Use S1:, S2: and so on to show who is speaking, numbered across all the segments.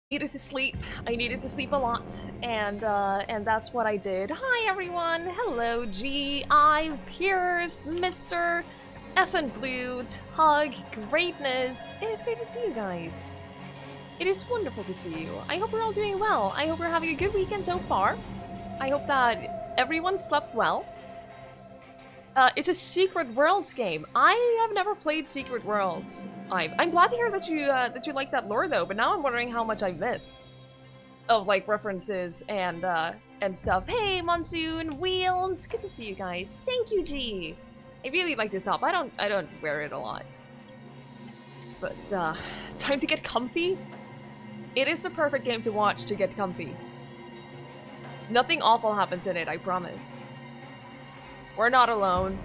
S1: Needed to sleep. I needed to sleep a lot, and that's what I did. Hi everyone. Hello, G. I, Pierce, Mr. Effin Blue, Hug, Greatness. It is great to see you guys. It is wonderful to see you. I hope we're all doing well. I hope we're having a good weekend so far. I hope that everyone slept well. It's a Secret Worlds game. I have never played Secret Worlds. I'm glad to hear that you like that lore though, but now I'm wondering how much I missed of like references and stuff. Hey, Monsoon, Wheels, good to see you guys. Thank you, G. I really like this top. I don't wear it a lot, but time to get comfy. It is the perfect game to watch to get comfy. Nothing awful happens in it, I promise. We're not alone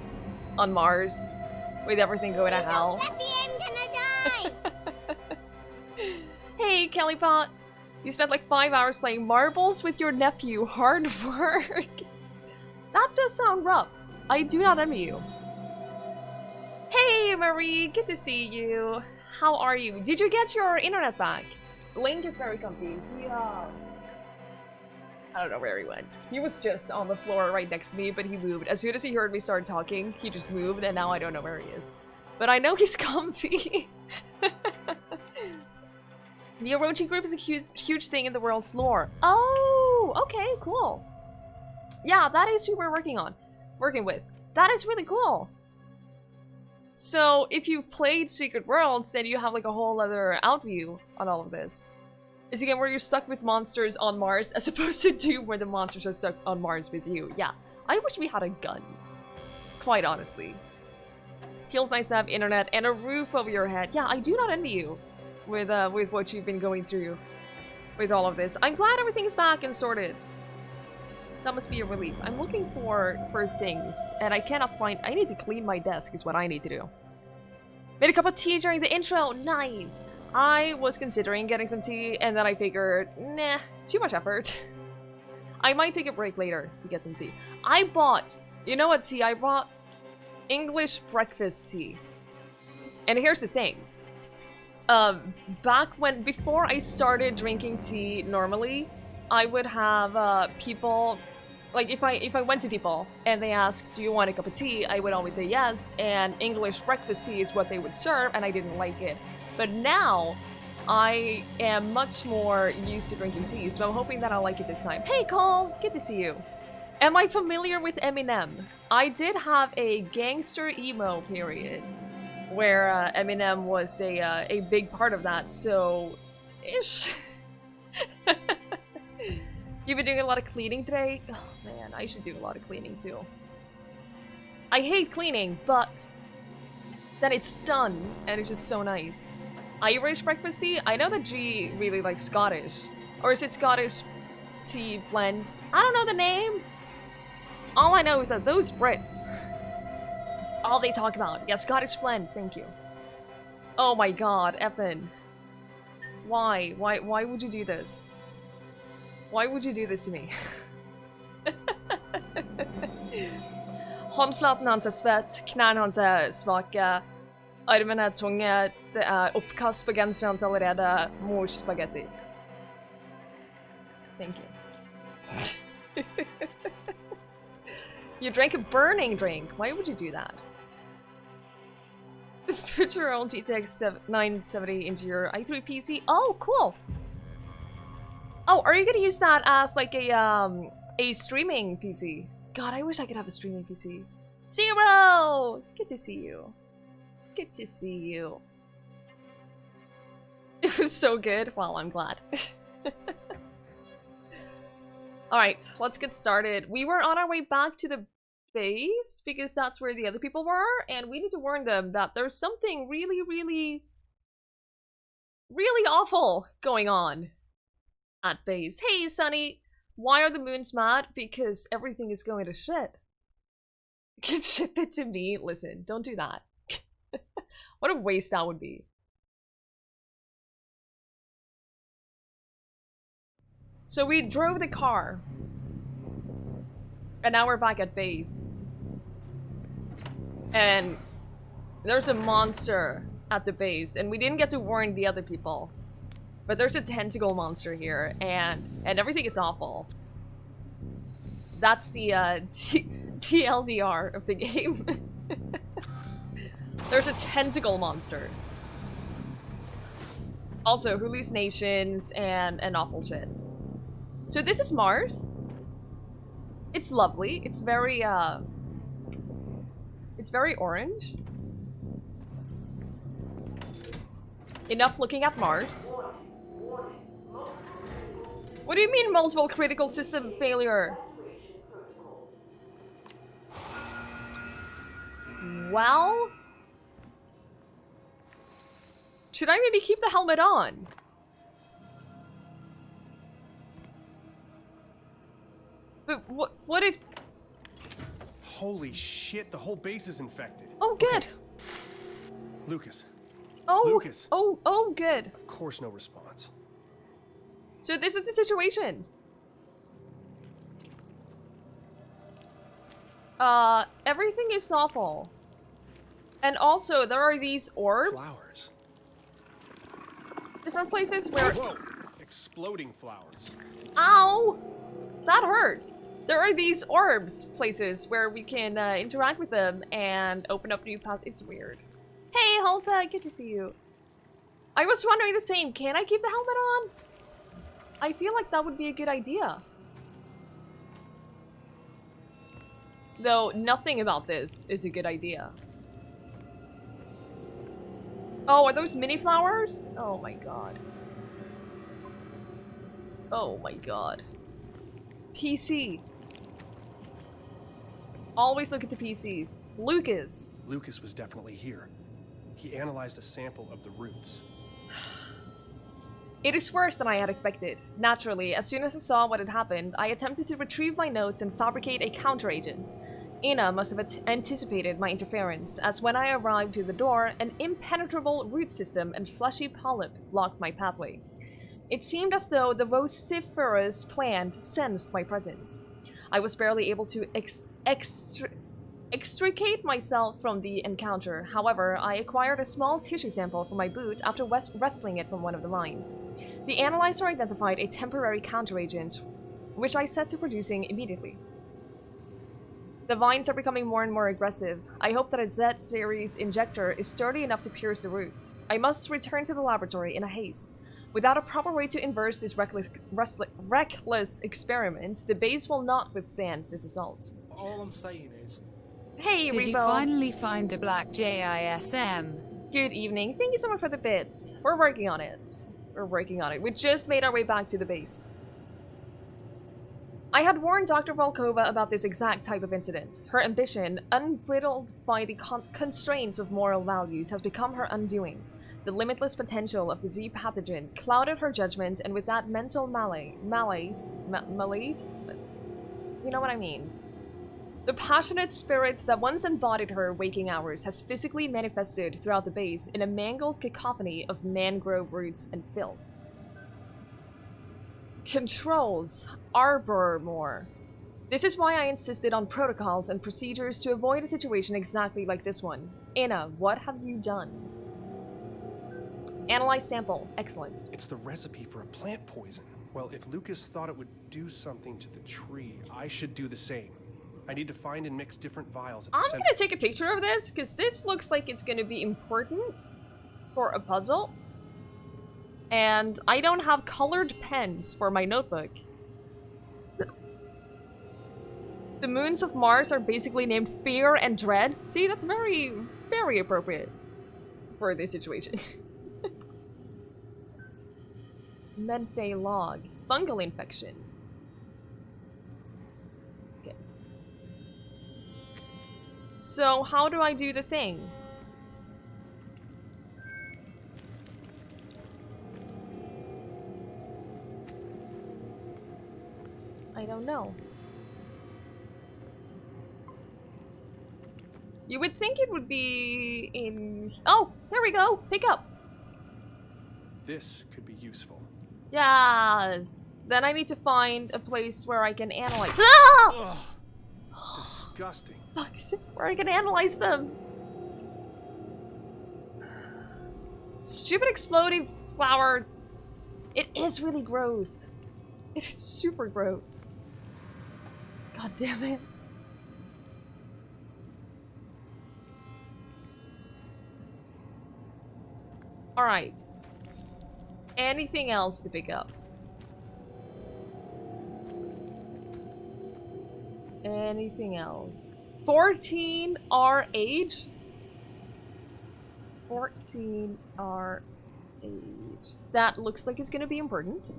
S1: on Mars with everything going to hell.
S2: I'm gonna die!
S1: Hey, Kelly Pot! You spent like 5 hours playing marbles with your nephew. Hard work. That does sound rough. I do not envy you. Hey, Marie! Good to see you. How are you? Did you get your internet back? Link is very comfy. Yeah. I don't know where he went. He was just on the floor right next to me, but he moved. As soon as he heard me start talking, he just moved, and now I don't know where he is. But I know he's comfy. The Orochi group is a huge thing in the world's lore. Oh, okay, cool. Yeah, that is who we're working with. That is really cool. So, if you've played Secret Worlds, then you have like a whole other outview on all of this. It's a game where you're stuck with monsters on Mars as opposed to Doom where the monsters are stuck on Mars with you. Yeah, I wish we had a gun. Quite honestly. Feels nice to have internet and a roof over your head. Yeah, I do not envy you with what you've been going through with all of this. I'm glad everything's back and sorted. That must be a relief. I'm looking for things and I cannot find. I need to clean my desk is what I need to do. Made a cup of tea during the intro. Nice. I was considering getting some tea, and then I figured, nah, too much effort. I might take a break later to get some tea. I bought, you know what tea I bought? English breakfast tea. And here's the thing. Before I started drinking tea normally, I would have people, like if I went to people and they asked, do you want a cup of tea? I would always say yes, and English breakfast tea is what they would serve, and I didn't like it. But now, I am much more used to drinking tea, so I'm hoping that I'll like it this time. Hey Cole, good to see you. Am I familiar with Eminem? I did have a gangster emo period, where Eminem was a big part of that, so... ish. You've been doing a lot of cleaning today? Oh man, I should do a lot of cleaning too. I hate cleaning, but then it's done, and it's just so nice. Irish breakfast tea? I know that G really likes Scottish. Or is it Scottish tea blend? I don't know the name. All I know is that those Brits, it's all they talk about. Yeah, Scottish blend, thank you. Oh my god, Evan. Why? Why would you do this? Why would you do this to me? Håndflaten hans svett, knærne hans svake. Armene tunge, det oppkast på genseren hans allerede. Mors spaghetti. Thank you. You drank a burning drink. Why would you do that? Put your own GTX 970 into your i3 PC. Oh, cool. Oh, are you gonna use that as like a streaming PC? God, I wish I could have a streaming PC. Zero! Good to see you. Good to see you. It was so good. Well, I'm glad. Alright, let's get started. We were on our way back to the base because that's where the other people were, and we need to warn them that there's something really, really, really awful going on at base. Hey, Sunny! Why are the moons mad? Because everything is going to shit. You can ship it to me? Listen, don't do that. What a waste that would be. So we drove the car. And now we're back at base. And there's a monster at the base, and we didn't get to warn the other people. But there's a tentacle monster here, and everything is awful. That's the TLDR of the game. There's a tentacle monster. Also, hallucinations and awful shit. So this is Mars. It's lovely. It's very orange. Enough looking at Mars. What do you mean multiple critical system failure? Well... should I maybe keep the helmet on? But what if...
S3: Holy shit, the whole base is infected.
S1: oh, good.
S3: Okay. Lucas.
S1: Oh,
S3: Lucas.
S1: oh, good.
S3: Of course no response.
S1: So this is the situation. Everything is awful. And also, there are these orbs.
S3: Flowers.
S1: Different places where...
S3: Whoa! Exploding flowers.
S1: ow! That hurt. There are these orbs places where we can interact with them and open up new paths. It's weird. Hey, Halta, good to see you. I was wondering the same. Can I keep the helmet on? I feel like that would be a good idea. Though, nothing about this is a good idea. Oh, are those mini flowers? Oh my god. Oh my god. PC. Always look at the PCs. Lucas.
S3: Lucas was definitely here. He analyzed a sample of the roots.
S1: It is worse than I had expected. Naturally, as soon as I saw what had happened, I attempted to retrieve my notes and fabricate a counteragent. Ina must have anticipated my interference, as when I arrived to the door, an impenetrable root system and fleshy polyp blocked my pathway. It seemed as though the vociferous plant sensed my presence. I was barely able to extricate myself from the encounter. However, I acquired a small tissue sample from my boot after wrestling it from one of the mines. The analyzer identified a temporary counteragent, which I set to producing immediately. The vines are becoming more and more aggressive. I hope that a Z-series injector is sturdy enough to pierce the roots. I must return to the laboratory in a haste. Without a proper way to inverse this reckless experiment, the base will not withstand this assault.
S4: All I'm saying is...
S1: Hey,
S5: Did you
S1: Rebo.
S5: finally find the black JISM?
S1: Good evening. Thank you so much for the bits. We're working on it. We're working on it. We just made our way back to the base. I had warned Dr. Volkova about this exact type of incident. Her ambition, unbridled by the constraints of moral values, has become her undoing. The limitless potential of the Z pathogen clouded her judgment, and with that mental malaise? You know what I mean. The passionate spirit that once embodied her waking hours has physically manifested throughout the base in a mangled cacophony of mangrove roots and filth. Controls. Arbor more. This is why I insisted on protocols and procedures to avoid a situation exactly like this one. Ina, what have you done? Analyze sample. Excellent.
S3: It's the recipe for a plant poison. Well, if Lucas thought it would do something to the tree, I should do the same. I need to find and mix different vials at the
S1: I'm
S3: center.
S1: gonna take a picture of this, because this looks like it's gonna be important for a puzzle. And I don't have colored pens for my notebook. The moons of Mars are basically named Fear and Dread. See, that's very, very appropriate for this situation. Menfe log. Fungal infection. Okay. So, how do I do the thing? I don't know. You would think it would be in... Oh, there we go. Pick up.
S3: This could be useful.
S1: Yes. Then I need to find a place where I can analyze. Ah!
S3: Ugh. Disgusting.
S1: Fuck, where I can analyze them. Stupid exploding flowers. It is really gross. It is super gross. God damn it. Alright. Anything else to pick up? Anything else? 14 our age? 14 our age. That looks like it's gonna be important.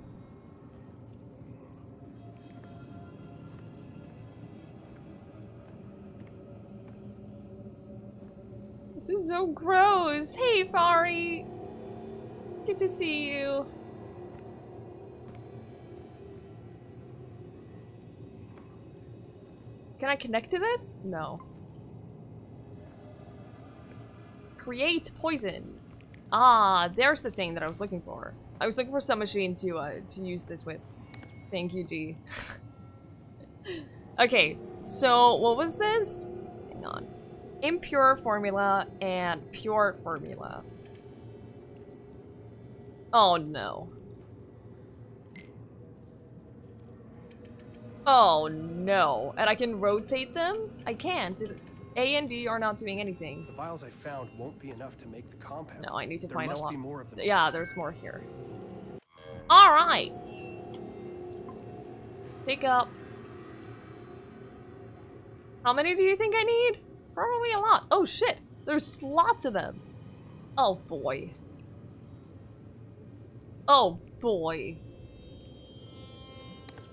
S1: This is so gross. Hey, Fari. Good to see you. Can I connect to this? No. Create poison. Ah, there's the thing that I was looking for. I was looking for some machine to use this with. Thank you, G. Okay, so what was this? Hang on. Impure formula and pure formula. Oh no. Oh no. And I can rotate them? I can't. A and D are not doing anything.
S3: The vials I found won't be enough to make the compound.
S1: No, I need to
S3: There
S1: find a
S3: must
S1: lot.
S3: be more of them.
S1: Yeah, there's more here. Alright. Pick up. How many do you think I need? Probably a lot. Oh shit. There's lots of them. Oh boy. Oh boy.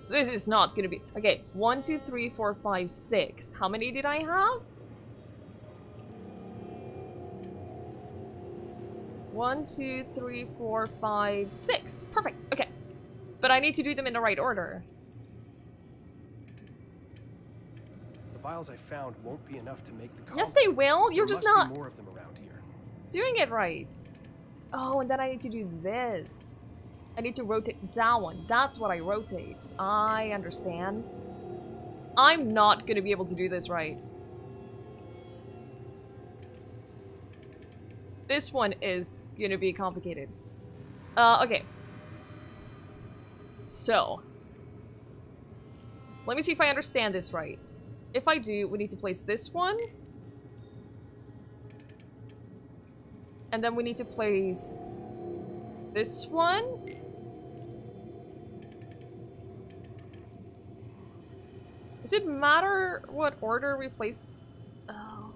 S1: This is not gonna be... Okay, 1, 2, 3, 4, 5, 6. How many did I have? 1, 2, 3, 4, 5, 6. Perfect. Okay. But I need to do them in the right order.
S3: The vials I found won't be enough to make the compound.
S1: Yes, they will. You're
S3: There
S1: just
S3: must
S1: not
S3: be more of them around here.
S1: doing it right. Oh, and then I need to do this. I need to rotate that one. That's what I rotate. I understand. I'm not gonna be able to do this right. This one is gonna be complicated. Okay. So. Let me see if I understand this right. If I do, we need to place this one. And then we need to place this one. Does it matter what order we place? Oh.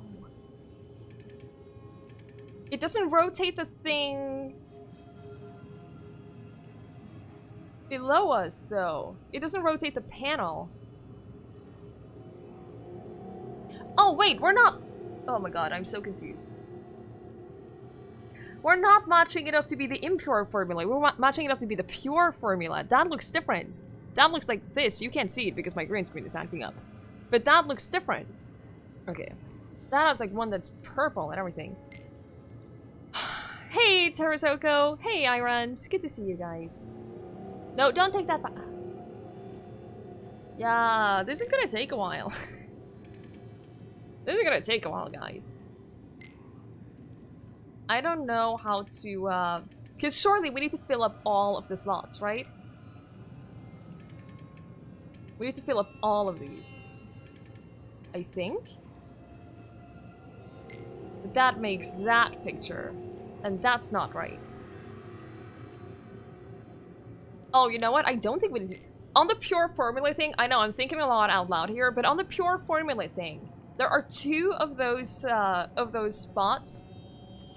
S1: It doesn't rotate the thing below us, though. It doesn't rotate the panel. Oh, wait, we're not... Oh my god, I'm so confused. We're not matching it up to be the impure formula. We're matching it up to be the pure formula. That looks different. That looks like this. You can't see it because my green screen is acting up. But that looks different. Okay. That has like one that's purple and everything. Hey, Terrazoko. Hey, Irons. Good to see you guys. No, don't take that back. Yeah, this is gonna take a while. This is gonna take a while, guys. I don't know how to, because surely we need to fill up all of the slots, right? We need to fill up all of these. I think. But that makes that picture. And that's not right. Oh, you know what? I don't think we need to... On the pure formula thing, I know I'm thinking a lot out loud here, but on the pure formula thing, there are 2 of those spots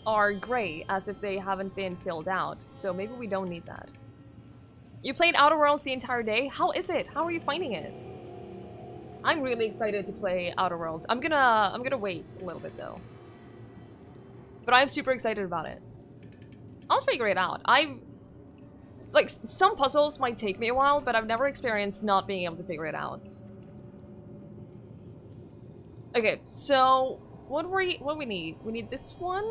S1: are gray, as if they haven't been filled out. So maybe we don't need that. You played Outer Worlds the entire day? How is it? How are you finding it? I'm really excited to play Outer Worlds. I'm gonna wait a little bit though. But I'm super excited about it. I'll figure it out. Like, some puzzles might take me a while, but I've never experienced not being able to figure it out. Okay, so what we need? We need this one.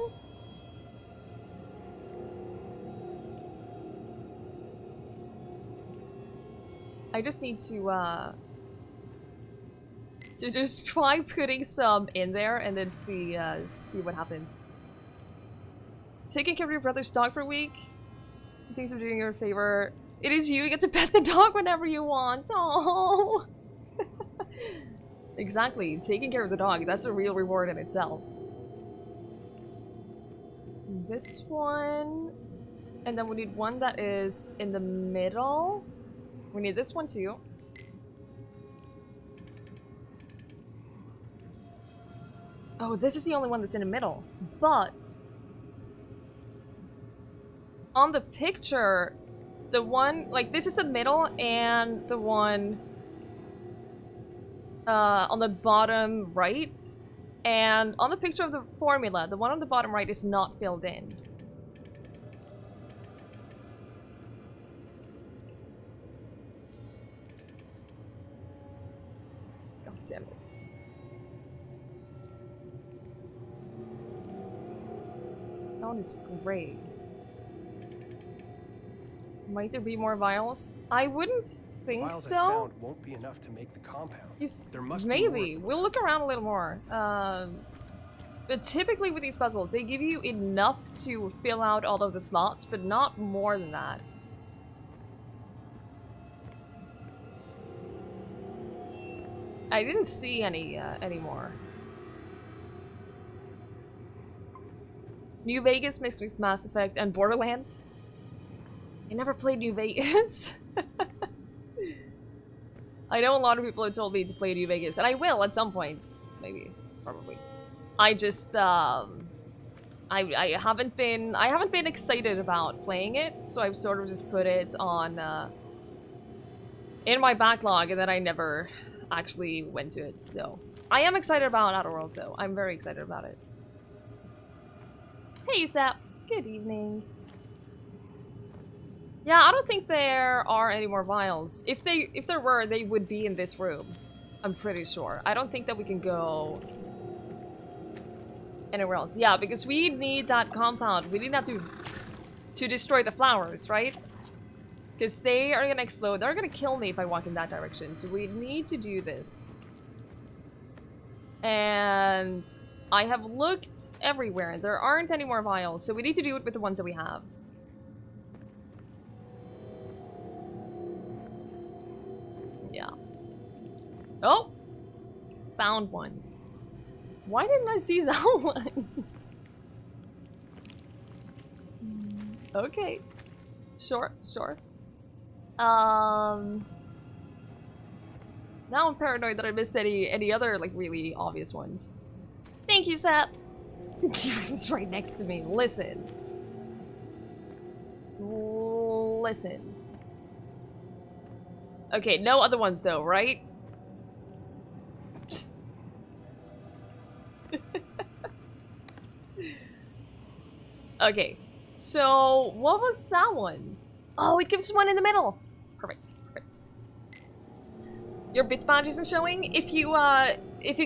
S1: I just need to just try putting some in there and then see what happens. Taking care of your brother's dog for a week? thinks of doing you a favor. It is you get to pet the dog whenever you want. Oh. Exactly. Taking care of the dog. That's a real reward in itself. This one. And then we need one that is in the middle. We need this one too. Oh, this is the only one that's in the middle. But on the picture, the one, like, this is the middle, and the one on the bottom right. And on the picture of the formula, the one on the bottom right is not filled in. God damn it. That one is great. Might there be more vials? I wouldn't think
S3: Vials I
S1: so.
S3: found won't be enough to make the compound. There must be more
S1: Maybe.
S3: of them.
S1: We'll look around a little more. But typically with these puzzles, they give you enough to fill out all of the slots, but not more than that. I didn't see any more. New Vegas mixed with Mass Effect and Borderlands. I never played New Vegas. I know a lot of people have told me to play New Vegas, and I will at some point. Maybe. Probably. I just, I haven't been excited about playing it, so I've sort of just put it on, in my backlog, and then I never actually went to it, so. I am excited about Outer Worlds, though. I'm very excited about it. Hey, Sap. Good evening. Yeah, I don't think there are any more vials. If there were, they would be in this room. I'm pretty sure. I don't think that we can go anywhere else. Yeah, because we need that compound. We need that to destroy the flowers, right? Because they are gonna explode. They're gonna kill me if I walk in that direction. So we need to do this. And I have looked everywhere. There aren't any more vials, so we need to do it with the ones that we have. Yeah. Oh! Found one. Why didn't I see that one? Okay. Sure, sure. Now I'm paranoid that I missed any other, like, really obvious ones. Thank you, Sap! He's right next to me. Listen. Listen. Okay, no other ones though, right? Okay, so what was that one? Oh, it gives one in the middle. Perfect, perfect. Your bit badge isn't showing. If you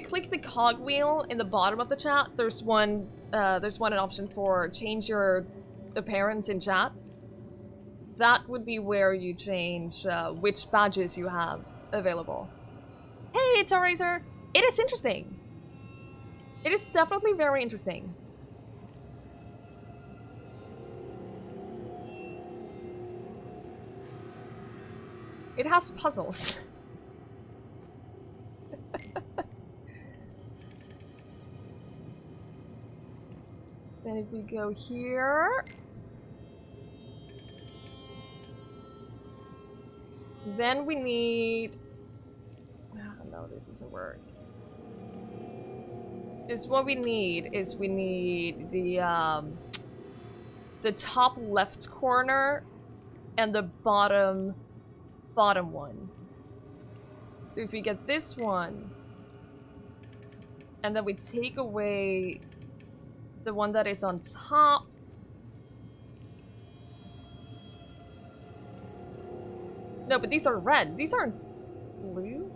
S1: click the cogwheel in the bottom of the chat, there's an option for change your appearance in chat. That would be where you change which badges you have available. Hey, it's Razor. It is interesting. It is definitely very interesting. It has puzzles. Then if we go here... Then we need... Oh, no, this doesn't work. What we need is we need the top left corner and the bottom one. So if we get this one, and then we take away the one that is on top, no, but these are red. These aren't blue.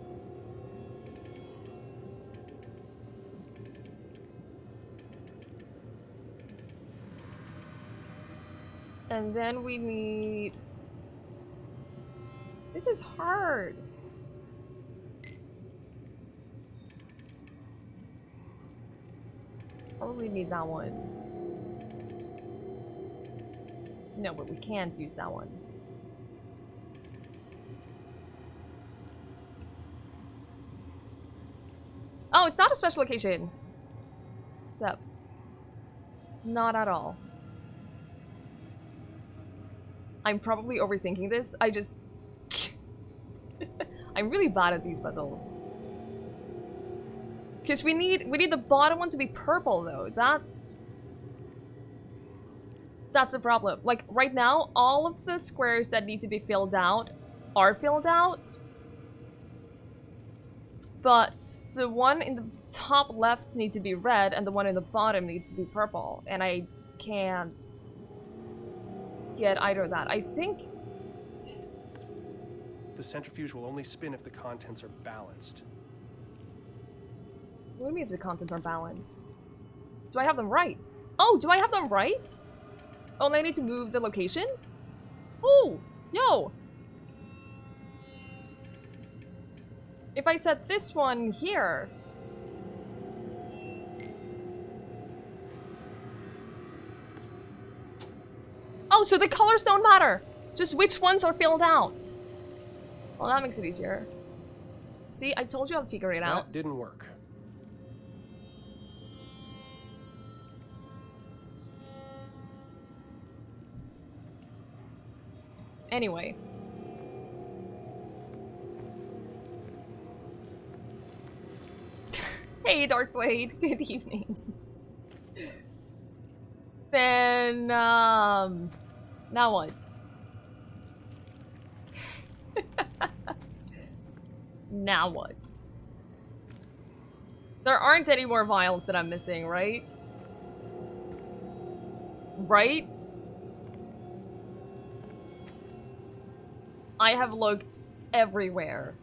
S1: And then we need... This is hard. Probably need that one. No, but we can't use that one. Oh, it's not a special location. What's up? Not at all. I'm probably overthinking this. I just... I'm really bad at these puzzles. Because we need the bottom one to be purple, though. That's the problem. Like, right now, all of the squares that need to be filled out are filled out. But the one in the top left needs to be red, and the one in the bottom needs to be purple. And I can't get either of that. I think...
S3: The centrifuge will only spin if the contents are balanced.
S1: What do you mean if the contents are balanced? Do I have them right? Oh, do I have them right? Only I need to move the locations? Oh, yo! If I set this one here... Oh, so the colors don't matter! Just which ones are filled out. Well, that makes it easier. See, I told you I'd figure it out.
S3: That didn't work.
S1: Anyway. Hey, Darkblade. Good evening. Then, now what? Now what? There aren't any more vials that I'm missing, right? Right? I have looked everywhere.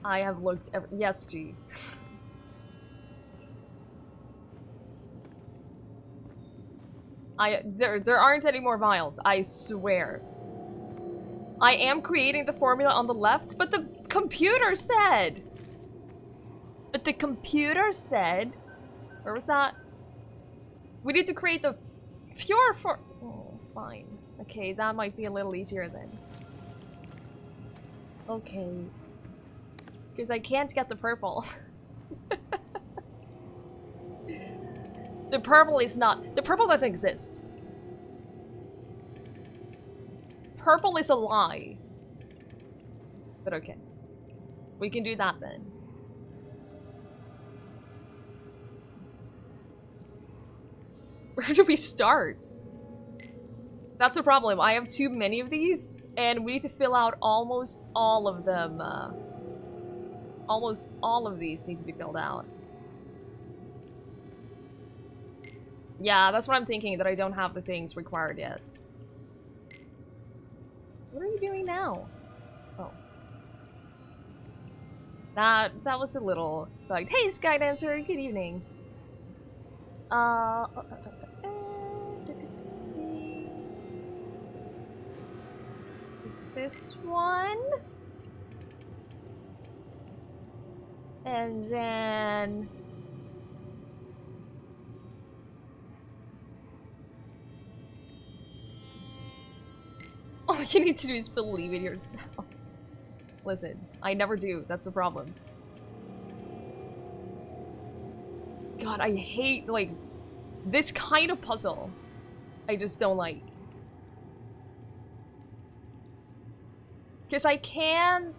S1: I have looked yes, G. There aren't any more vials, I swear. I am creating the formula on the left, but the computer said... But the computer said... Where was that? We need to create the pure for... Oh, fine. Okay, that might be a little easier then. Okay. Because I can't get the purple. The purple is not... The purple doesn't exist. Purple is a lie. But okay. We can do that then. Where do we start? That's a problem. I have too many of these, and we need to fill out almost all of them. Almost all of these need to be filled out. Yeah, that's what I'm thinking, that I don't have the things required yet. What are you doing now? Oh. That was a little bugged. Hey, Skydancer, good evening. This one. And then... All you need to do is believe in yourself. Listen, I never do. That's the problem. God, I hate, like, this kind of puzzle. I just don't like. Because I can't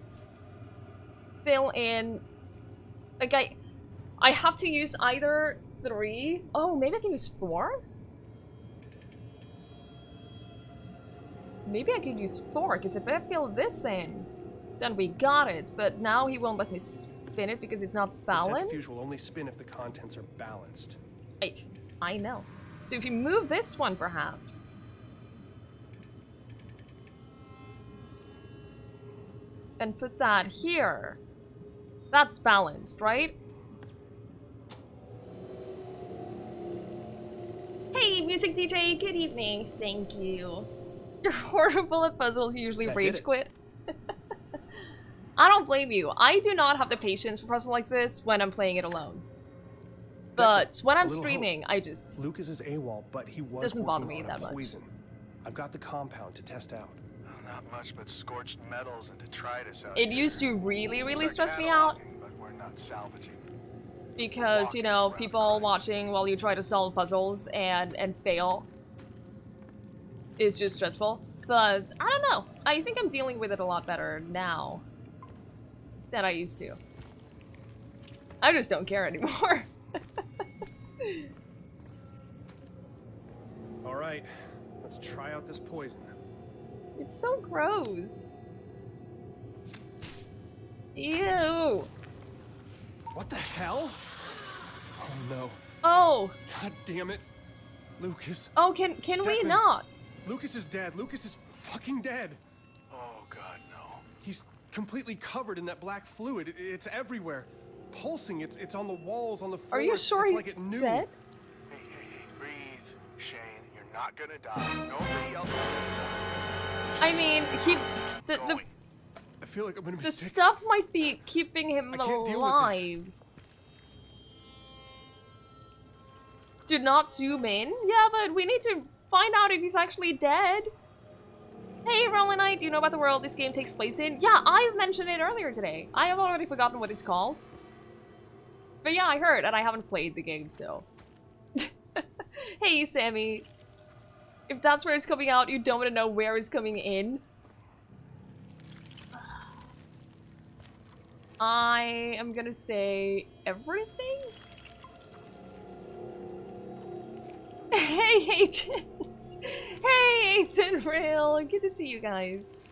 S1: fill in... Like, I have to use either 3... Oh, maybe I can use 4? Maybe I could use 4, because if I fill this in, then we got it. But now he won't let me spin it because it's not balanced.
S3: The centrifuge will only spin if the contents are balanced.
S1: Right, I know. So if you move this one, perhaps. And put that here. That's balanced, right? Hey, Music DJ, good evening. Thank you. You're horrible at puzzles, you usually rage quit. I don't blame you. I do not have the patience for puzzles like this when I'm playing it alone. But when I'm
S3: a little
S1: streaming, I just...
S3: Lucas is AWOL, but he was
S1: Doesn't bother
S3: working
S1: me
S3: on
S1: that
S3: a
S1: much.
S3: poison. I've got the compound to test out.
S4: Not much but scorched metals and detritus out
S1: It
S4: here.
S1: used to really
S4: Start
S1: stress me out.
S4: cataloging, but we're not salvaging.
S1: Because, you know, people watching while you try to solve puzzles and fail is just stressful. But, I don't know. I think I'm dealing with it a lot better now than I used to. I just don't care anymore.
S3: Alright, let's try out this poison.
S1: It's so gross. Ew.
S3: What the hell? Oh no.
S1: Oh.
S3: God damn it. Lucas.
S1: Oh, can we
S3: Kevin.
S1: not?
S3: Lucas is dead. Lucas is fucking dead.
S4: Oh god, no.
S3: He's completely covered in that black fluid. It's everywhere. Pulsing. It's on the walls, on the floor.
S1: Are you sure
S3: it's
S1: he's
S3: like it knew.
S1: dead?
S4: Hey, breathe. Shane, you're not gonna die. Nobody else is gonna die.
S1: I mean, the
S4: Going.
S3: I feel like I'm gonna be
S1: the
S3: sick.
S1: stuff might be keeping him
S3: I can't deal with this.
S1: alive. Do not zoom in? Yeah, but we need to find out if he's actually dead. Hey, Rolandite, do you know about the world this game takes place in? Yeah, I've mentioned it earlier today. I have already forgotten what it's called. But yeah, I heard, and I haven't played the game, so... Hey, Sammy. If that's where it's coming out, you don't want to know where it's coming in. I am gonna say everything? Hey, agents! Hey, Ethan Rail! Good to see you guys.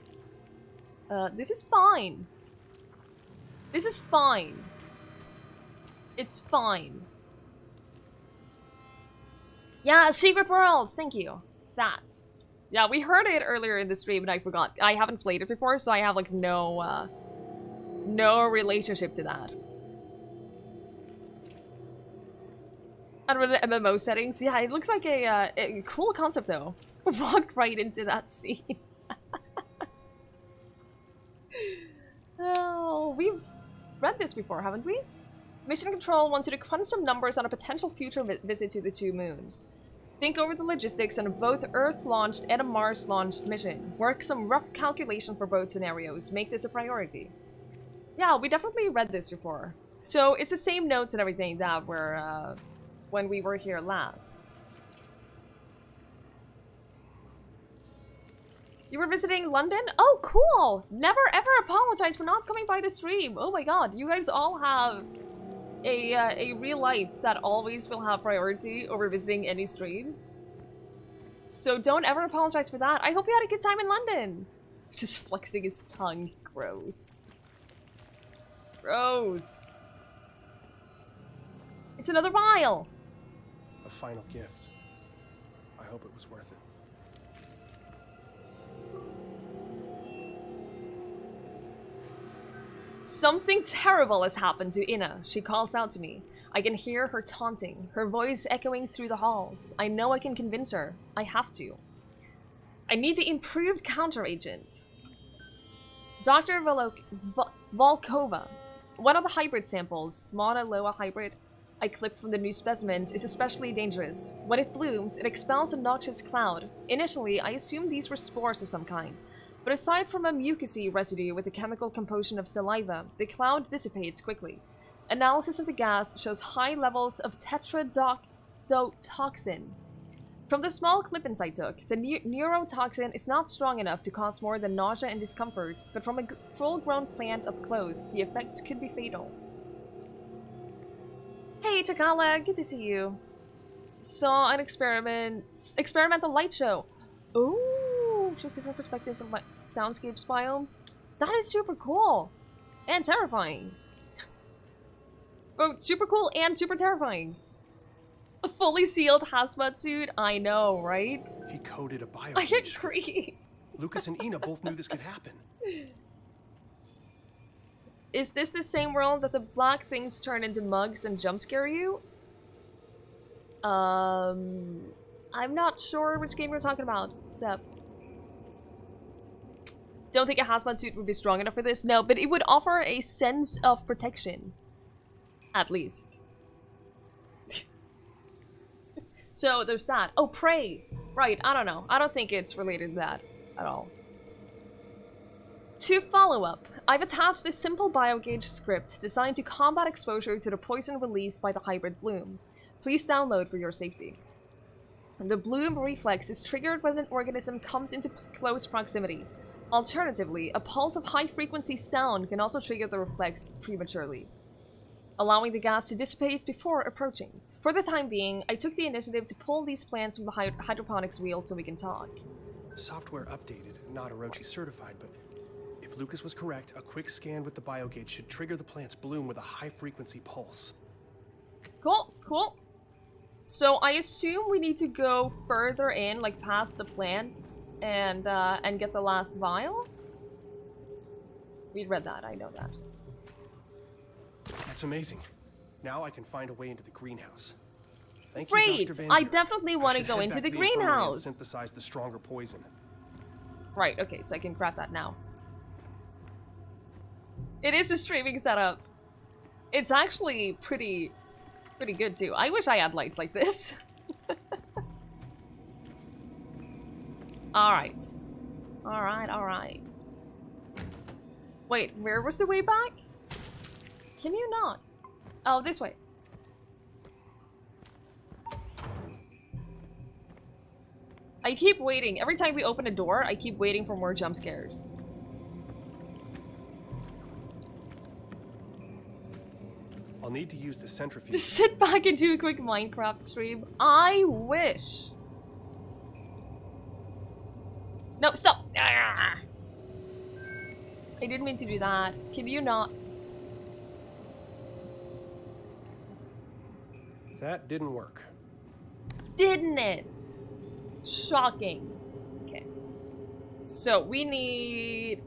S1: This is fine. This is fine. It's fine. Yeah, Secret Worlds! Thank you. That. Yeah, we heard it earlier in the stream and I forgot. I haven't played it before, so I have, like, no relationship to that. I don't know, the MMO settings. Yeah, it looks like a cool concept, though. Walked right into that scene. Oh, we've read this before, haven't we? Mission Control wants you to crunch some numbers on a potential future visit to the 2 moons. Think over the logistics on a both Earth-launched and a Mars-launched mission. Work some rough calculation for both scenarios. Make this a priority. Yeah, we definitely read this before. So it's the same notes and everything that were when we were here last. You were visiting London? Oh, cool! Never ever apologize for not coming by the stream. Oh my god, you guys all have a real life that always will have priority over visiting any stream. So don't ever apologize for that. I hope you had a good time in London. Just flexing his tongue. Gross. Gross. It's another vial.
S3: A final gift. I hope it was worth it.
S1: Something terrible has happened to Inna. She calls out to me. I can hear her taunting, her voice echoing through the halls. I know I can convince her. I have to. I need the improved counteragent. Dr. Volkova. One of the hybrid samples, Mauna Loa hybrid, I clipped from the new specimens, is especially dangerous. When it blooms, it expels a noxious cloud. Initially, I assumed these were spores of some kind. But aside from a mucousy residue with the chemical composition of saliva, the cloud dissipates quickly. Analysis of the gas shows high levels of tetrodotoxin. From the small clippings I took, the neurotoxin is not strong enough to cause more than nausea and discomfort, but from a full-grown plant up close, the effects could be fatal. Hey, Takala, good to see you. Saw an experimental light show. Ooh, shows different perspectives of soundscapes biomes. That is super cool and terrifying. Both super cool and super terrifying. A fully sealed hazmat suit? I know, right?
S3: He coded a bio.
S1: I agree.
S3: Lucas and Ina both knew this could happen.
S1: Is this the same world that the black things turn into mugs and jump scare you? I'm not sure which game you're talking about, Sep. Don't think a hazmat suit would be strong enough for this. No, but it would offer a sense of protection. At least. So there's that. Oh, prey. Right, I don't know. I don't think it's related to that at all. To follow up, I've attached a simple biogauge script designed to combat exposure to the poison released by the hybrid bloom. Please download for your safety. The bloom reflex is triggered when an organism comes into close proximity. Alternatively, a pulse of high-frequency sound can also trigger the reflex prematurely, allowing the gas to dissipate before approaching. For the time being, I took the initiative to pull these plants from the hydroponics wheel so we can talk.
S3: Software updated, not Orochi certified, but if Lucas was correct, a quick scan with the biogauge should trigger the plant's bloom with a high-frequency pulse.
S1: Cool, cool. So I assume we need to go further in, like past the plants, and get the last vial? We read that, I know that.
S3: That's amazing. Now I can find a way into the greenhouse. Thank
S1: Great!
S3: you, Dr. Van
S1: I
S3: Buren.
S1: definitely want to
S3: should
S1: go
S3: head
S1: into
S3: back
S1: the
S3: to infirmary and
S1: greenhouse!
S3: synthesize the stronger poison.
S1: Right, okay, so I can grab that now. It is a streaming setup. It's actually pretty good too. I wish I had lights like this. Alright. Alright. Wait, where was the way back? Can you not? Oh, this way. I keep waiting. Every time we open a door, I keep waiting for more jump scares.
S3: I'll need to use the centrifuge.
S1: Just sit back and do a quick Minecraft stream. I wish. No, stop! I didn't mean to do that. Can you not?
S3: That didn't work.
S1: Didn't it? Shocking. Okay. So we need...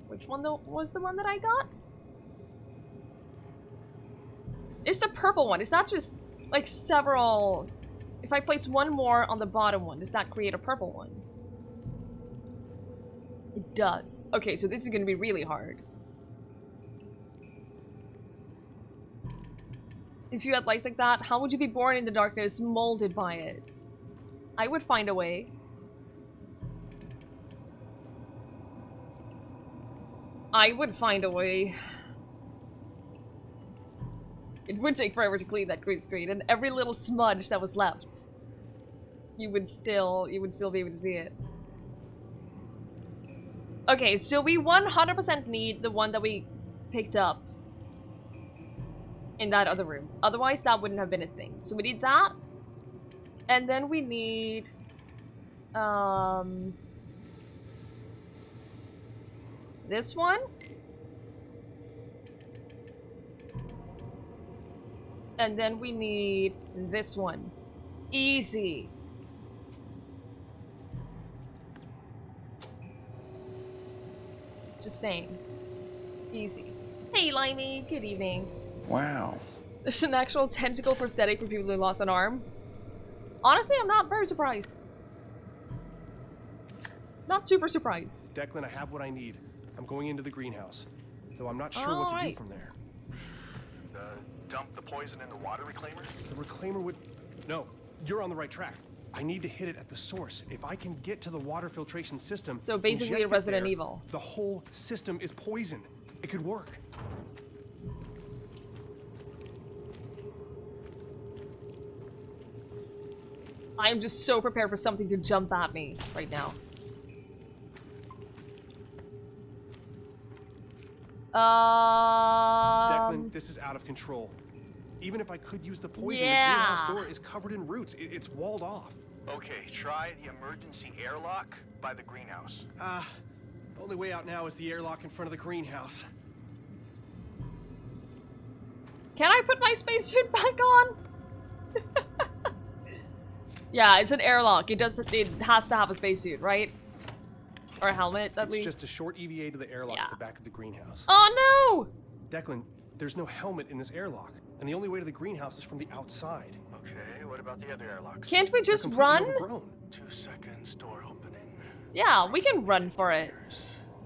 S1: Which one was the one that I got? It's the purple one. It's not just like several... If I place one more on the bottom one, does that create a purple one? It does. Okay, so this is gonna be really hard. If you had lights like that, how would you be born in the darkness, molded by it? I would find a way. I would find a way. It would take forever to clean that green screen, and every little smudge that was left, you would still be able to see it. Okay, so we 100% need the one that we picked up in that other room. Otherwise, that wouldn't have been a thing. So we need that, and then we need this one. And then we need this one. Easy. Just saying. Easy. Hey, Limey. Good evening.
S6: Wow.
S1: There's an actual tentacle prosthetic for people who lost an arm. Honestly, I'm not very surprised. Not super surprised.
S3: Declan, I have what I need. I'm going into the greenhouse, though I'm not sure what to do from there.
S4: Dump the poison in the water reclaimer?
S3: The reclaimer would... No, you're on the right track. I need to hit it at the source. If I can get to the water filtration system...
S1: So basically
S3: inject
S1: a Resident
S3: it there,
S1: Evil.
S3: The whole system is poisoned. It could work.
S1: I'm just so prepared for something to jump at me right now.
S3: Declan, this is out of control. Even if I could use the poison, the greenhouse door is covered in roots. It's walled off.
S4: Okay, try the emergency airlock by the greenhouse.
S3: The only way out now is the airlock in front of the greenhouse.
S1: Can I put my spacesuit back on? Yeah, it's an airlock. It has to have a spacesuit, right? Or a helmet, at least.
S3: It's just a short EVA to the airlock at the back of the greenhouse.
S1: Oh no!
S3: Declan, there's no helmet in this airlock, and the only way to the greenhouse is from the outside.
S4: Okay, what about the other airlocks?
S1: Can't we
S3: They're
S1: just
S3: completely
S1: run?
S3: overgrown.
S4: 2 seconds, door opening.
S1: Yeah, we can run for it.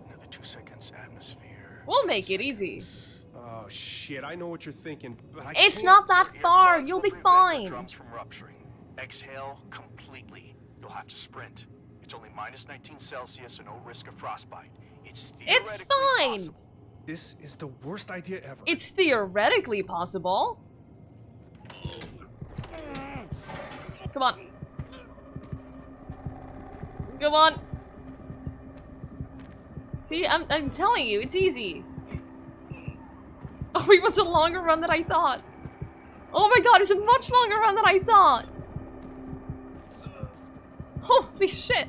S4: Another 2 seconds, atmosphere.
S1: We'll
S4: 10
S1: make it easy.
S4: seconds.
S3: Oh shit, I know what you're thinking, but I
S1: It's
S3: can't.
S1: not that
S4: Your
S1: far.
S4: earplugs
S1: You'll
S4: will
S1: be
S4: prevent
S1: fine.
S4: your drums from rupturing. Exhale completely. You'll have to sprint. It's only minus 19 Celsius, so no risk of frostbite. It's
S1: It's
S4: theoretically
S1: fine.
S4: possible.
S3: This is the worst idea ever.
S1: It's theoretically possible. Come on. Come on. See, I'm telling you, it's easy. Oh, it was a longer run than I thought. Oh my god, it's a much longer run than I thought. Holy shit.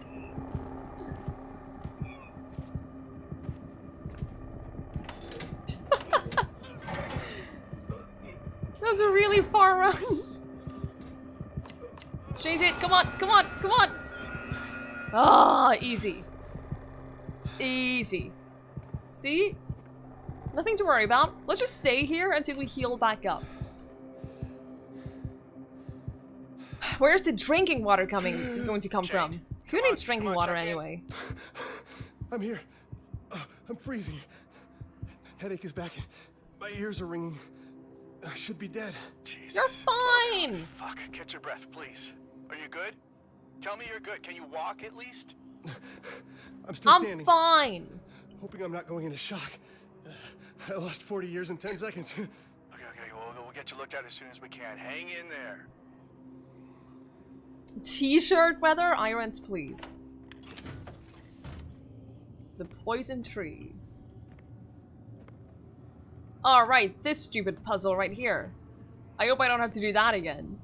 S1: That was a really far run. Change it. Come on, come on, come on. Ah, easy. Easy. See? Nothing to worry about. Let's just stay here until we heal back up. Where's the drinking water going to come from? Who needs drinking water anyway?
S3: I'm here. I'm freezing. Headache is back. My ears are ringing. I should be dead.
S4: Jesus,
S1: You're
S4: slow down.
S1: fine.
S4: Fuck, catch your breath, please. Are you good? Tell me you're good. Can you walk at least?
S3: I'm still
S1: I'm
S3: standing.
S1: fine.
S3: Hoping I'm not going into shock. I lost 40 years in 10 seconds.
S4: Okay, we'll get you looked at as soon as we can. Hang in there.
S1: T-shirt weather, irons please. The poison tree. Alright, this stupid puzzle right here. I hope I don't have to do that again.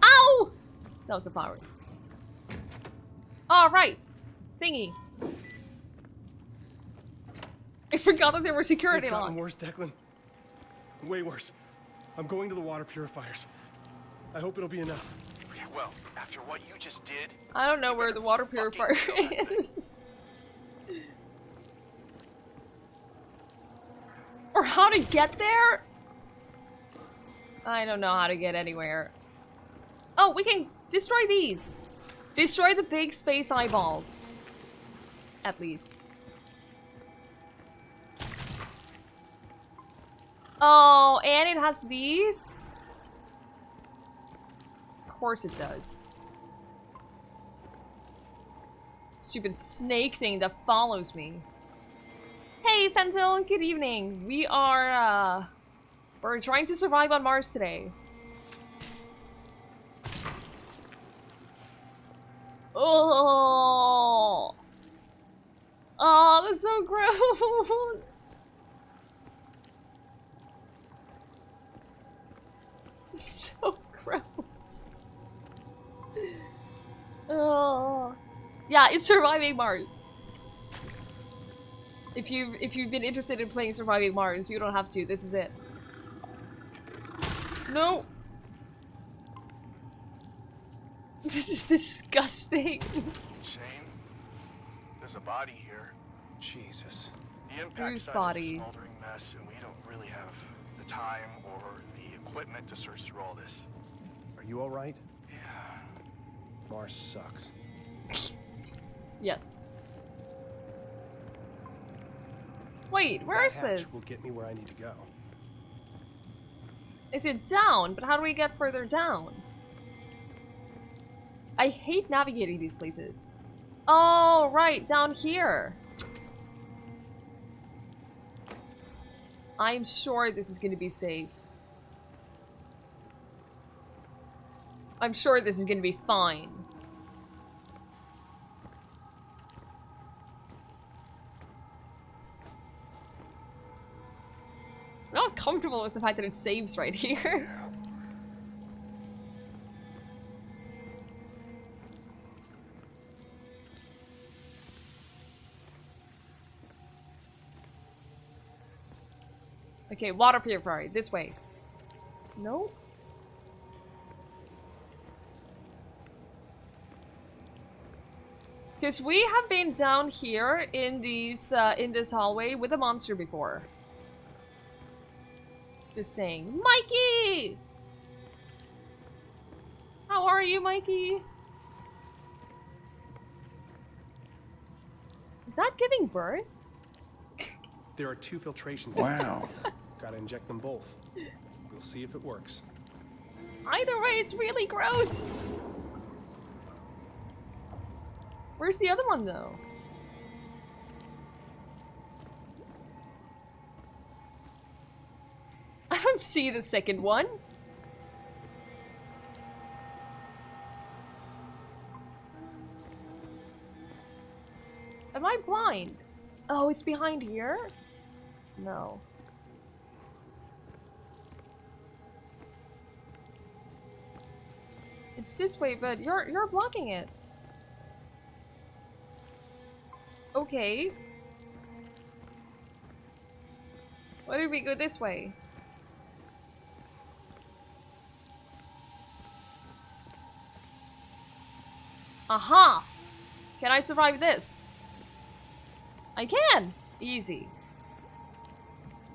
S1: Ow! That was the flowers. Alright. Thingy. I forgot that there were security
S3: It's gotten
S1: locks.
S3: worse, Declan. Way worse. I'm going to the water purifiers. I hope it'll be enough.
S4: Okay, well, after what you just did,
S1: I don't know where the water purifier is. Or how to get there? I don't know how to get anywhere. Oh, we can destroy these. Destroy the big space eyeballs. At least. Oh, and it has these? Of course it does. Stupid snake thing that follows me. Hey, Fentil, good evening. We're trying to survive on Mars today. Oh! Oh, that's so gross! So gross. Oh. Yeah, it's surviving Mars. If you've been interested in playing Surviving Mars, you don't have to. This is it. No. This is disgusting.
S4: Shane, there's a body here.
S3: Jesus.
S4: The impact
S1: Whose
S4: site
S1: body?
S4: is a smoldering mess, and we don't really have the time or the equipment to search through all this.
S3: Are you alright?
S4: Yeah.
S3: Mars sucks.
S1: Yes. Wait, where is
S3: That hatch
S1: this?
S3: will get me where I need to go.
S1: Is it down? But how do we get further down? I hate navigating these places. Oh, right, down here. I'm sure this is going to be safe. I'm sure this is going to be fine. I'm not comfortable with the fact that it saves right here. Okay, water purifier, this way. No? Because we have been down here in these in this hallway with a monster before. Just saying. Mikey! How are you, Mikey? Is that giving birth?
S3: There are 2 filtration tanks.
S6: Wow.
S3: Gotta inject them both. We'll see if it works.
S1: Either way, it's really gross. Where's the other one, though? I don't see the second one. Am I blind? Oh, it's behind here? No. It's this way, but you're blocking it. Okay. Why did we go this way? Aha! Can I survive this? I can! Easy.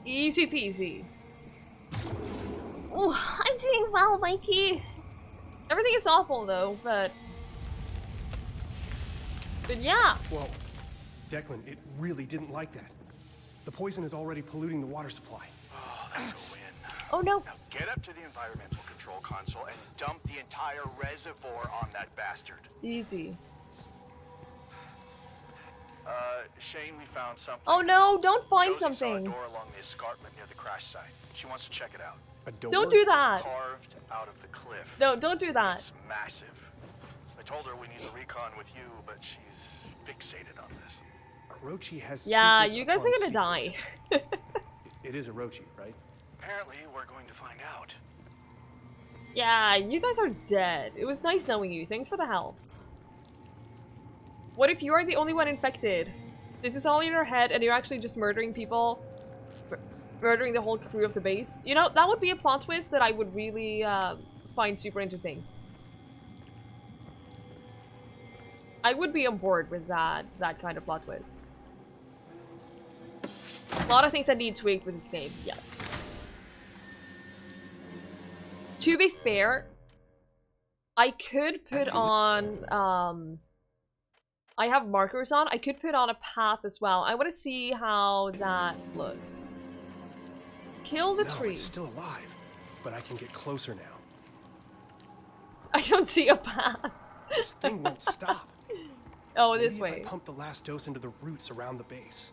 S1: Easy peasy.
S2: Oh, I'm doing well, Mikey.
S1: Everything is awful though, but yeah.
S3: Whoa. Declan, it really didn't like that. The poison is already polluting the water supply.
S4: Oh, that's a win.
S1: Oh no.
S4: Now get up to the environmental control console and dump the entire reservoir on that bastard.
S1: Easy.
S4: Shane, we found something.
S1: Oh no, don't find
S4: Josie saw a
S1: something.
S4: door along the escarpment near the crash site. She wants to check it out.
S3: A door?
S1: Don't do that.
S4: Carved out of the cliff.
S1: No, don't do that.
S4: It's massive. I told her we need the recon with you, but she's fixated on this.
S3: Orochi has
S1: Yeah,
S3: secrets
S1: you guys are
S3: upon
S1: gonna
S3: secrets.
S1: die.
S3: It is Orochi, right?
S4: Apparently, we're going to find out.
S1: Yeah, you guys are dead. It was nice knowing you. Thanks for the help. What if you are the only one infected? This is all in your head and you're actually just murdering people? Murdering the whole crew of the base? You know, that would be a plot twist that I would really find super interesting. I would be on board with that kind of plot twist. A lot of things that need tweaked with this game, yes. To be fair, I could put on, I have markers on. I could put on a path as well. I want to see how that looks. Kill the tree.
S3: It's still alive, but I can get closer now.
S1: I don't see a path.
S3: This thing won't stop.
S1: Oh, this
S3: Maybe
S1: way.
S3: If I pump the last dose into the roots around the base.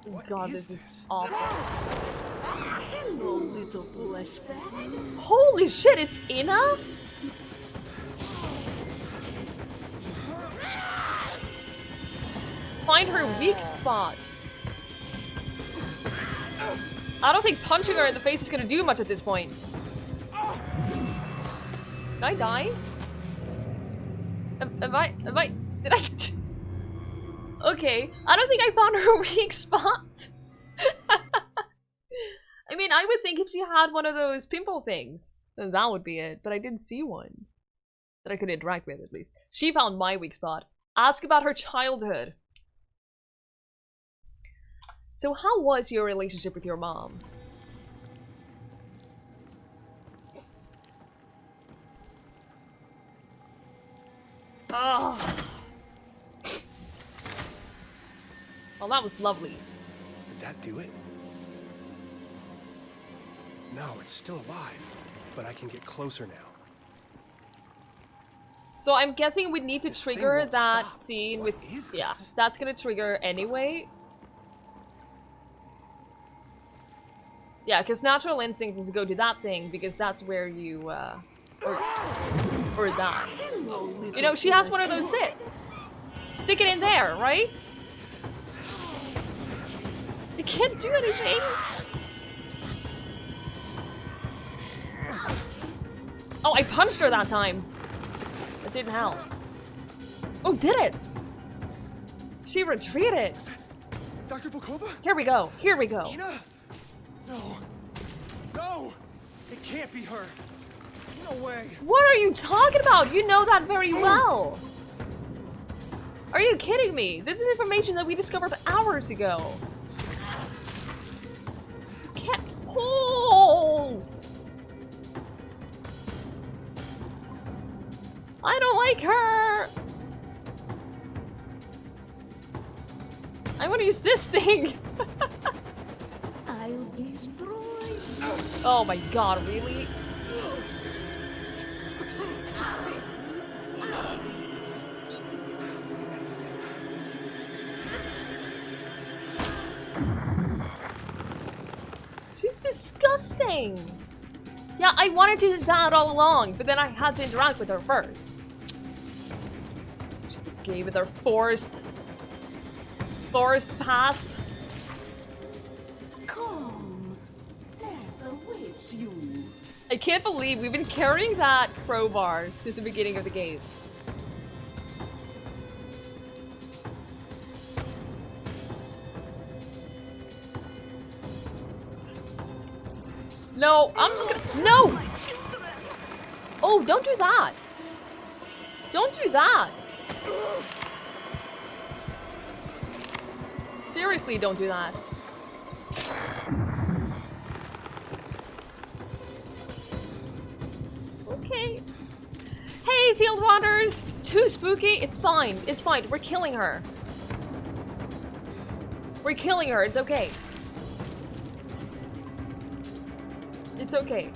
S3: What
S1: God,
S3: is
S1: this is awful.
S7: Hello, little fleshbag.
S1: Holy shit, it's Ina? Find her weak spots. I don't think punching her in the face is gonna do much at this point. Did I die? Did I? Okay, I don't think I found her weak spot. I mean, I would think if she had one of those pimple things, then that would be it, but I didn't see one. That I could interact with, at least. She found my weak spot. Ask about her childhood. So how was your relationship with your mom? Oh. Well, that was lovely.
S3: Did that do it? No, it's still alive, but I can get closer now.
S1: So I'm guessing we need to
S3: This thing
S1: trigger
S3: won't
S1: that
S3: stop.
S1: scene
S3: What
S1: with...
S3: is
S1: Yeah,
S3: this?
S1: that's gonna trigger anyway. Yeah, because natural instinct is to go to that thing, because that's where you, or that. You know, she has one of those sits. Stick it in there, right? You can't do anything! Oh, I punched her that time. That didn't help. Oh, did it? She retreated.
S3: Dr. Volkova?
S1: Here we go. Here we go.
S3: Ina? No. No! It can't be her. No way.
S1: What are you talking about? You know that very well. Are you kidding me? This is information that we discovered hours ago. You can't. Oh! I don't like her. I want to use this thing.
S7: I'll destroy you.
S1: Oh my god, really? She's disgusting! Yeah, I wanted to do that all along, but then I had to interact with her first. Okay, with her forced path.
S7: Come. Death awaits you.
S1: I can't believe we've been carrying that crowbar since the beginning of the game. No, I'm just gonna— No! Oh, don't do that! Don't do that! Seriously, don't do that. Okay. Hey, Field Wanderers! Too spooky? It's fine. It's fine. We're killing her. We're killing her. It's okay. It's okay.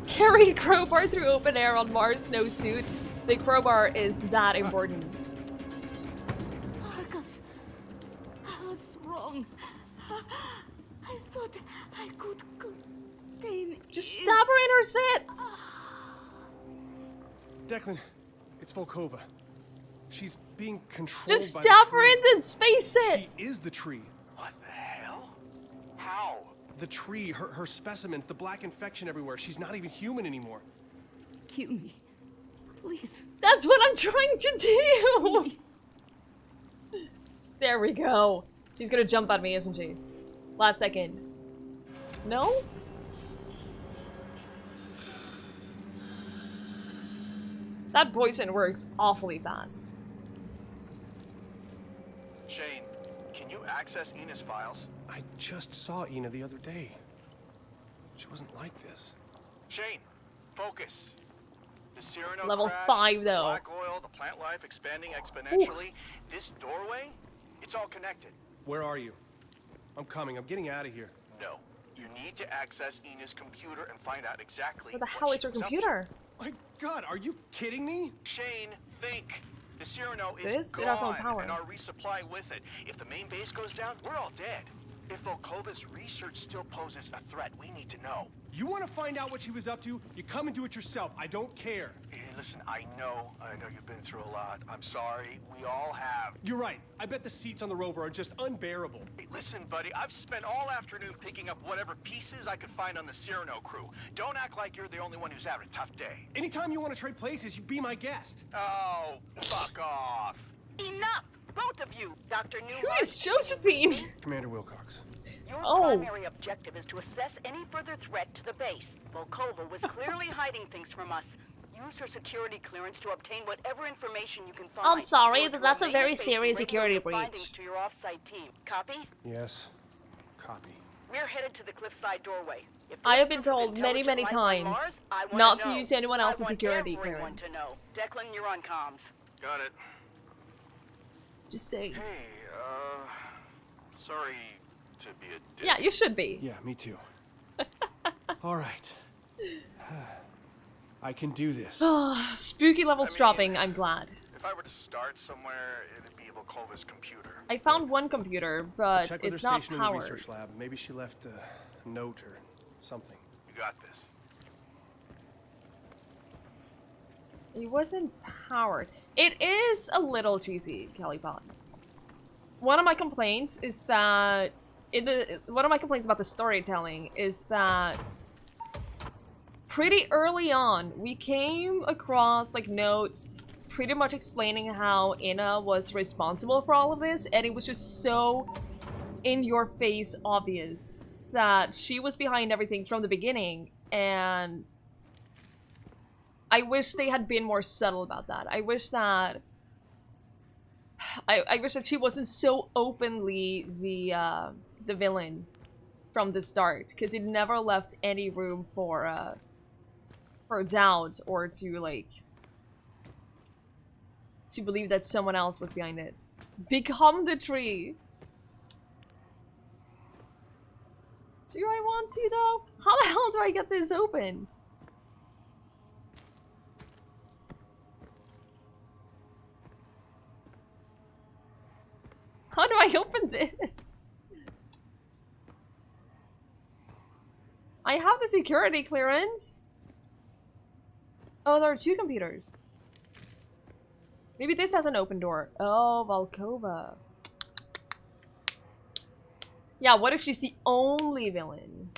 S1: Carried crowbar through open air on Mars snowsuit. The crowbar is that important.
S7: Argus, I was wrong. I thought I could contain
S1: Just
S7: it.
S1: stab her in her sit!
S3: Declan, it's Volkova. She's being controlled
S1: Just
S3: by
S1: stab
S3: the
S1: her
S3: tree.
S1: in the space sit!
S3: She is the tree.
S4: What the hell? How?
S3: The tree, her specimens, the black infection everywhere. She's not even human anymore.
S7: Kill me. Please.
S1: That's what I'm trying to do! There we go. She's gonna jump at me, isn't she? Last second. No? That poison works awfully fast.
S4: Shane, can you access Ina's files?
S3: I just saw Ina the other day. She wasn't like this.
S4: Shane, focus. The Cyrano
S1: Level
S4: crash,
S1: 5 though.
S4: Black oil, the plant life expanding exponentially. This doorway, it's all connected.
S3: Where are you? I'm coming. I'm getting out of here.
S4: No, you need to access Ina's computer and find out exactly
S1: Where the
S4: what
S1: hell is
S4: she
S1: her
S4: was up to.
S1: computer?
S3: My God, are you kidding me?
S4: Shane, think. The Cyrano is
S1: This? It
S4: gone,
S1: has no power.
S4: and our resupply with it. If the main base goes down, we're all dead. If Volkova's research still poses a threat, we need to know.
S3: You want to find out what she was up to? You come and do it yourself. I don't care.
S4: Hey, listen, I know you've been through a lot. I'm sorry. We all have.
S3: You're right. I bet the seats on the rover are just unbearable.
S4: Hey, listen, buddy, I've spent all afternoon picking up whatever pieces I could find on the Cyrano crew. Don't act like you're the only one who's having a tough day.
S3: Anytime you want to trade places, you be my guest.
S4: Oh, fuck off.
S6: Enough! Both of you! Dr.
S1: Who
S6: Newhart,
S1: is Josephine?
S3: Commander Wilcox.
S6: your
S1: Oh.
S6: primary objective is to assess any further threat to the base. Volkova was clearly hiding things from us. Use her security clearance to obtain whatever information you can find.
S1: I'm sorry,
S6: or to
S1: but that's a
S6: remain
S1: very
S6: at base
S1: serious
S6: and
S1: security
S6: report your findings
S1: breach.
S6: to your off-site team. Copy?
S3: Yes. Copy.
S6: We're headed to the cliffside doorway. If
S1: I
S6: there's
S1: have been
S6: proof of
S1: told many,
S6: intelligent
S1: many
S6: life on
S1: times
S6: Mars, I wanna
S1: not to
S6: know.
S1: use anyone else's
S6: I want
S1: security
S6: everyone
S1: clearance.
S6: to know. Declan, you're on comms.
S4: Got it.
S1: Just say.
S4: Hey, sorry to be a dick.
S1: Yeah, you should be.
S3: Yeah, me too. All right. I can do this.
S1: Spooky levels
S4: I mean,
S1: dropping, I'm glad.
S4: If I were to start somewhere, it'd be Volkova's computer.
S1: I found one computer, but
S3: Check with
S1: it's
S3: her
S1: not
S3: station in the
S1: powered.
S3: research lab. Maybe she left a note or something.
S4: You got this.
S1: It wasn't powered. It is a little cheesy, Kelly Pot. One of my complaints is that one of my complaints about the storytelling is that pretty early on we came across like notes pretty much explaining how Ina was responsible for all of this, and it was just so in your face obvious that she was behind everything from the beginning, and I wish they had been more subtle about that. I wish that she wasn't so openly the villain from the start, because it never left any room for doubt or to like to believe that someone else was behind it. Become the tree. Do I want to, though? How the hell do I get this open? How do I open this? I have the security clearance. Oh, there are 2 computers. Maybe this has an open door. Oh, Volkova. Yeah, what if she's the only villain?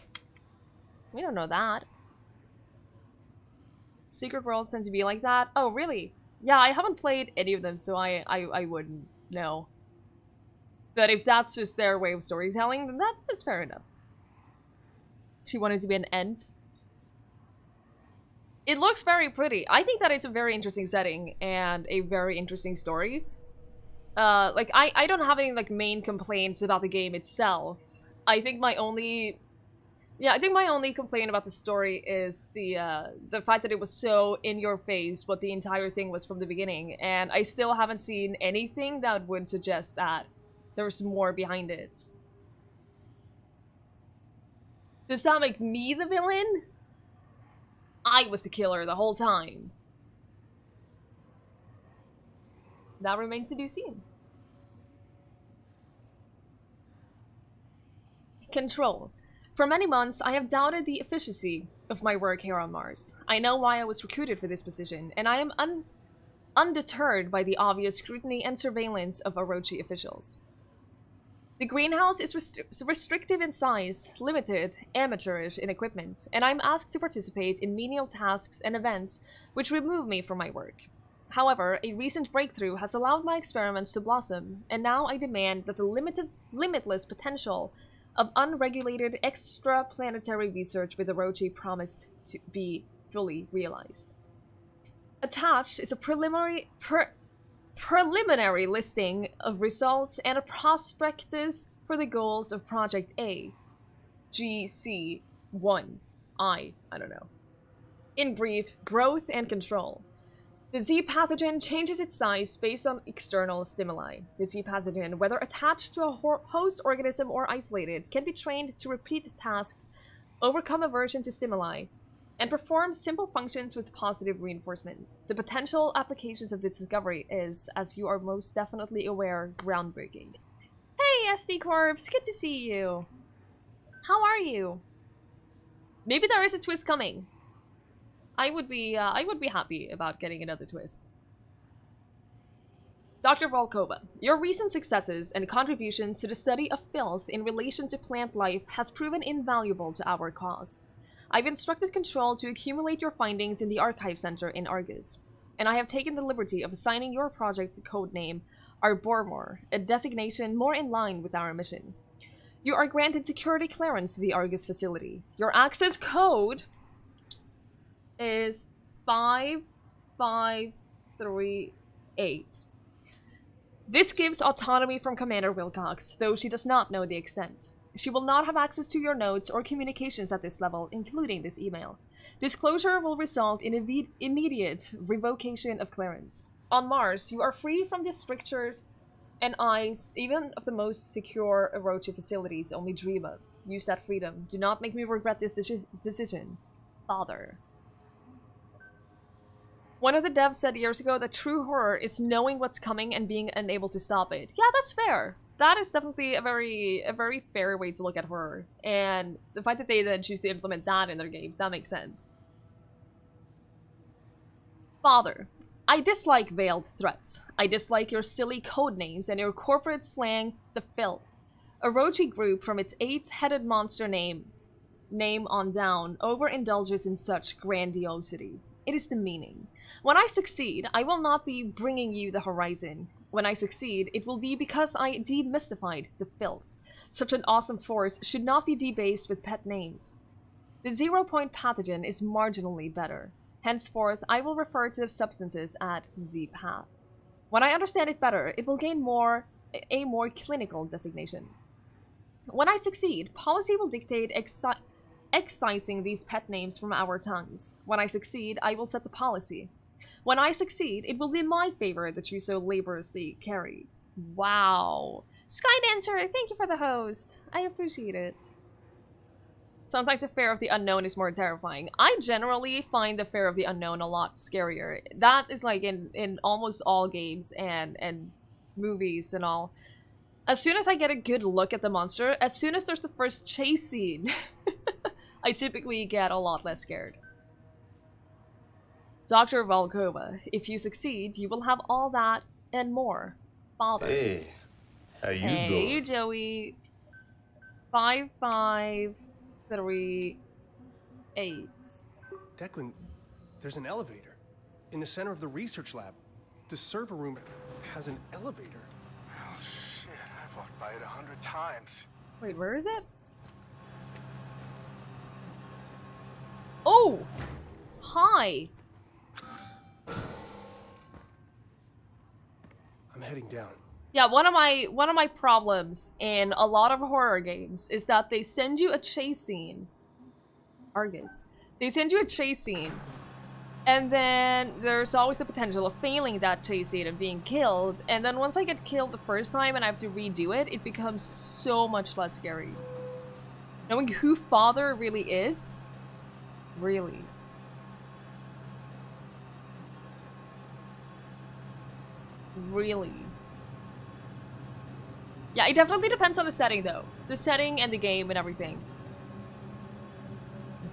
S1: We don't know that. Secret worlds tend to be like that. Oh, really? Yeah, I haven't played any of them, so I wouldn't know. But if that's just their way of storytelling, then that's fair enough. She wanted to be an Ent. It looks very pretty. I think that it's a very interesting setting and a very interesting story. Like, I don't have any, like, main complaints about the game itself. I think my only... Yeah, I think my only complaint about the story is the fact that it was so in-your-face what the entire thing was from the beginning. And I still haven't seen anything that would suggest that there's more behind it. Does that make me the villain? I was the killer the whole time. That remains to be seen. Control. For many months, I have doubted the efficiency of my work here on Mars. I know why I was recruited for this position, and I am undeterred by the obvious scrutiny and surveillance of Orochi officials. The greenhouse is restrictive in size, limited, amateurish in equipment, and I'm asked to participate in menial tasks and events which remove me from my work. However, a recent breakthrough has allowed my experiments to blossom, and now I demand that the limitless potential of unregulated extraplanetary research with Orochi promised to be fully realized. Attached is a preliminary listing of results and a prospectus for the goals of Project A. GC1. I don't know. In brief, growth and control. The Z pathogen changes its size based on external stimuli. The Z pathogen, whether attached to a host organism or isolated, can be trained to repeat tasks, overcome aversion to stimuli, and perform simple functions with positive reinforcement. The potential applications of this discovery is, as you are most definitely aware, groundbreaking. Hey, SD Corps, good to see you. How are you? Maybe there is a twist coming. I would be happy about getting another twist. Dr. Volkova, your recent successes and contributions to the study of filth in relation to plant life has proven invaluable to our cause. I've instructed Control to accumulate your findings in the Archive Center in Argus, and I have taken the liberty of assigning your project codename Arbormore, a designation more in line with our mission. You are granted security clearance to the Argus facility. Your access code is 5538. This gives autonomy from Commander Wilcox, though she does not know the extent. She will not have access to your notes or communications at this level, including this email. Disclosure will result in immediate revocation of clearance. On Mars, you are free from the strictures and eyes even of the most secure Orochi facilities only dream of. Use that freedom. Do not make me regret this decision. Father. One of the devs said years ago that true horror is knowing what's coming and being unable to stop it. Yeah, that's fair. That is definitely a very fair way to look at horror. And the fact that they then choose to implement that in their games, that makes sense. Father, I dislike veiled threats. I dislike your silly code names and your corporate slang, the filth. Orochi Group, from its 8-headed monster name on down, overindulges in such grandiosity. It is demeaning. When I succeed, I will not be bringing you the horizon. When I succeed, it will be because I demystified the filth. Such an awesome force should not be debased with pet names. The 0-point pathogen is marginally better. Henceforth, I will refer to the substances at Z-Path. When I understand it better, it will gain a more clinical designation. When I succeed, policy will dictate excising these pet names from our tongues. When I succeed, I will set the policy. When I succeed, it will be my favor that you so laboriously carry. Wow. Skydancer, thank you for the host. I appreciate it. Sometimes the fear of the unknown is more terrifying. I generally find the fear of the unknown a lot scarier. That is like in almost all games and movies and all. As soon as I get a good look at the monster, as soon as there's the first chase scene, I typically get a lot less scared. Dr. Volkova, if you succeed, you will have all that and more. Father.
S8: Hey, how you
S1: Hey,
S8: doing?
S1: Joey. 5538.
S3: Declan, there's an elevator. In the center of the research lab. The server room has an elevator.
S4: Oh shit, I've walked by it 100 times.
S1: Wait, where is it? Oh! Hi!
S3: I'm heading down.
S1: Yeah, one of my problems in a lot of horror games is that they send you a chase scene. Argus. They send you a chase scene, and then there's always the potential of failing that chase scene and being killed, and then once I get killed the first time and I have to redo it, it becomes so much less scary. Knowing who Father really is? Really. Really. Yeah, it definitely depends on the setting, though. The setting and the game and everything.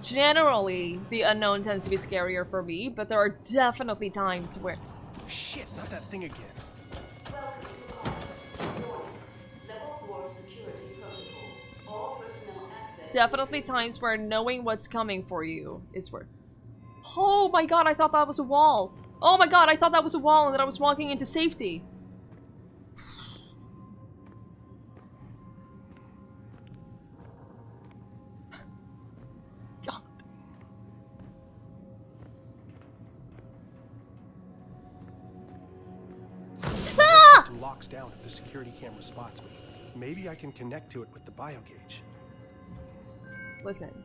S1: Generally, the unknown tends to be scarier for me, but there are definitely times where...
S3: Shit, not that thing again.
S6: Level 4 security protocol. All personnel access.
S1: Definitely times where knowing what's coming for you is worth... Oh my god, I thought that was a wall! Oh my god, I thought that was a wall and that I was walking into safety! God.
S3: The system locks down if the security camera spots me. Maybe I can connect to it with the biogauge.
S1: Listen.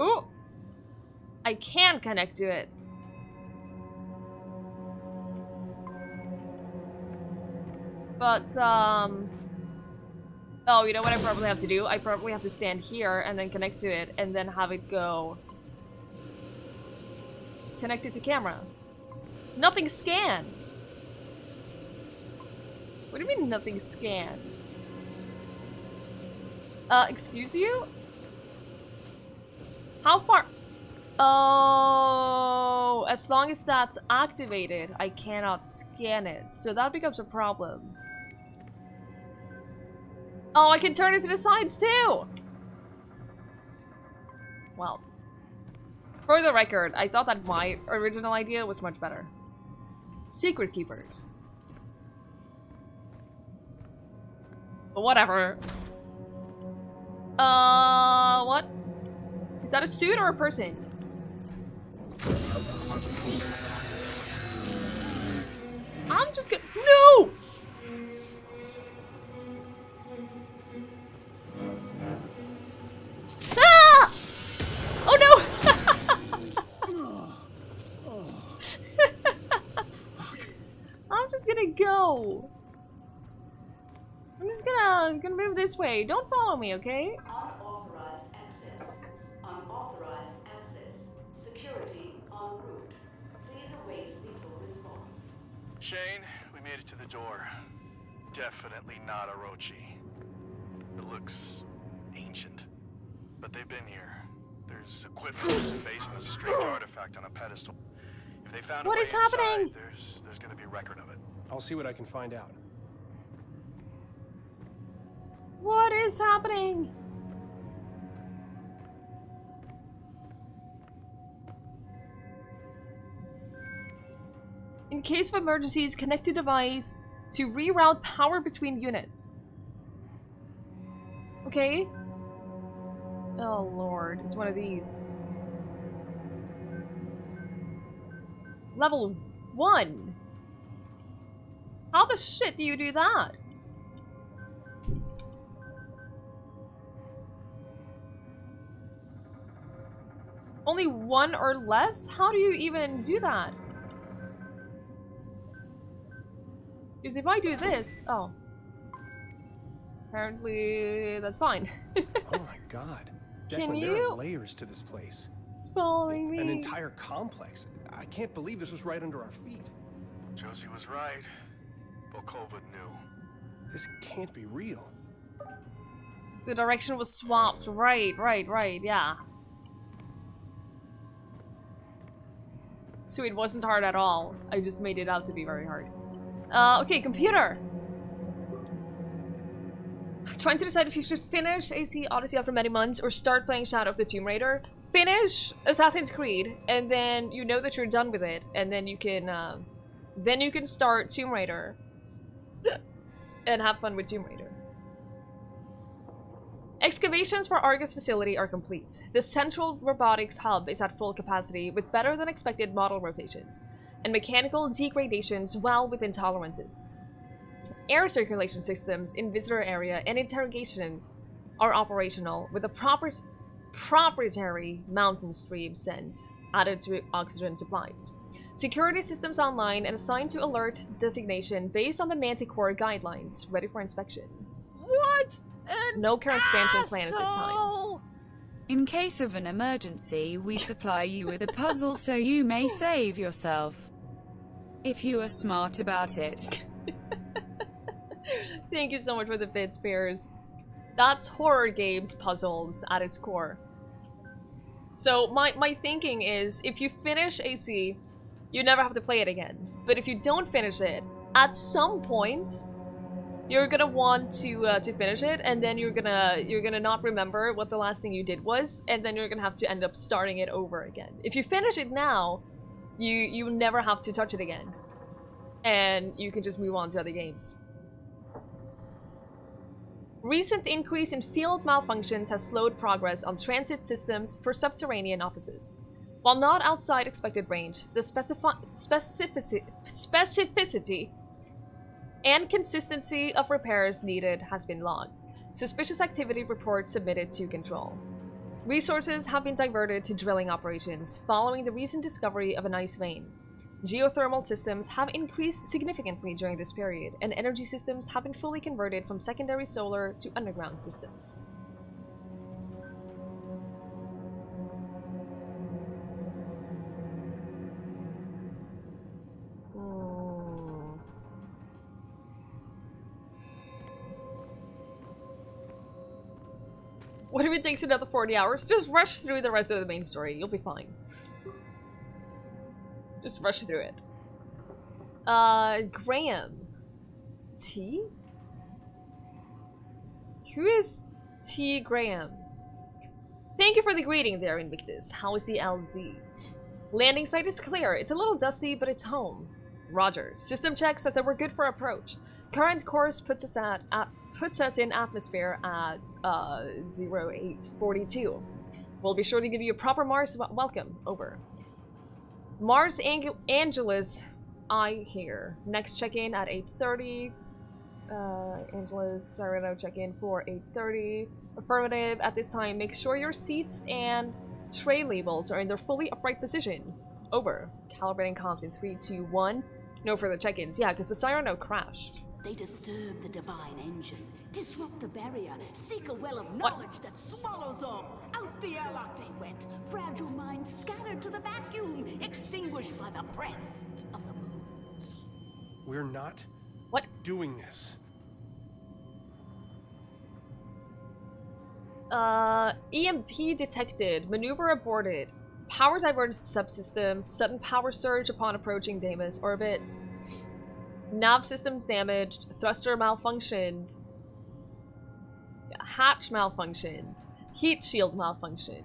S1: Ooh! I can connect to it. But, oh, you know what I probably have to do? I probably have to stand here and then connect to it and then have it go... connected to camera. Nothing scanned! What do you mean nothing scanned? Excuse you? How far? Oh, as long as that's activated, I cannot scan it. So that becomes a problem. Oh, I can turn it to the sides too! Well. For the record, I thought that my original idea was much better. Secret keepers. But whatever. What? Is that a suit or a person? I'm just gonna— No! Ah! Oh no! I'm just gonna go. I'm just gonna move this way. Don't follow me, okay?
S6: Unauthorized access. Unauthorized access. Security en route. Please await lethal response.
S4: Shane, we made it to the door. Definitely not Orochi. It looks ancient, but they've been here. There's equipment in the base and there's a strange artifact on a pedestal. If they found a
S1: What
S4: way
S1: is happening?
S4: inside, there's gonna be a record of it.
S3: I'll see what I can find out.
S1: What is happening? In case of emergencies, connect to device to reroute power between units. Okay. Oh lord, it's one of these. Level 1. How the shit do you do that? Only 1 or less? How do you even do that? Because if I do this... Oh. Apparently, that's fine.
S3: Oh my god.
S1: Can
S3: Declan, there
S1: you-
S3: are layers to this place.
S1: It's following me.
S3: An entire complex. I can't believe this was right under our feet.
S4: Josie was right. Volkova knew.
S3: This can't be real.
S1: The direction was swapped. Right, yeah. So it wasn't hard at all. I just made it out to be very hard. Okay, computer. Trying to decide if you should finish AC Odyssey after many months or start playing Shadow of the Tomb Raider. Finish Assassin's Creed, and then you know that you're done with it, and then you can start Tomb Raider and have fun with Tomb Raider. Excavations for Argus facility are complete. The central robotics hub is at full capacity with better than expected model rotations and mechanical degradations well within tolerances. Air circulation systems in visitor area and interrogation are operational with a proprietary mountain stream scent added to oxygen supplies. Security systems online and assigned to alert designation based on the Manticore guidelines, ready for inspection.
S2: What?
S1: No current expansion plan at this time.
S5: In case of an emergency, we supply you with a puzzle so you may save yourself. If you are smart about it.
S1: Thank you so much for the bit, Spears. That's horror games puzzles at its core. So my thinking is, if you finish AC, you never have to play it again. But if you don't finish it, at some point, you're gonna want to finish it, and then you're gonna not remember what the last thing you did was, and then you're gonna have to end up starting it over again. If you finish it now, you never have to touch it again, and you can just move on to other games. Recent increase in field malfunctions has slowed progress on transit systems for subterranean offices. While not outside expected range, the specificity and consistency of repairs needed has been logged. Suspicious activity reports submitted to control. Resources have been diverted to drilling operations following the recent discovery of an ice vein. Geothermal systems have increased significantly during this period, and energy systems have been fully converted from secondary solar to underground systems. What if it takes another 40 hours? Just rush through the rest of the main story. You'll be fine. Just rush through it. Graham. T? Who is T. Graham? Thank you for the greeting there, Invictus. How is the LZ? Landing site is clear. It's a little dusty, but it's home. Roger. System check says that we're good for approach. Current course puts us in atmosphere at 0842. We'll be sure to give you a proper Mars welcome. Over. Mars Angeles, I here. Next check-in at 8:30. Angeles, Sereno check-in for 8:30. Affirmative. At this time, make sure your seats and tray labels are in their fully upright position. Over. Calibrating comms in 3, 2, 1. No further check-ins. Yeah, because the Sereno crashed.
S7: They disturb the divine engine, disrupt the barrier, seek a well of knowledge that swallows up. Out the airlock they went, fragile minds scattered to the vacuum, extinguished by the breath of the moons.
S3: We're not doing this.
S1: EMP detected. Maneuver aborted. Power diverted subsystems. Sudden power surge upon approaching Deimos orbit. Nav systems damaged. Thruster malfunctioned. Hatch malfunction. Heat shield malfunction.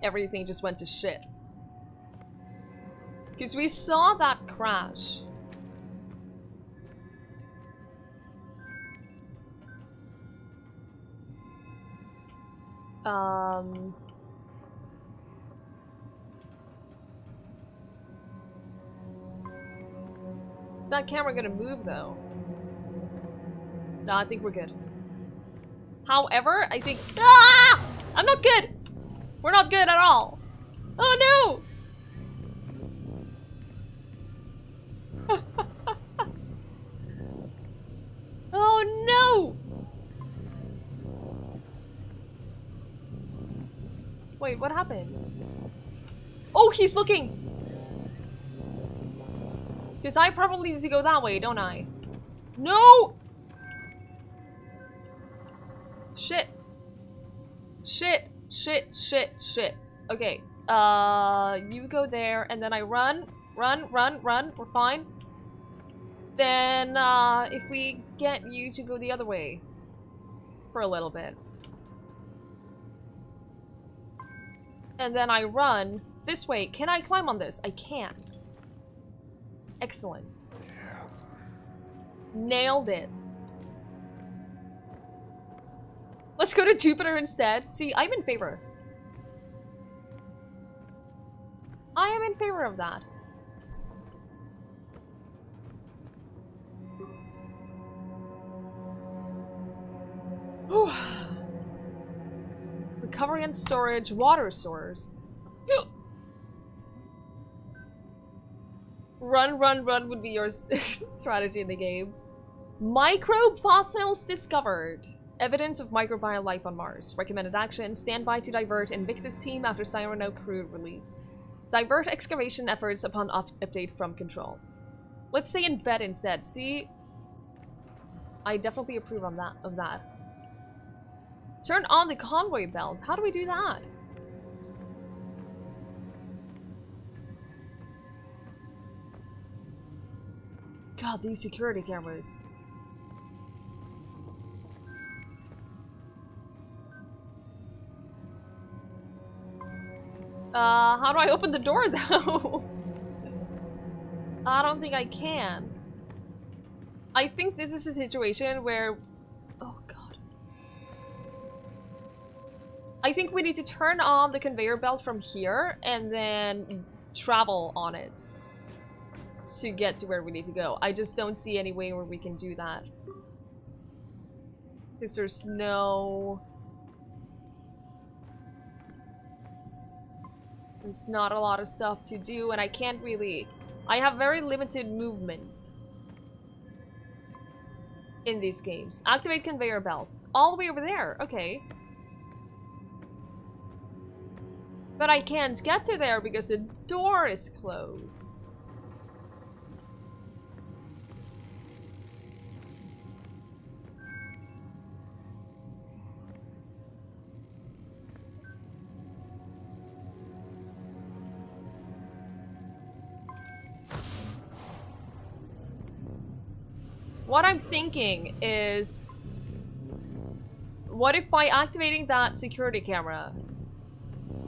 S1: Everything just went to shit. Because we saw that crash. Is that camera gonna move though? No, I think we're good. However, I think— ah! I'm not good! We're not good at all! Oh no! Oh Wait, what happened? Oh, he's looking! Because I probably need to go that way, don't I? No! Shit. Shit. Shit. Shit. Shit. Okay. You go there, and then I run. Run. We're fine. Then, if we get you to go the other way. For a little bit. And then I run this way. Can I climb on this? I can. Excellent.
S3: Yeah.
S1: Nailed it. Let's go to Jupiter instead. See, I'm in favor. I am in favor of that. Recovery and storage, water source. Run would be your strategy in the game. Microbe fossils discovered. Evidence of microbial life on Mars. Recommended action. Stand by to divert Invictus team after Cyrano crew relief. Divert excavation efforts upon update from control. Let's stay in bed instead. See? I definitely approve of that. Turn on the convoy belt. How do we do that? God, these security cameras. How do I open the door though? I don't think I can. I think this is a situation where... Oh god. I think we need to turn on the conveyor belt from here and then travel on it to get to where we need to go. I just don't see any way where we can do that. Because there's no... There's not a lot of stuff to do, and I can't really... I have very limited movement in these games. Activate conveyor belt. All the way over there. Okay. But I can't get to there because the door is closed. What I'm thinking is, what if by activating that security camera,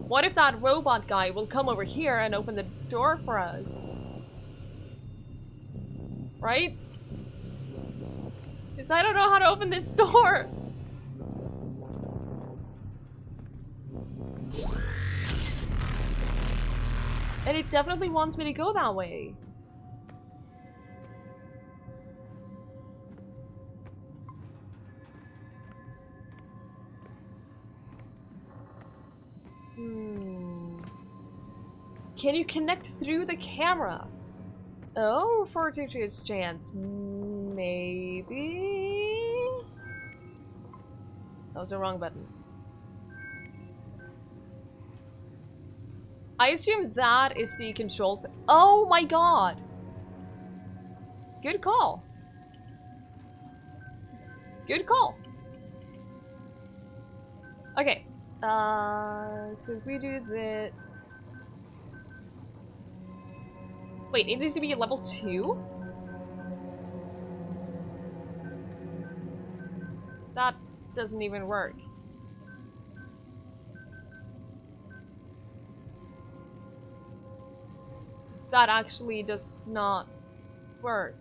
S1: what if that robot guy will come over here and open the door for us? Right? Because I don't know how to open this door. And it definitely wants me to go that way. Can you connect through the camera? Oh, 42% chance. Maybe? That was the wrong button. I assume that is the control. Oh my god! Good call. Good call. Okay. So if we do the... Wait, it needs to be a level 2? That doesn't even work. That actually does not work.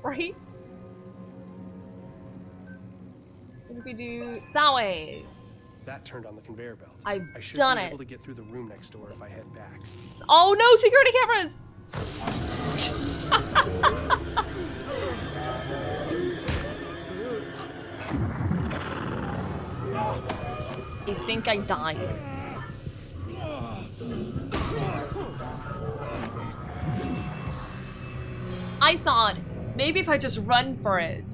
S1: Right? What if we do that way?
S3: That turned on the conveyor belt.
S1: I've
S3: I should
S1: done
S3: be
S1: it.
S3: able to get through the room next door if I head back.
S1: Oh no, security cameras! I think I died. I thought maybe if I just run for it,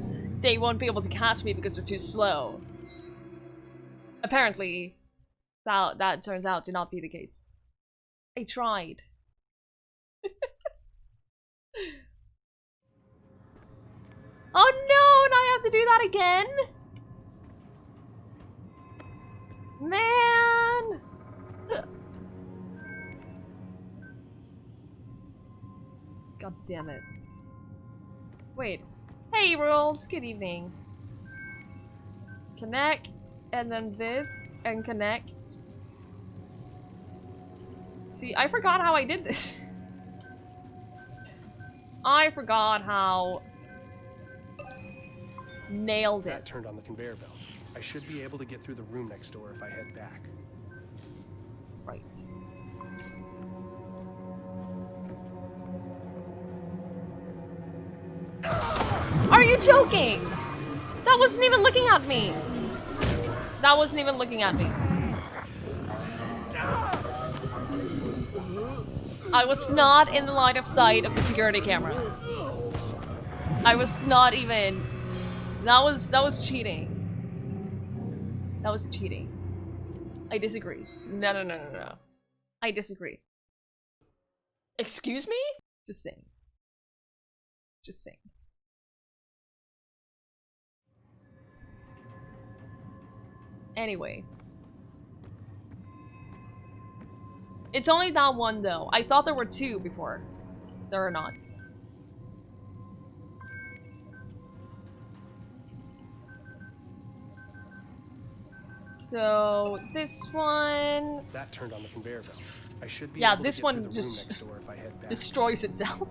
S1: they won't be able to catch me because they're too slow. Apparently, that turns out to not be the case. I tried. Oh no, now I have to do that again? Man! God damn it. Wait. Hey, rules! Good evening. Connect, and then this, and connect. See, I forgot how I did this. I forgot how... Nailed it.
S3: That turned on the conveyor belt. I should be able to get through the room next door if I head back.
S1: Right. Are you joking? That wasn't even looking at me. That wasn't even looking at me. I was not in the line of sight of the security camera. I was not even... That was cheating. That was cheating. I disagree. No. I disagree. Excuse me? Just saying. Just saying. Anyway. It's only that one though. I thought there were two before. There are not. So this one...
S3: That turned on the conveyor belt. I should be
S1: yeah,
S3: able
S1: this
S3: to get
S1: one
S3: through the
S1: just
S3: room next door if I head back.
S1: destroys itself.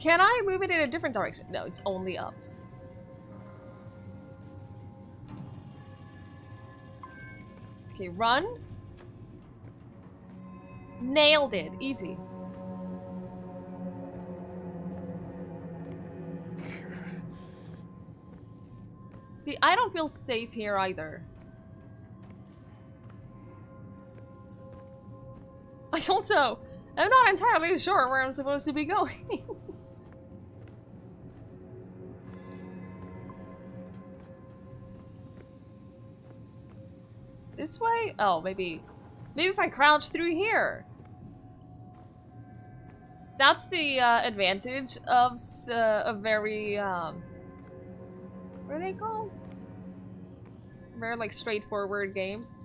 S1: Can I move it in a different direction? No, it's only up. Okay, run. Nailed it. Easy. See, I don't feel safe here either. I also am not entirely sure where I'm supposed to be going. This way? Oh, maybe if I crouch through here. That's the advantage of a very what are they called? Very like straightforward games.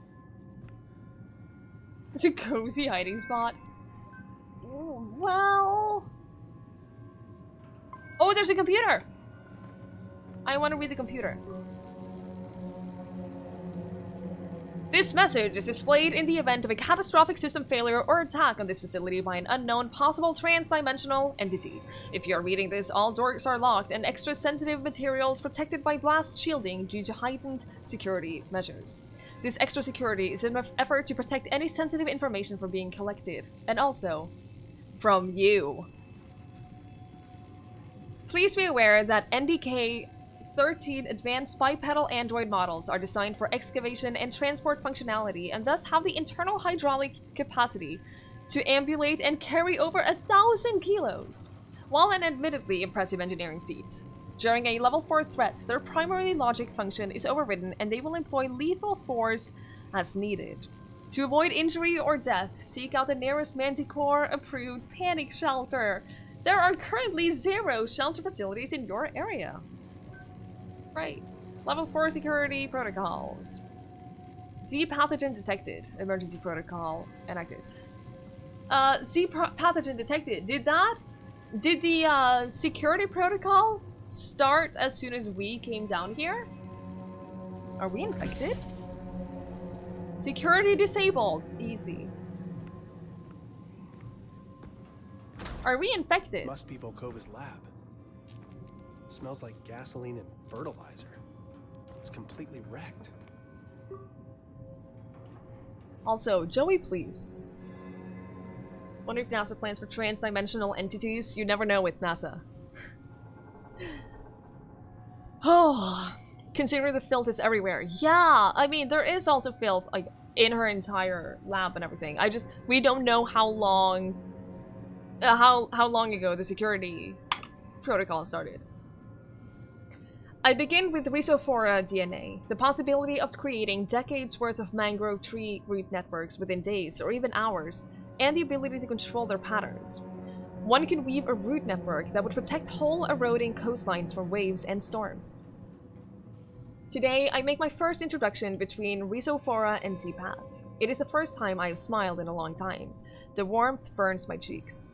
S1: It's a cozy hiding spot. Oh, well. Oh, there's a computer. I want to read the computer. This message is displayed in the event of a catastrophic system failure or attack on this facility by an unknown, possible trans-dimensional entity. If you're reading this, all doors are locked and extra sensitive materials protected by blast shielding due to heightened security measures. This extra security is an effort to protect any sensitive information from being collected, and also from you. Please be aware that NDK 13 advanced bipedal android models are designed for excavation and transport functionality and thus have the internal hydraulic capacity to ambulate and carry over 1,000 kilos. While an admittedly impressive engineering feat, during a level 4 threat, their primary logic function is overridden and they will employ lethal force as needed. To avoid injury or death, seek out the nearest Manticore-approved panic shelter. There are currently 0 shelter facilities in your area. Right. Level 4 security protocols. Z pathogen detected. Emergency protocol enacted. Z pathogen detected. Did the security protocol start as soon as we came down here? Are we infected? Security disabled. Easy. Are we infected?
S3: Must be Volkova's lab. Smells like gasoline and fertilizer. It's completely wrecked.
S1: Also, Joey, please. Wonder if NASA plans for trans-dimensional entities? You never know with NASA. Oh. Considering the filth is everywhere. Yeah, I mean, there is also filth, like, in her entire lab and everything. We don't know how long, how long ago the security protocol started. I begin with Rhizophora DNA, the possibility of creating decades worth of mangrove tree root networks within days or even hours, and the ability to control their patterns. One can weave a root network that would protect whole eroding coastlines from waves and storms. Today, I make my first introduction between Rhizophora and Seapath. It is the first time I have smiled in a long time. The warmth burns my cheeks.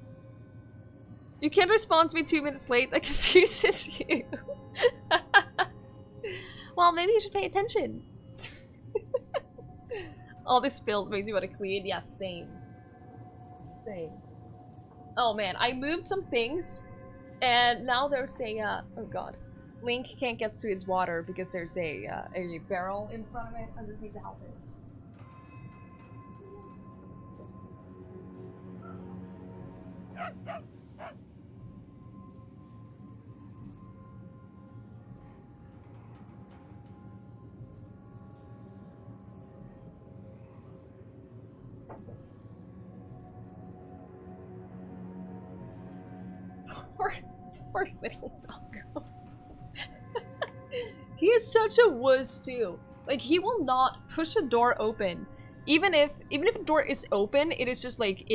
S1: You can't respond to me 2 minutes late, that confuses you. Well, maybe you should pay attention. All this filth makes you want to clean. Yeah, same. Same. Oh man, I moved some things, and now there's a, oh god. Link can't get to its water because there's a barrel in front of it. I just need to help it. Poor little doggo. He is such a wuss too. Like, he will not push a door open. Even if a door is open, it is just like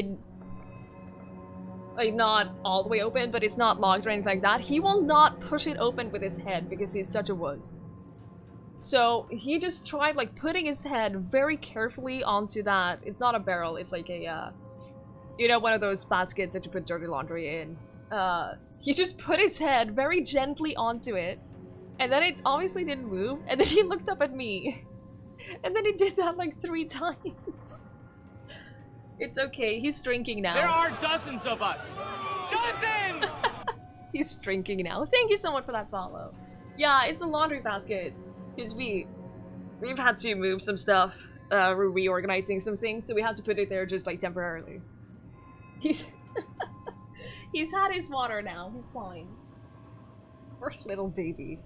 S1: not all the way open, but it's not locked or anything like that. He will not push it open with his head because he's such a wuss. So he just tried like putting his head very carefully onto that. It's not a barrel, it's like a you know, one of those baskets that you put dirty laundry in. He just put his head very gently onto it, and then it obviously didn't move, and then he looked up at me. And then he did that like 3 times. It's okay, he's drinking now.
S8: There are dozens of us! Dozens!
S1: He's drinking now. Thank you so much for that follow. Yeah, it's a laundry basket. Because we've had to move some stuff. We're reorganizing some things, so we had to put it there just like temporarily. He's had his water now. He's fine. Poor little baby.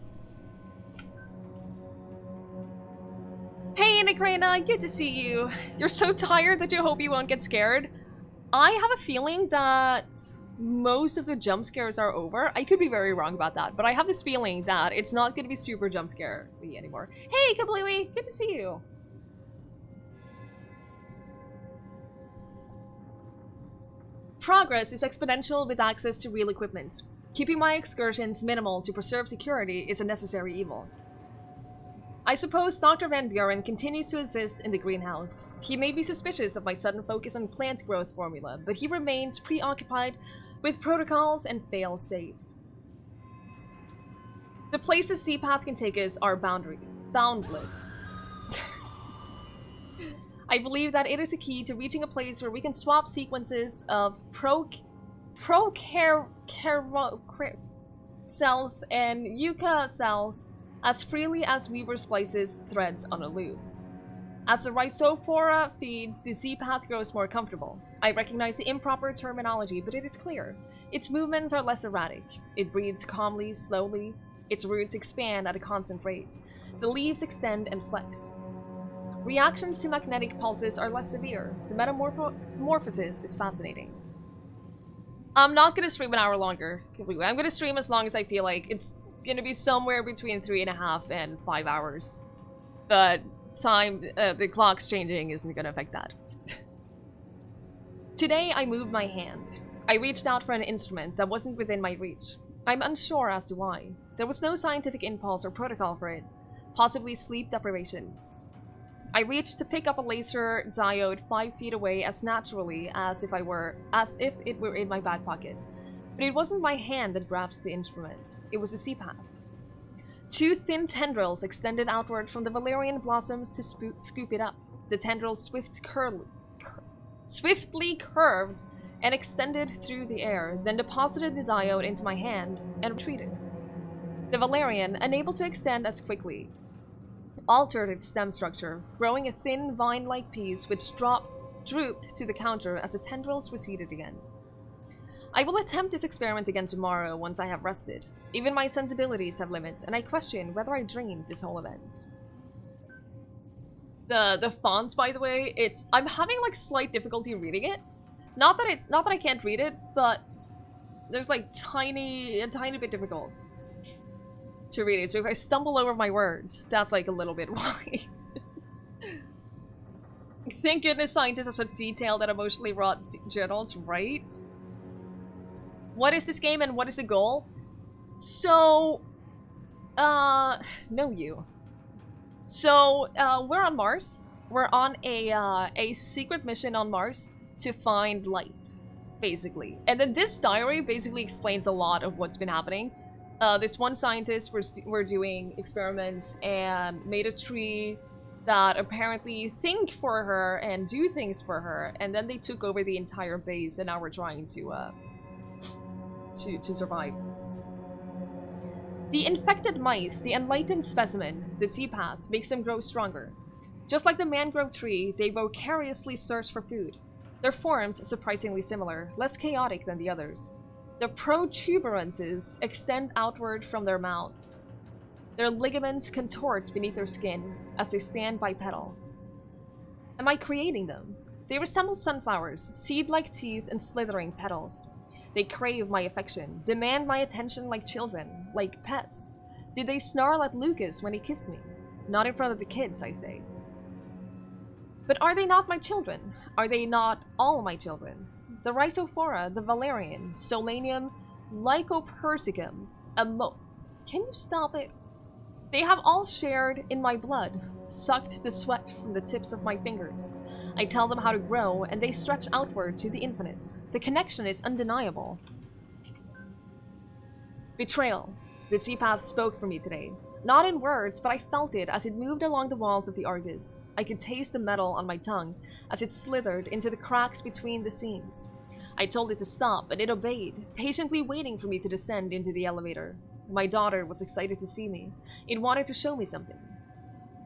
S1: Hey, Nikrena, good to see you. You're so tired that you hope you won't get scared. I have a feeling that most of the jump scares are over. I could be very wrong about that, but I have this feeling that it's not going to be super jump scary anymore. Hey, Kablooey, good to see you. Progress is exponential with access to real equipment. Keeping my excursions minimal to preserve security is a necessary evil. I suppose Dr. Van Buren continues to exist in the greenhouse. He may be suspicious of my sudden focus on plant growth formula, but he remains preoccupied with protocols and fail-safes. The places Seapath can take us are boundless. I believe that it is the key to reaching a place where we can swap sequences of cells and Yucca cells as freely as Weaver splices threads on a loop. As the Rhizophora feeds, the Seapath grows more comfortable. I recognize the improper terminology, but it is clear. Its movements are less erratic. It breathes calmly, slowly. Its roots expand at a constant rate. The leaves extend and flex. Reactions to magnetic pulses are less severe. The metamorphosis is fascinating. I'm not going to stream an hour longer. I'm going to stream as long as I feel like. It's going to be somewhere between 3.5 and 5 hours. But the clock's changing isn't going to affect that. Today, I moved my hand. I reached out for an instrument that wasn't within my reach. I'm unsure as to why. There was no scientific impulse or protocol for it. Possibly sleep deprivation. I reached to pick up a laser diode 5 feet away as naturally as if it were in my back pocket. But it wasn't my hand that grasped the instrument. It was the Seapath. 2 thin tendrils extended outward from the valerian blossoms to scoop it up. The tendrils swiftly curved and extended through the air, then deposited the diode into my hand and retreated. The valerian, unable to extend as quickly, altered its stem structure, growing a thin vine-like piece which drooped to the counter as the tendrils receded again. I will attempt this experiment again tomorrow once I have rested. Even my sensibilities have limits, and I question whether I dreamed this whole event. The font, by the way, I'm having like slight difficulty reading it. Not that I can't read it, but there's like a tiny bit difficult to read it. So if I stumble over my words, that's like a little bit why. Thank goodness scientists have such detailed and emotionally wrought journals, right? What is this game and what is the goal? So, no you. So, we're on Mars. We're on a secret mission on Mars to find life, basically. And then this diary basically explains a lot of what's been happening. This one scientist were doing experiments and made a tree that apparently think for her and do things for her, and then they took over the entire base, and now we're trying to survive. The infected mice, the enlightened specimen, the sea path, makes them grow stronger. Just like the mangrove tree, they vicariously search for food. Their forms surprisingly similar, less chaotic than the others. Their protuberances extend outward from their mouths. Their ligaments contort beneath their skin as they stand bipedal. Am I creating them? They resemble sunflowers, seed-like teeth and slithering petals. They crave my affection, demand my attention like children, like pets. Did they snarl at Lucas when he kissed me? Not in front of the kids, I say. But are they not my children? Are they not all my children? The Rhizophora, the Valerian, Solanium, Lycopersicum, Can you stop it? They have all shared in my blood, sucked the sweat from the tips of my fingers. I tell them how to grow, and they stretch outward to the infinite. The connection is undeniable. Betrayal. The sea path spoke for me today. Not in words, but I felt it as it moved along the walls of the Argus. I could taste the metal on my tongue as it slithered into the cracks between the seams. I told it to stop, and it obeyed, patiently waiting for me to descend into the elevator. My daughter was excited to see me. It wanted to show me something.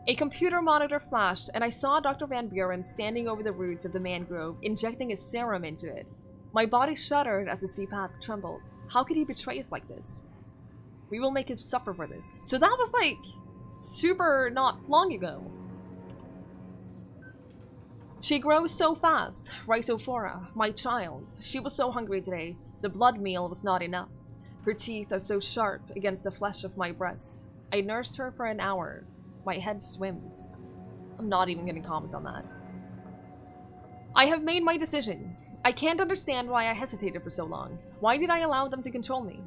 S1: A computer monitor flashed, and I saw Dr. Van Buren standing over the roots of the mangrove, injecting a serum into it. My body shuddered as the sea path trembled. How could he betray us like this? We will make him suffer for this. So that was like super not long ago. She grows so fast, Rhizophora, my child. She was so hungry today. The blood meal was not enough. Her teeth are so sharp against the flesh of my breast. I nursed her for an hour. My head swims. I'm not even going to comment on that. I have made my decision. I can't understand why I hesitated for so long. Why did I allow them to control me?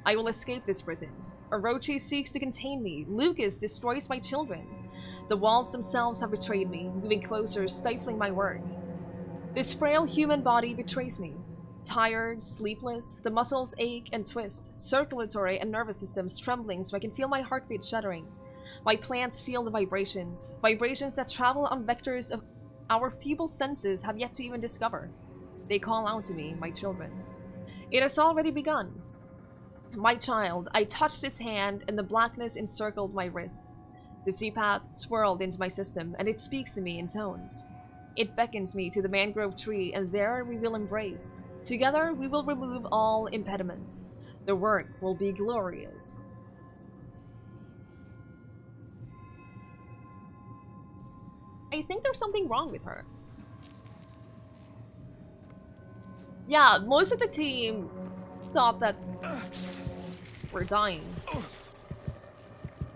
S1: I will escape this prison. Orochi seeks to contain me. Lucas destroys my children. The walls themselves have betrayed me, moving closer, stifling my word. This frail human body betrays me. Tired, sleepless, the muscles ache and twist, circulatory and nervous systems trembling so I can feel my heartbeat shuddering. My plants feel the vibrations, vibrations that travel on vectors of our feeble senses have yet to even discover. They call out to me, my children. It has already begun. My child, I touched his hand and the blackness encircled my wrists. The sea path swirled into my system and it speaks to me in tones. It beckons me to the mangrove tree and there we will embrace. Together, we will remove all impediments. The work will be glorious. I think there's something wrong with her. Yeah, most of the team thought that we're dying.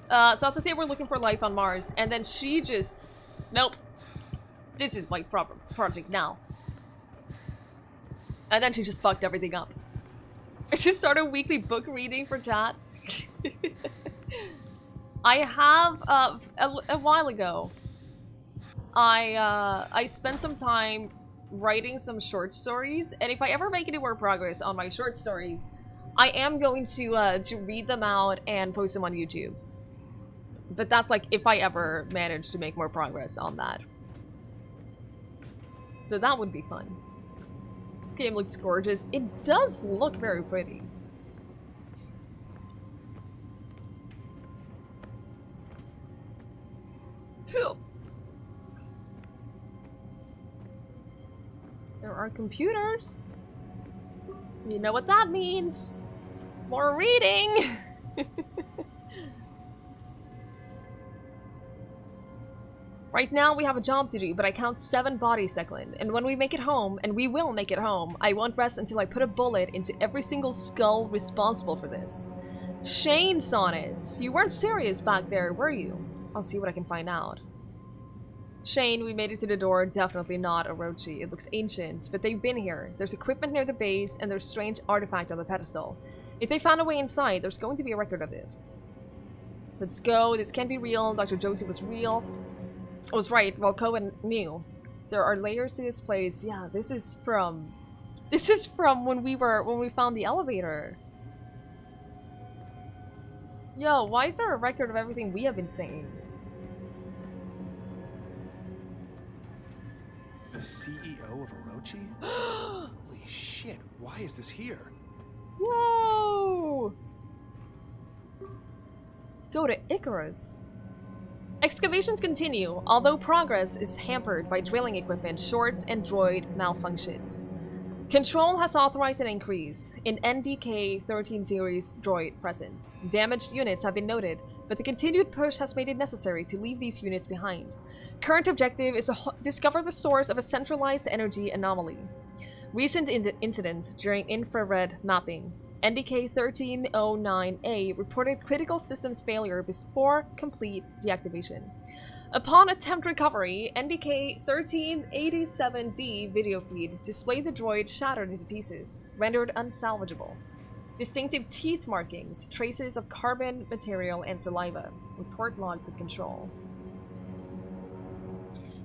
S1: Thought that they were looking for life on Mars, and then she just... Nope. This is my proper project now. And then she just fucked everything up. I should start a weekly book reading for chat. I have, a while ago, I spent some time writing some short stories, and if I ever make any more progress on my short stories, I am going to read them out and post them on YouTube. But that's like if I ever manage to make more progress on that. So that would be fun. This game looks gorgeous. It does look very pretty. Phew. There are computers. You know what that means. More reading! Right now we have a job to do, but I count 7 bodies, Declan. And when we make it home, and we will make it home, I won't rest until I put a bullet into every single skull responsible for this. Shane Sonnet, you weren't serious back there, were you? I'll see what I can find out. Shane, we made it to the door. Definitely not Orochi. It looks ancient, but they've been here. There's equipment near the base, and there's strange artifact on the pedestal. If they found a way inside, there's going to be a record of it. Let's go. This can't be real. Dr. Josie was real. I was right. Well, Cohen knew. There are layers to this place. Yeah, this is from when we found the elevator. Yo, why is there a record of everything we have been saying?
S3: The CEO of Orochi? Holy shit, why is this here?
S1: Whoa! Go to Icarus. Excavations continue, although progress is hampered by drilling equipment shorts and droid malfunctions. Control has authorized an increase in NDK-13 series droid presence. Damaged units have been noted, but the continued push has made it necessary to leave these units behind. Current objective is to discover the source of a centralized energy anomaly. Recent incidents during infrared mapping. NDK-1309A reported critical systems failure before complete deactivation. Upon attempt recovery, NDK-1387B video feed displayed the droid shattered into pieces, rendered unsalvageable. Distinctive teeth markings, traces of carbon material and saliva. Report logged with control.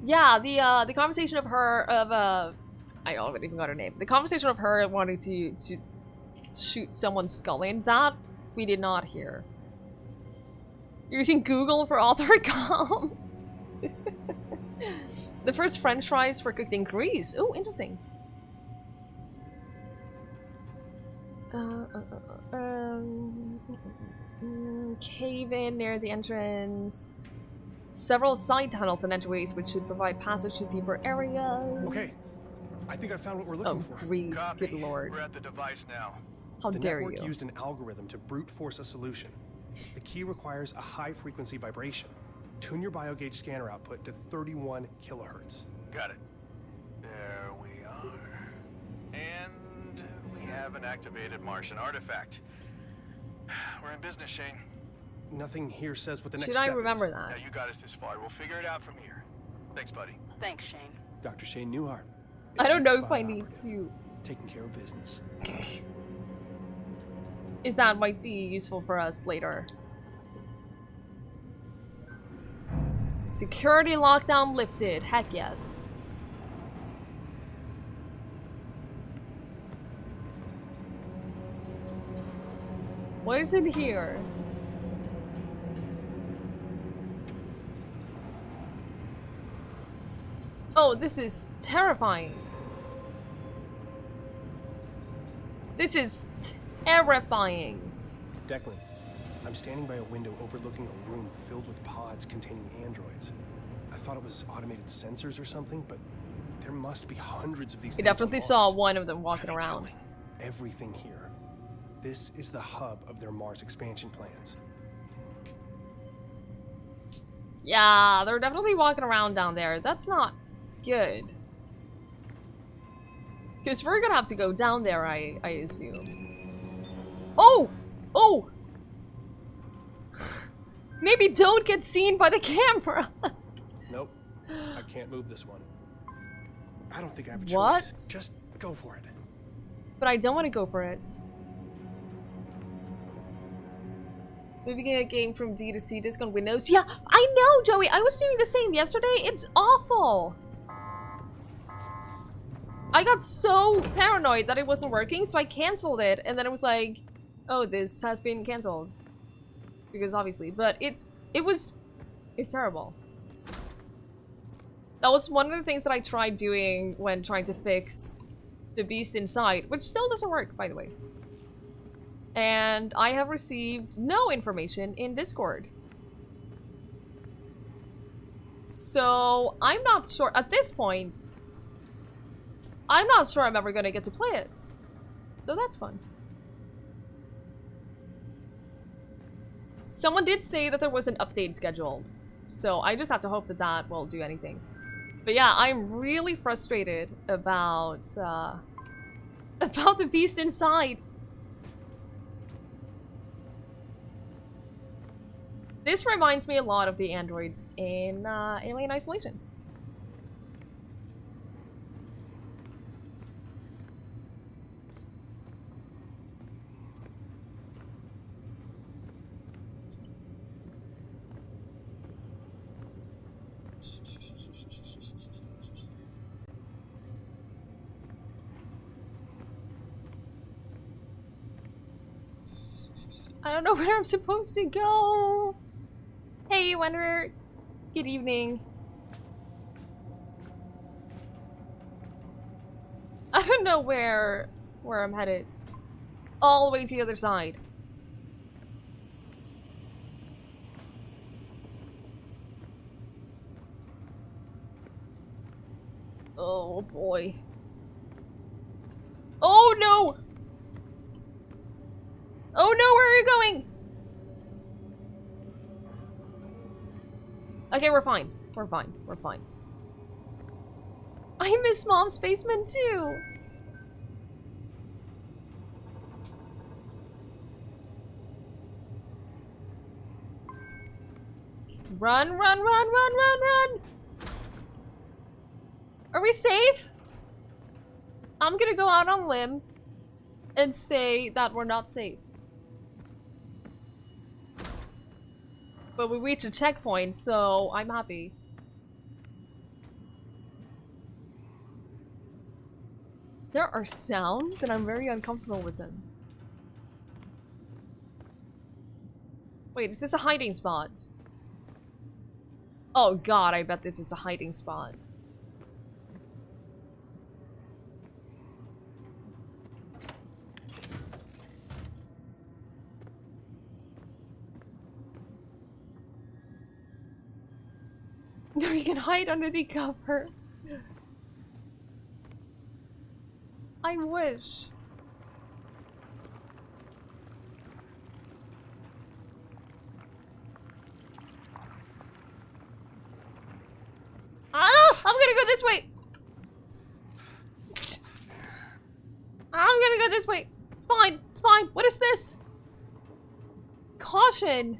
S1: Yeah, the conversation of her I already forgot her name. The conversation of her wanting to shoot someone's skull in, that we did not hear. You're using Google for all the accounts. The first french fries were cooked in Greece. Oh, interesting. Cave-in near the entrance. Several side tunnels and entryways which should provide passage to deeper areas.
S3: Okay, I think I found what we're looking for.
S1: Oh, Greece,
S4: Copy.
S1: good lord.
S4: We're at the device now.
S1: How
S3: The
S1: dare
S3: network
S1: you.
S3: used an algorithm to brute force a solution. The key requires a high-frequency vibration. Tune your biogauge scanner output to 31 kilohertz.
S4: Got it. There we are. And we have an activated Martian artifact. We're in business, Shane.
S3: Nothing here says what the next
S1: Should
S3: step
S1: I remember
S3: is.
S1: that?
S4: Now you got us this far. We'll figure it out from here. Thanks, buddy.
S6: Thanks, Shane.
S3: Dr. Shane Newhart.
S1: I don't know if
S3: Spy
S1: I need
S3: operative,
S1: to...
S3: Taking care of business.
S1: If that might be useful for us later. Security lockdown lifted. Heck yes. What is in here? Oh, this is terrifying. This is terrifying.
S3: Declan, I'm standing by a window overlooking a room filled with pods containing androids. I thought it was automated sensors or something, but there must be hundreds of these
S1: We
S3: things
S1: definitely
S3: on
S1: saw
S3: Mars.
S1: one of them
S3: What
S1: walking
S3: are they
S1: around.
S3: doing? Everything here. This is the hub of their Mars expansion plans.
S1: Yeah, they're definitely walking around down there. That's not good. Because we're gonna have to go down there, I assume. Oh! Oh! Maybe don't get seen by the camera!
S3: Nope. I can't move this one. I don't think I have a
S1: What?
S3: choice. Just go for it.
S1: But I don't want to go for it. Moving a game from D to C disk on Windows. Yeah, I know, Joey! I was doing the same yesterday. It's awful! I got so paranoid that it wasn't working, so I canceled it, and then it was like, oh, this has been canceled. Because obviously, but it's terrible. That was one of the things that I tried doing when trying to fix the beast inside, which still doesn't work, by the way. And I have received no information in Discord. So, I'm not sure, at this point, I'm not sure I'm ever gonna get to play it. So that's fun. Someone did say that there was an update scheduled, so I just have to hope that that will do anything. But yeah, I'm really frustrated about the beast inside. This reminds me a lot of the androids in Alien Isolation. I don't know where I'm supposed to go. Hey, Wanderer. Good evening. I don't know where I'm headed. All the way to the other side. Oh boy. Oh no! Oh no, where are you going? Okay, we're fine. We're fine. We're fine. I miss Mom's basement too! Run, run, run, run, run, run! Are we safe? I'm gonna go out on a limb and say that we're not safe. But we reached a checkpoint, so I'm happy. There are sounds, and I'm very uncomfortable with them. Wait, is this a hiding spot? Oh god, I bet this is a hiding spot. No, you can hide under the cover. I wish. Ah! I'm gonna go this way! I'm gonna go this way. It's fine. It's fine. What is this? Caution.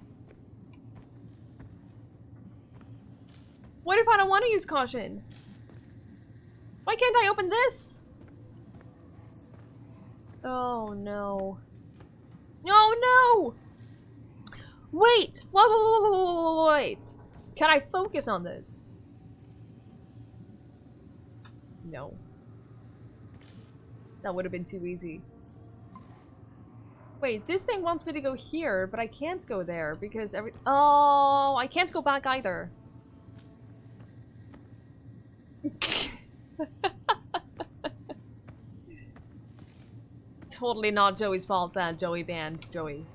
S1: What if I don't want to use caution? Why can't I open this? Oh no. No, no! Wait! Wait! Can I focus on this? No. That would have been too easy. Wait, this thing wants me to go here, but I can't go there because oh, I can't go back either. Totally not Joey's fault that Joey banned Joey.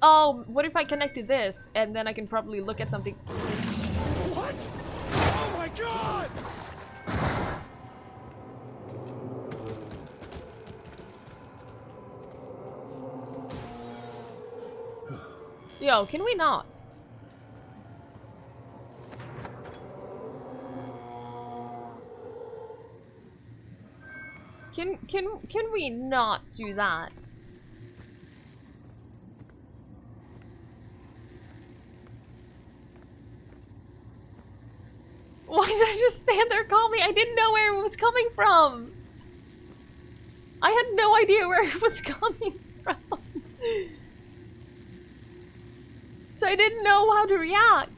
S1: Oh, what if I connected this and then I can probably look at something?
S3: What? Oh my god!
S1: Yo, can we not? Can we not do that? Why did I just stand there calmly? I didn't know where it was coming from. I had no idea where it was coming from. So I didn't know how to react.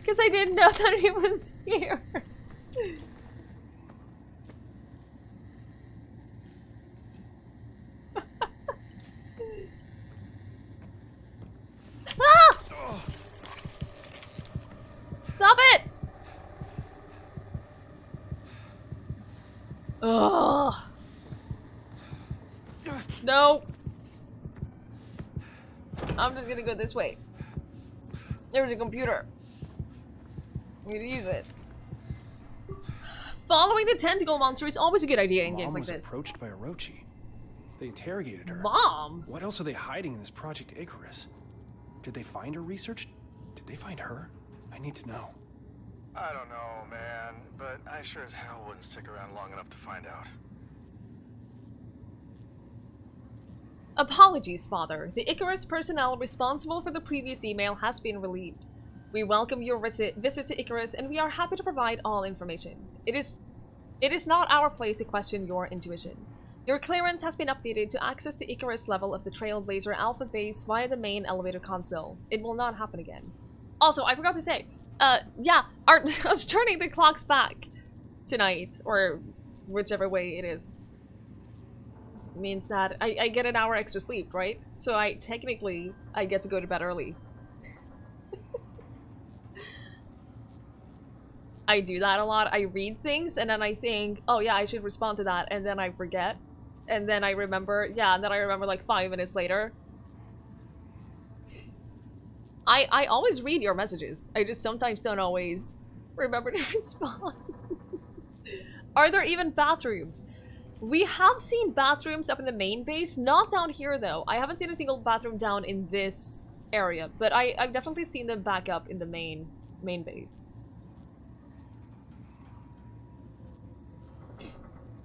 S1: Because I didn't know that it was here. Ah! Stop it! Ugh. No. I'm just gonna go this way. There's a computer. I'm gonna use it. Following the tentacle monster is always a good idea in
S3: Mom
S1: games like
S3: was
S1: this.
S3: approached by Orochi. They interrogated her.
S1: Mom?
S3: What else are they hiding in this Project Icarus? Did they find her research? Did they find her? I need to know.
S4: I don't know, man, but I sure as hell wouldn't stick around long enough to find out.
S1: Apologies, Father. The Icarus personnel responsible for the previous email has been relieved. We welcome your visit to Icarus, and we are happy to provide all information. It is not our place to question your intuition. Your clearance has been updated to access the Icarus level of the Trailblazer Alpha base via the main elevator console. It will not happen again. Also, I forgot to say, yeah, us turning the clocks back tonight, or whichever way it is, means that I get an hour extra sleep, right? So I get to go to bed early. I do that a lot. I read things and then I think, oh yeah, I should respond to that, and then I forget. And then I remember, yeah, and then I remember like 5 minutes later. I always read your messages. I just sometimes don't always remember to respond. Are there even bathrooms? We have seen bathrooms up in the main base, not down here though. I haven't seen a single bathroom down in this area, but I've definitely seen them back up in the main base.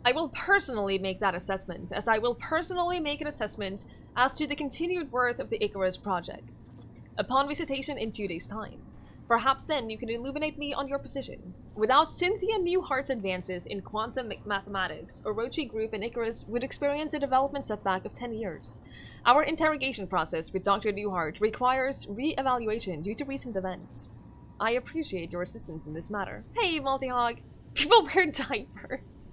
S1: I will personally make that assessment, as I will personally make an assessment as to the continued worth of the Icarus project. Upon visitation in 2 days' time. Perhaps then you can illuminate me on your position. Without Cynthia Newhart's advances in quantum mathematics, Orochi Group and Icarus would experience a development setback of 10 years. Our interrogation process with Dr. Newhart requires re-evaluation due to recent events. I appreciate your assistance in this matter. Hey, Multihog! People wear diapers.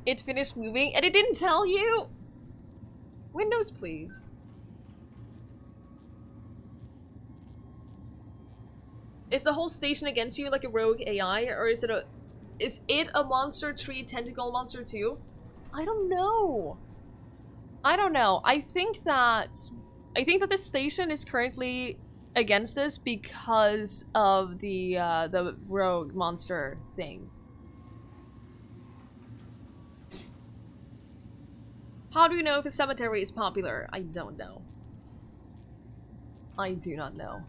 S1: It finished moving and it didn't tell you? Windows, please. Is the whole station against you like a rogue AI, or is it a monster tree tentacle monster too? I don't know. I don't know. I think that this station is currently against us because of the rogue monster thing. How do you know if a cemetery is popular? I don't know. I do not know.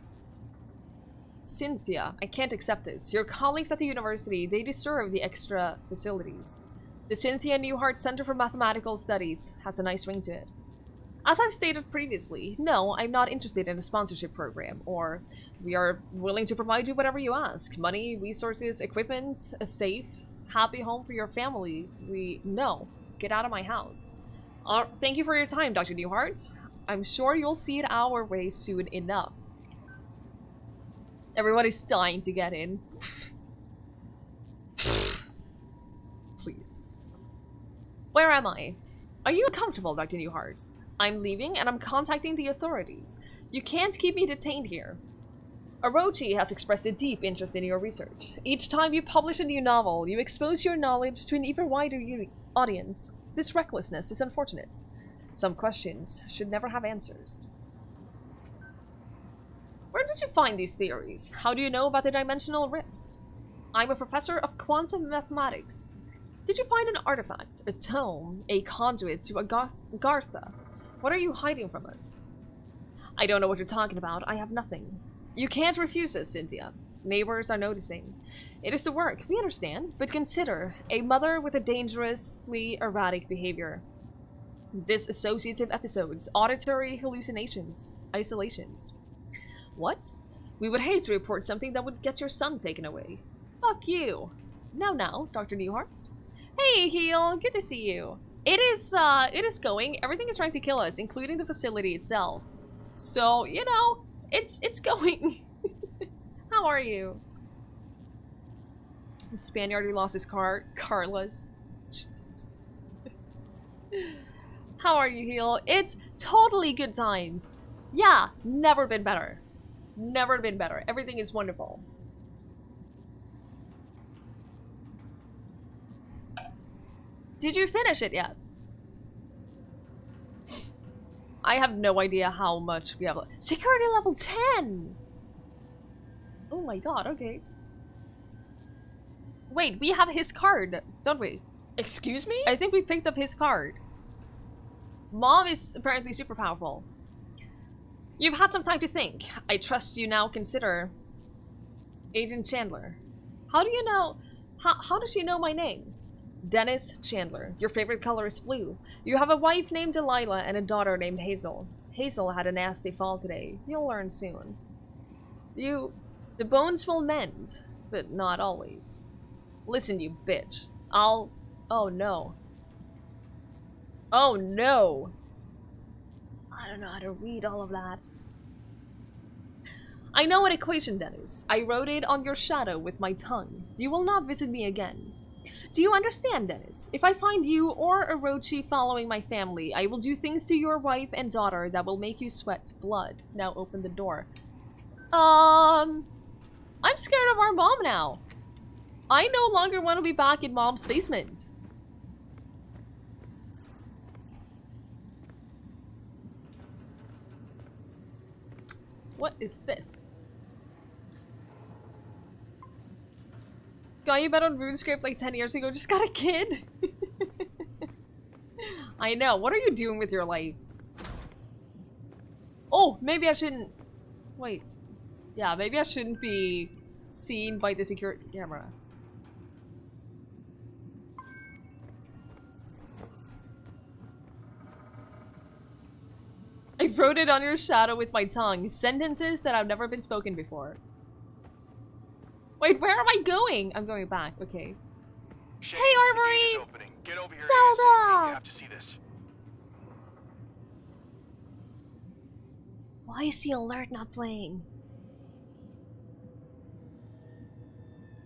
S1: Cynthia, I can't accept this. Your colleagues at the university, they deserve the extra facilities. The Cynthia Newhart Center for Mathematical Studies has a nice ring to it. As I've stated previously, no, I'm not interested in a sponsorship program, or we are willing to provide you whatever you ask. Money, resources, equipment, a safe, happy home for your family. No. Get out of my house. Thank you for your time, Dr. Newhart. I'm sure you'll see it our way soon enough. Everybody's dying to get in. Please. Where am I? Are you comfortable, Dr. Newhart? I'm leaving and I'm contacting the authorities. You can't keep me detained here. Orochi has expressed a deep interest in your research. Each time you publish a new novel, you expose your knowledge to an even wider audience. This recklessness is unfortunate. Some questions should never have answers. Where did you find these theories? How do you know about the dimensional rift? I'm a professor of quantum mathematics. Did you find an artifact, a tome, a conduit to a Gartha? What are you hiding from us? I don't know what you're talking about. I have nothing. You can't refuse us, Cynthia. Neighbors are noticing. It is the work, we understand, but consider a mother with a dangerously erratic behavior. Dissociative episodes, auditory hallucinations, isolations. What? We would hate to report something that would get your son taken away. Fuck you. Now, Dr. Newhart. Hey, Heel, good to see you. It is going. Everything is trying to kill us, including the facility itself. So, you know, it's going. How are you? The Spaniard who lost his car, Carla's. Jesus. How are you, Heel? It's totally good times. Yeah, never been better. Never been better. Everything is wonderful. Did you finish it yet? I have no idea how much we have. Security level 10! Oh my god, okay. Wait, we have his card, don't we?
S2: Excuse me?
S1: I think we picked up his card. Mom is apparently super powerful. You've had some time to think. I trust you now consider Agent Chandler. How do you know? How does she know my name? Dennis Chandler. Your favorite color is blue. You have a wife named Delilah and a daughter named Hazel. Hazel had a nasty fall today. You'll learn soon. The bones will mend, but not always. Listen, you bitch. Oh no. Oh no! I don't know how to read all of that. I know what equation that is. I wrote it on your shadow with my tongue. You will not visit me again. Do you understand, Dennis? If I find you or Orochi following my family, I will do things to your wife and daughter that will make you sweat blood. Now open the door. I'm scared of our mom now. I no longer want to be back in Mom's basement. What is this? Guy you bet on RuneScape like 10 years ago just got a kid? I know. What are you doing with your life? Oh, maybe I shouldn't. Wait. Yeah, maybe I shouldn't be seen by the security camera. I wrote it on your shadow with my tongue. Sentences that have never been spoken before. Wait, where am I going? I'm going back. Okay.
S4: Shane,
S2: Hey,
S4: the
S2: Armory!
S4: gate is opening. Get over here
S2: Zelda!
S4: ASAP. You have to see this.
S2: Why is the alert not playing?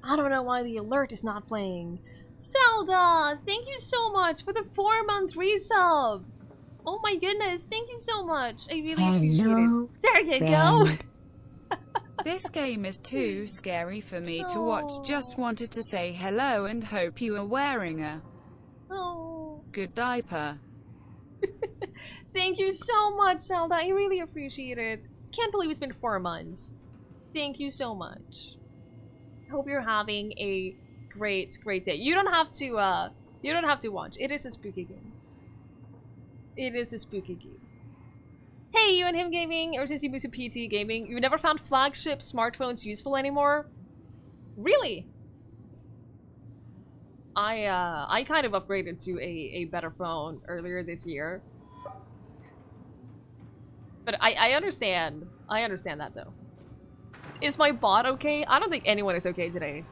S2: I don't know why the alert is not playing. Zelda! Thank you so much for the 4-month resub! Oh my goodness, thank you so much. I really appreciate it. There you go!
S5: This game is too scary for me to watch. Just wanted to say hello and hope you are wearing a good diaper.
S1: Thank you so much, Zelda. I really appreciate it. Can't believe it's been 4 months. Thank you so much. Hope you're having a great day. You don't have to watch. It is a spooky game. It is a spooky game. Hey, you and him gaming, or since you moved to PT gaming, you never found flagship smartphones useful anymore? Really? I kind of upgraded to a better phone earlier this year. But I understand. I understand that though. Is my bot okay? I don't think anyone is okay today.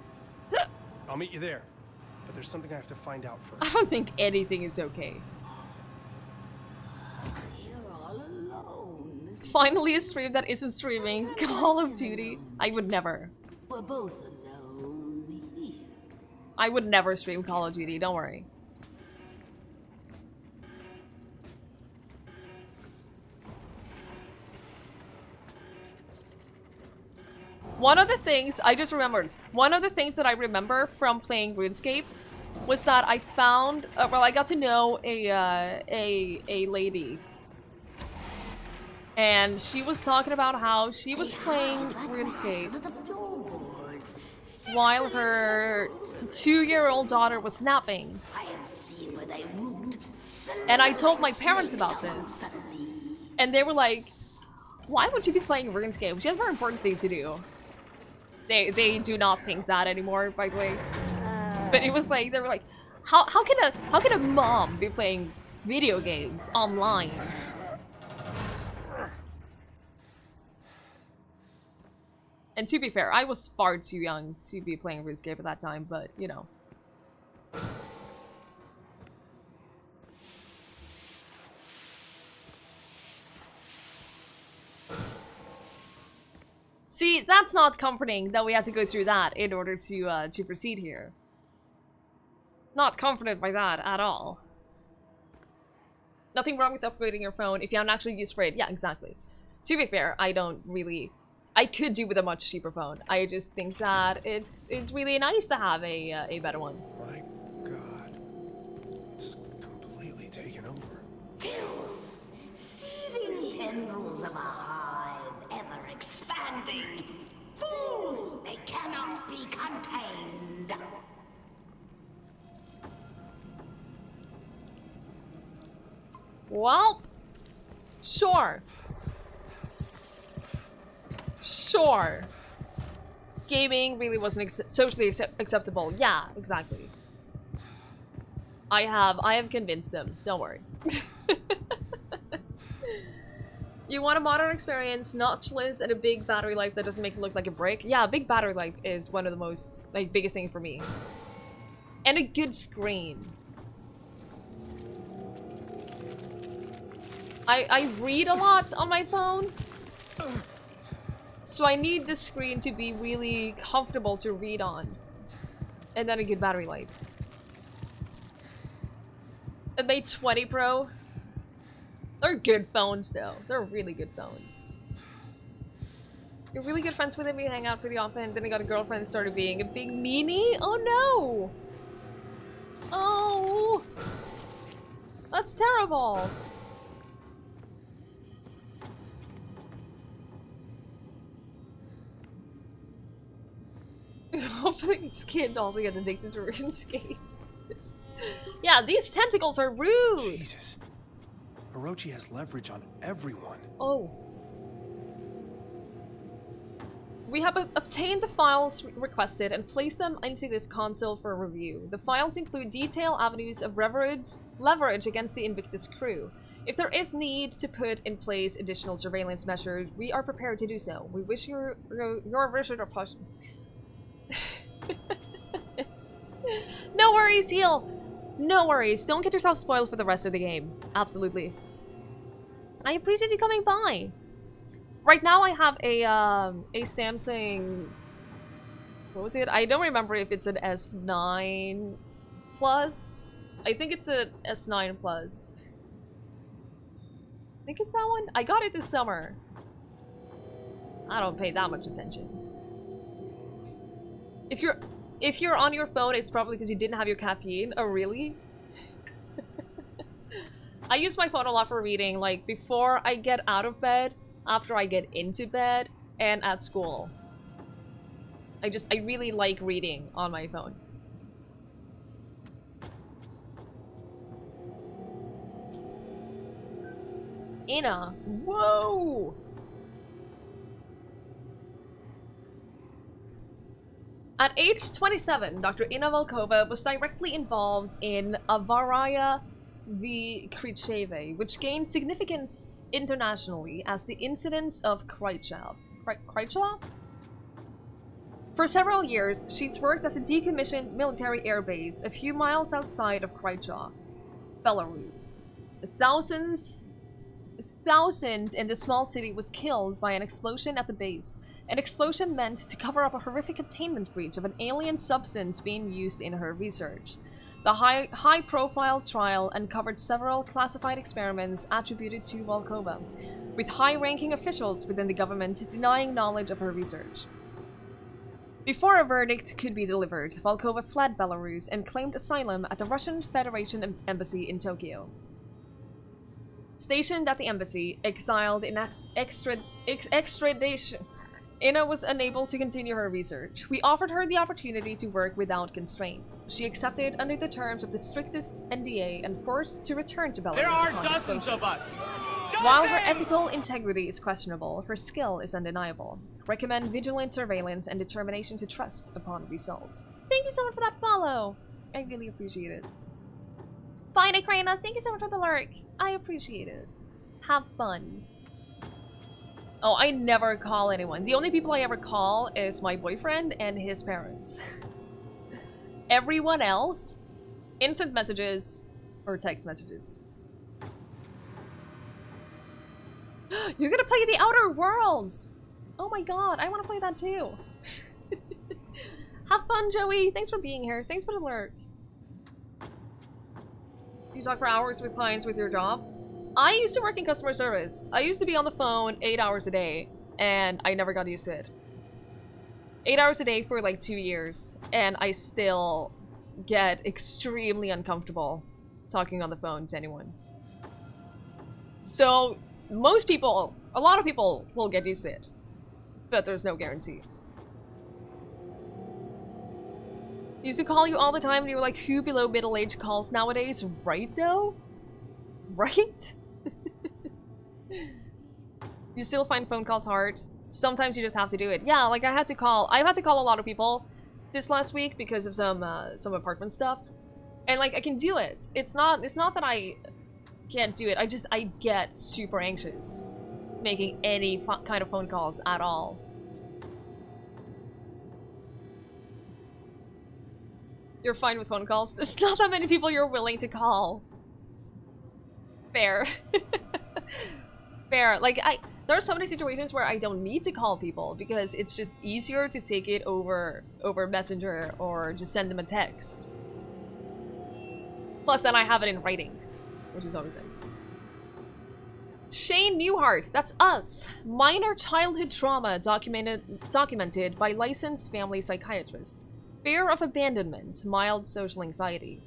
S3: I'll meet you there. But there's something I have to find out first.
S1: I don't think anything is okay.
S7: You're all alone.
S1: Finally a stream that isn't streaming. Call of Duty. I would never.
S7: We're both alone here.
S1: I would never stream Call of Duty, don't worry. One of the things, I just remembered, one of the things that I remember from playing RuneScape was that I found, well, I got to know a lady. And she was talking about how she was playing RuneScape while her 2-year-old daughter was napping. And I told my parents about this. And they were like, why would she be playing RuneScape? She has more important things to do. They do not think that anymore, by the way. But it was like, they were like, how can a mom be playing video games online? And to be fair, I was far too young to be playing RuneScape at that time, but, you know. See, that's not comforting that we had to go through that in order to proceed here. Not comforted by that at all. Nothing wrong with upgrading your phone if you haven't actually used Raid. Yeah, exactly. To be fair, I don't really... I could do with a much cheaper phone. I just think that it's really nice to have a better one.
S3: My God. It's completely taken over.
S7: Filth, seething tendrils of a hive, ever expanding. Fools, they cannot be contained.
S1: Well, sure. Sure. Gaming really wasn't socially acceptable. Yeah, exactly. I have convinced them. Don't worry. You want a modern experience, notchless, and a big battery life that doesn't make it look like a brick? Yeah, a big battery life is one of the most, like, biggest thing for me. And a good screen. I read a lot on my phone. So I need the screen to be really comfortable to read on. And then a good battery life. A Mate 20 Pro. They're good phones though. They're really good phones. You're really good friends with him, you hang out pretty often, then he got a girlfriend and started being a big meanie? Oh no! Oh! That's terrible! Hopefully this kid also gets addicted to RuneScape. Yeah, these tentacles are rude!
S3: Jesus. Orochi has leverage on everyone.
S1: Oh. We have obtained the files requested and placed them into this console for review. The files include detailed avenues of leverage against the Invictus crew. If there is need to put in place additional surveillance measures, we are prepared to do so. We wish your visit or push. No worries, Heal. No worries. Don't get yourself spoiled for the rest of the game. Absolutely. I appreciate you coming by. Right now I have a Samsung, what was it? I don't remember if it's an S9 Plus. I think it's a S9 Plus. I think it's that one. I got it this summer. I don't pay that much attention. If you're on your phone, it's probably because you didn't have your caffeine. Oh, really? I use my phone a lot for reading, like before I get out of bed, after I get into bed, and at school. I really like reading on my phone. Ina. Whoa! At age 27, Dr. Ina Volkova was directly involved in Avaraya v. Khrushchev, which gained significance internationally as the incidents of Khrushchev. For several years, she's worked as a decommissioned military airbase a few miles outside of Khrushchev, Belarus. Thousands in the small city was killed by an explosion at the base. An explosion meant to cover up a horrific containment breach of an alien substance being used in her research. The high-profile trial uncovered several classified experiments attributed to Volkova, with high-ranking officials within the government denying knowledge of her research. Before a verdict could be delivered, Volkova fled Belarus and claimed asylum at the Russian Federation Embassy in Tokyo. Stationed at the embassy, exiled in extradition, Ina was unable to continue her research. We offered her the opportunity to work without constraints. She accepted under the terms of the strictest NDA and forced to return to Belarus.
S8: There are dozens of us!
S1: While her ethical integrity is questionable, her skill is undeniable. Recommend vigilant surveillance and determination to trust upon results. Thank you so much for that follow! I really appreciate it. Fine, Akrana, thank you so much for the lurk. I appreciate it. Have fun. Oh, I never call anyone. The only people I ever call is my boyfriend and his parents. Everyone else, instant messages or text messages. You're gonna play The Outer Worlds! Oh my god, I want to play that too. Have fun, Joey! Thanks for being here. Thanks for the lurk. You talk for hours with clients with your job? I used to work in customer service. I used to be on the phone 8 hours a day, and I never got used to it. 8 hours a day for like 2 years, and I still get extremely uncomfortable talking on the phone to anyone. So, most people, a lot of people will get used to it, but there's no guarantee. Used to call you all the time and you were like, who below middle age calls nowadays? Right though? Right? You still find phone calls hard? Sometimes you just have to do it. Yeah, like I had to call a lot of people this last week because of some apartment stuff. And like I can do it. It's not that I can't do it. I get super anxious making any kind of phone calls at all. You're fine with phone calls? There's not that many people you're willing to call. Fair. Fair. Like, there are so many situations where I don't need to call people because it's just easier to take it over Messenger or just send them a text. Plus, then I have it in writing, which is always nice. Shane Newhart, that's us. Minor childhood trauma documented by licensed family psychiatrist. Fear of abandonment, mild social anxiety.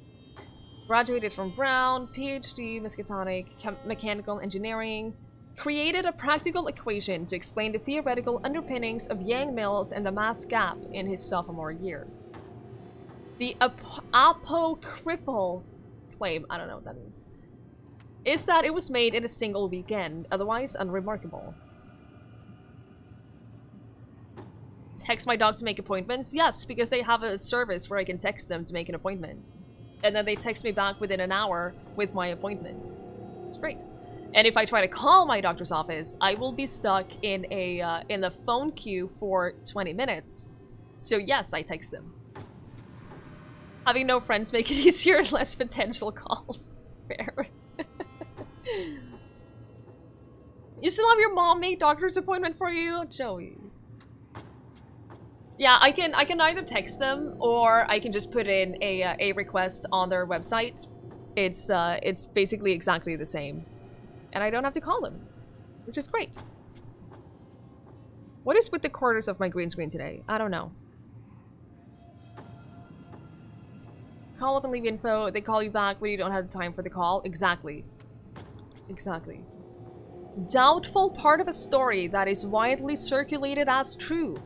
S1: Graduated from Brown, PhD, Miskatonic, mechanical engineering. Created a practical equation to explain the theoretical underpinnings of Yang Mills and the mass gap in his sophomore year. The apocryphal claim, I don't know what that means, is that it was made in a single weekend, otherwise unremarkable. Text my dog to make appointments? Yes, because they have a service where I can text them to make an appointment. And then they text me back within an hour with my appointments. It's great. And if I try to call my doctor's office, I will be stuck in the phone queue for 20 minutes. So yes, I text them. Having no friends make it easier and less potential calls. Fair. You still have your mom make doctor's appointment for you? Joey. Yeah, I can either text them or I can just put in a request on their website. It's basically exactly the same. And I don't have to call them, which is great. What is with the corners of my green screen today? I don't know. Call up and leave info. They call you back when you don't have the time for the call. Exactly. Exactly. Doubtful part of a story that is widely circulated as true.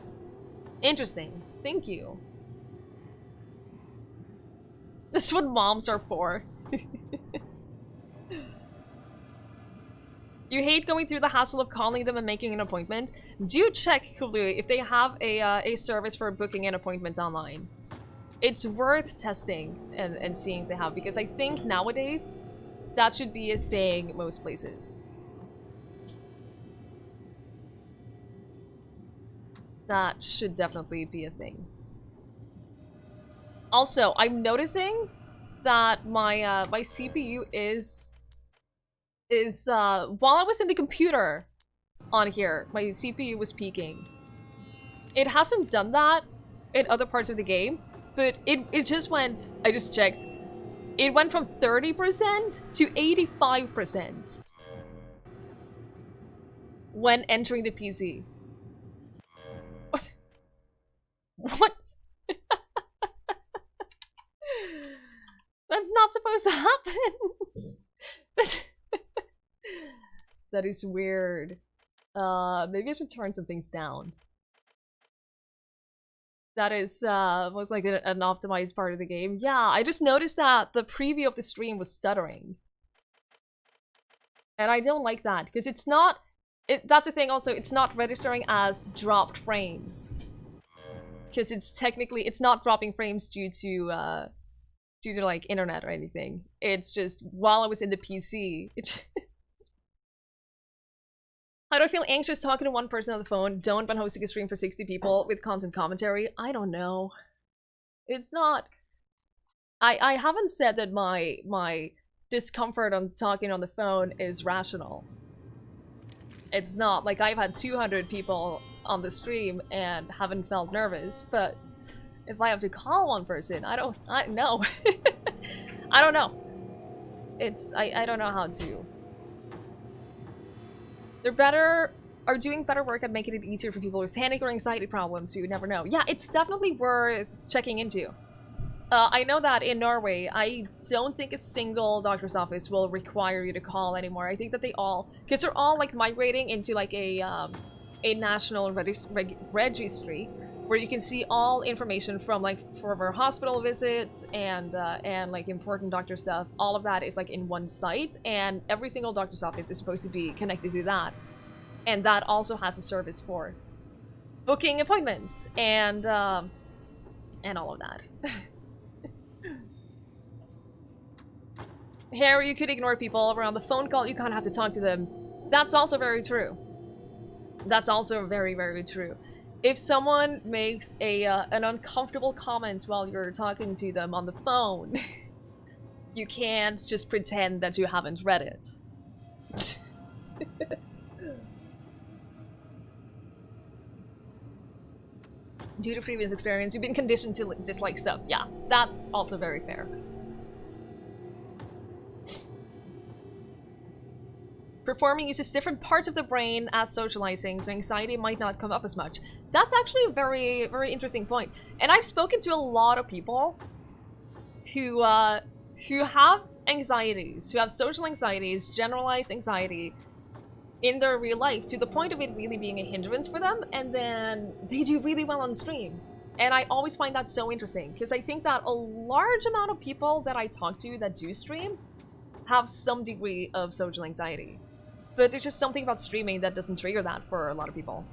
S1: Interesting. Thank you. This is what moms are for. You hate going through the hassle of calling them and making an appointment? Do check, Kulu, if they have a service for booking an appointment online. It's worth testing and seeing if they have, because I think nowadays that should be a thing most places. That should definitely be a thing. Also, I'm noticing that my my CPU is while I was in the computer on here, my CPU was peaking. It hasn't done that in other parts of the game, but it just went, I just checked, it went from 30% to 85% when entering the PC. What? That's not supposed to happen. That is weird. Maybe I should turn some things down. That is most like an optimized part of the game. Yeah, I just noticed that the preview of the stream was stuttering. And I don't like that, because it's not... that's the thing also, it's not registering as dropped frames. Because it's technically... it's not dropping frames due to like internet or anything. It's just while I was in the PC. How do I feel anxious talking to one person on the phone? Don't when hosting a stream for 60 people with content commentary. I don't know. It's not... I haven't said that my discomfort on talking on the phone is rational. It's not. Like, I've had 200 people on the stream and haven't felt nervous, but if I have to call one person, I know. I don't know. I don't know how to. Are doing better work at making it easier for people with panic or anxiety problems, so you never know. Yeah, it's definitely worth checking into. I know that in Norway, I don't think a single doctor's office will require you to call anymore. I think that they all, because they're all like migrating into like a national registry where you can see all information from like former hospital visits and like important doctor stuff. All of that is like in one site, and every single doctor's office is supposed to be connected to that. And that also has a service for booking appointments and all of that. Here you could ignore people around the phone call. You can't have to talk to them. That's also very true. That's also very, very true. If someone makes an uncomfortable comment while you're talking to them on the phone, you can't just pretend that you haven't read it. Due to previous experience, you've been conditioned to dislike stuff. Yeah, that's also very fair. Performing uses different parts of the brain as socializing, so anxiety might not come up as much. That's actually a very, very interesting point. And I've spoken to a lot of people who have anxieties, who have social anxieties, generalized anxiety in their real life, to the point of it really being a hindrance for them, and then they do really well on stream. And I always find that so interesting, because I think that a large amount of people that I talk to that do stream have some degree of social anxiety. But there's just something about streaming that doesn't trigger that for a lot of people.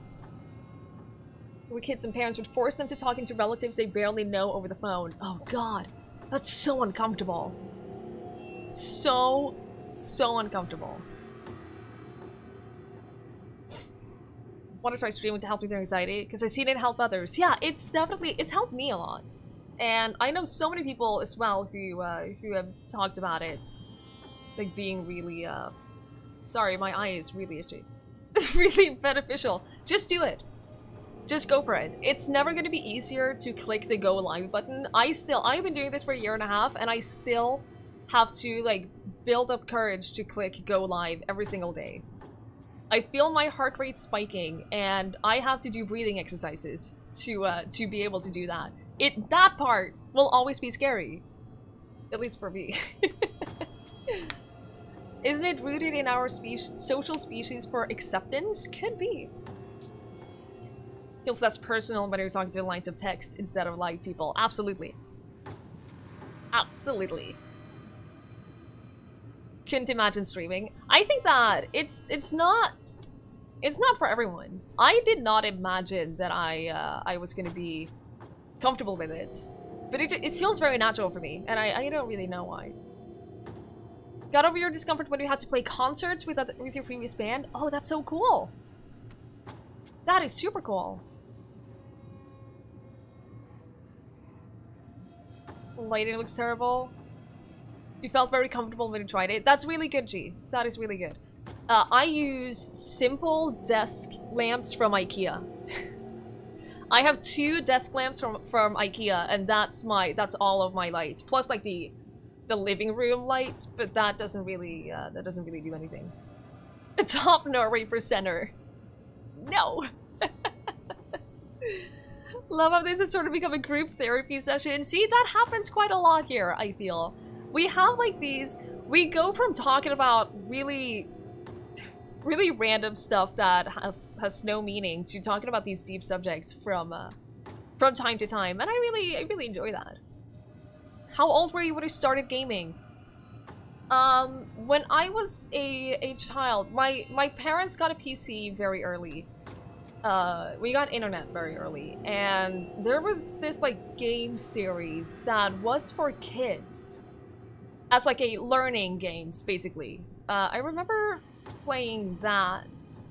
S1: Where kids and parents would force them to talk into relatives they barely know over the phone. Oh god, that's so uncomfortable. So uncomfortable. Want to try streaming to help with their anxiety? Because I've seen it help others. Yeah, it's helped me a lot. And I know so many people as well who have talked about it. Like being really, sorry, my eye is really itchy. Really beneficial. Just do it. Just go for it. It's never going to be easier to click the go live button. I've been doing this for a year and a half, and I still have to like build up courage to click go live every single day. I feel my heart rate spiking, and I have to do breathing exercises to be able to do that. That part will always be scary. At least for me. Isn't it rooted in our social species for acceptance? Could be. Feels less personal when you're talking to lines of text instead of live people. Absolutely. Absolutely. Couldn't imagine streaming. I think that it's not for everyone. I did not imagine that I was gonna be comfortable with it, but it feels very natural for me, and I don't really know why. Got over your discomfort when you had to play concerts with your previous band? Oh, that's so cool. That is super cool. Lighting looks terrible. You felt very comfortable when you tried it. That's really good, G. That is really good. I use simple desk lamps from IKEA. I have 2 desk lamps from IKEA, and that's all of my light. Plus, like the living room light, but that doesn't really do anything. A top Norway presenter. No. Love how this has sort of become a group therapy session. See, that happens quite a lot here, I feel. We have like these, we go from talking about really random stuff that has no meaning to talking about these deep subjects from time to time, and I really enjoy that. How old were you when you started gaming? When I was a child, my parents got a PC very early. We got internet very early, and there was this like game series that was for kids. As like a learning games, basically. I remember playing that.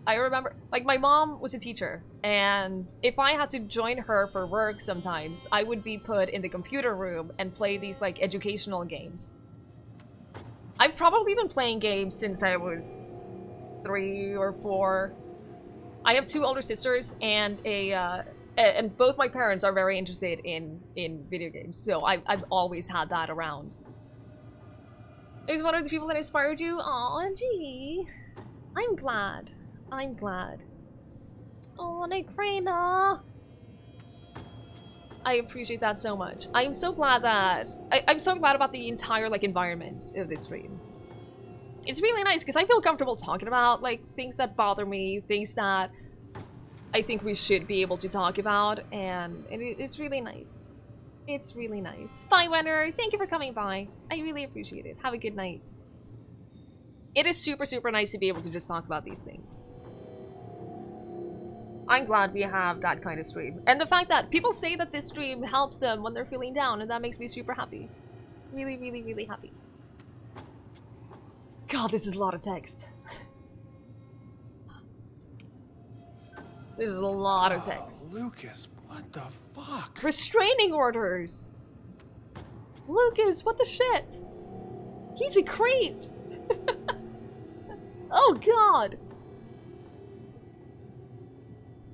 S1: I remember, like, my mom was a teacher, and if I had to join her for work sometimes, I would be put in the computer room and play these, like, educational games. I've probably been playing games since I was 3 or 4. I have 2 older sisters, and and both my parents are very interested in video games, so I've always had that around. Is one of the people that inspired you? Aw, gee. I'm glad. I'm glad. Oh, Nikrena. I appreciate that so much. I'm so glad that... I'm so glad about the entire, like, environment of this stream. It's really nice, because I feel comfortable talking about, like, things that bother me, things that I think we should be able to talk about, and it's really nice. It's really nice. Bye, Wenner. Thank you for coming by. I really appreciate it. Have a good night. It is super, super nice to be able to just talk about these things. I'm glad we have that kind of stream. And the fact that people say that this stream helps them when they're feeling down, and that makes me super happy. Really, really, really happy. God, this is a lot of text. This is a lot of text.
S3: Lucas, what the fuck?
S1: Restraining orders! Lucas, what the shit? He's a creep! Oh god!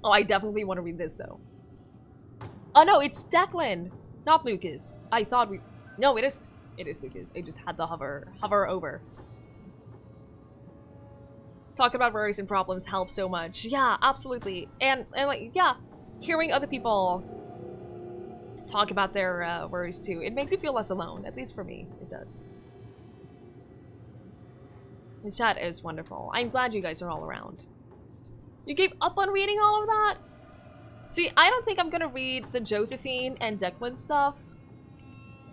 S1: Oh, I definitely want to read this though. Oh no, it's Declan! Not Lucas. I thought we... No, it is Lucas. I just had the hover over. Talk about worries and problems helps so much. Yeah, absolutely. And like, yeah, hearing other people talk about their worries too, it makes you feel less alone. At least for me, it does. This chat is wonderful. I'm glad you guys are all around. You gave up on reading all of that? See, I don't think I'm gonna read the Josephine and Declan stuff,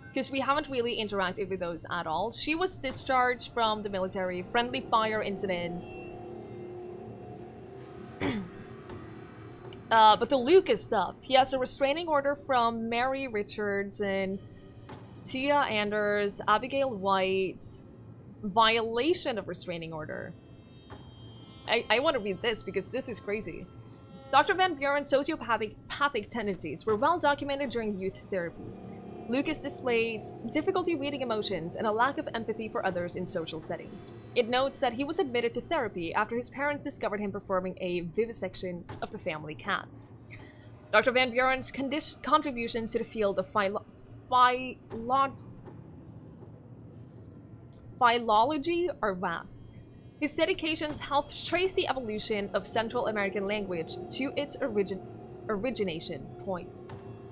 S1: because we haven't really interacted with those at all. She was discharged from the military, friendly fire incident. But the Lucas stuff, he has a restraining order from Mary Richards and Tia Anders, Abigail White. Violation of restraining order. I want to read this because this is crazy. Dr. Van Buren's sociopathic tendencies were well documented during youth therapy. Lucas displays difficulty reading emotions and a lack of empathy for others in social settings. It notes that he was admitted to therapy after his parents discovered him performing a vivisection of the family cat. Dr. Van Buren's contributions to the field of philology are vast. His dedications helped trace the evolution of Central American language to its origination point.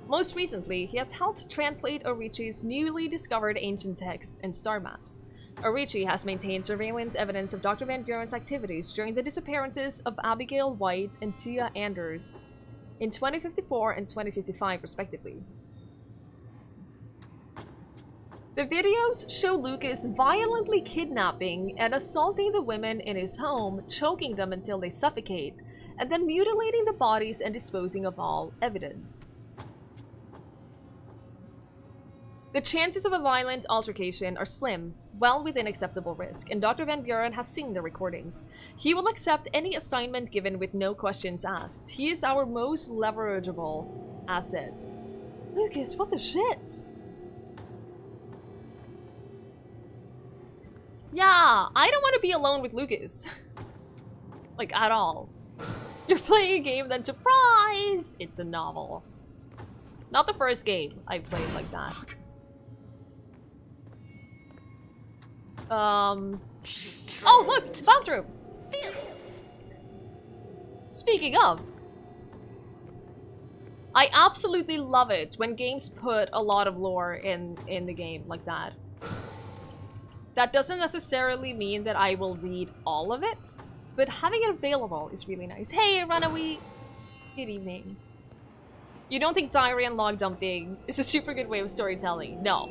S1: Most recently, he has helped translate Orichi's newly discovered ancient texts and star maps. Orichi has maintained surveillance evidence of Dr. Van Buren's activities during the disappearances of Abigail White and Tia Anders in 2054 and 2055, respectively. The videos show Lucas violently kidnapping and assaulting the women in his home, choking them until they suffocate, and then mutilating the bodies and disposing of all evidence. The chances of a violent altercation are slim, well within acceptable risk, and Dr. Van Buren has seen the recordings. He will accept any assignment given with no questions asked. He is our most leverageable asset. Lucas, what the shit? Yeah, I don't want to be alone with Lucas. Like, at all. You're playing a game, then surprise! It's a novel. Not the first game I've played like that. Oh, look! It's a bathroom! Speaking of, I absolutely love it when games put a lot of lore in the game like that. That doesn't necessarily mean that I will read all of it, but having it available is really nice. Hey, Runaway! Good evening. You don't think diary and log dumping is a super good way of storytelling? No.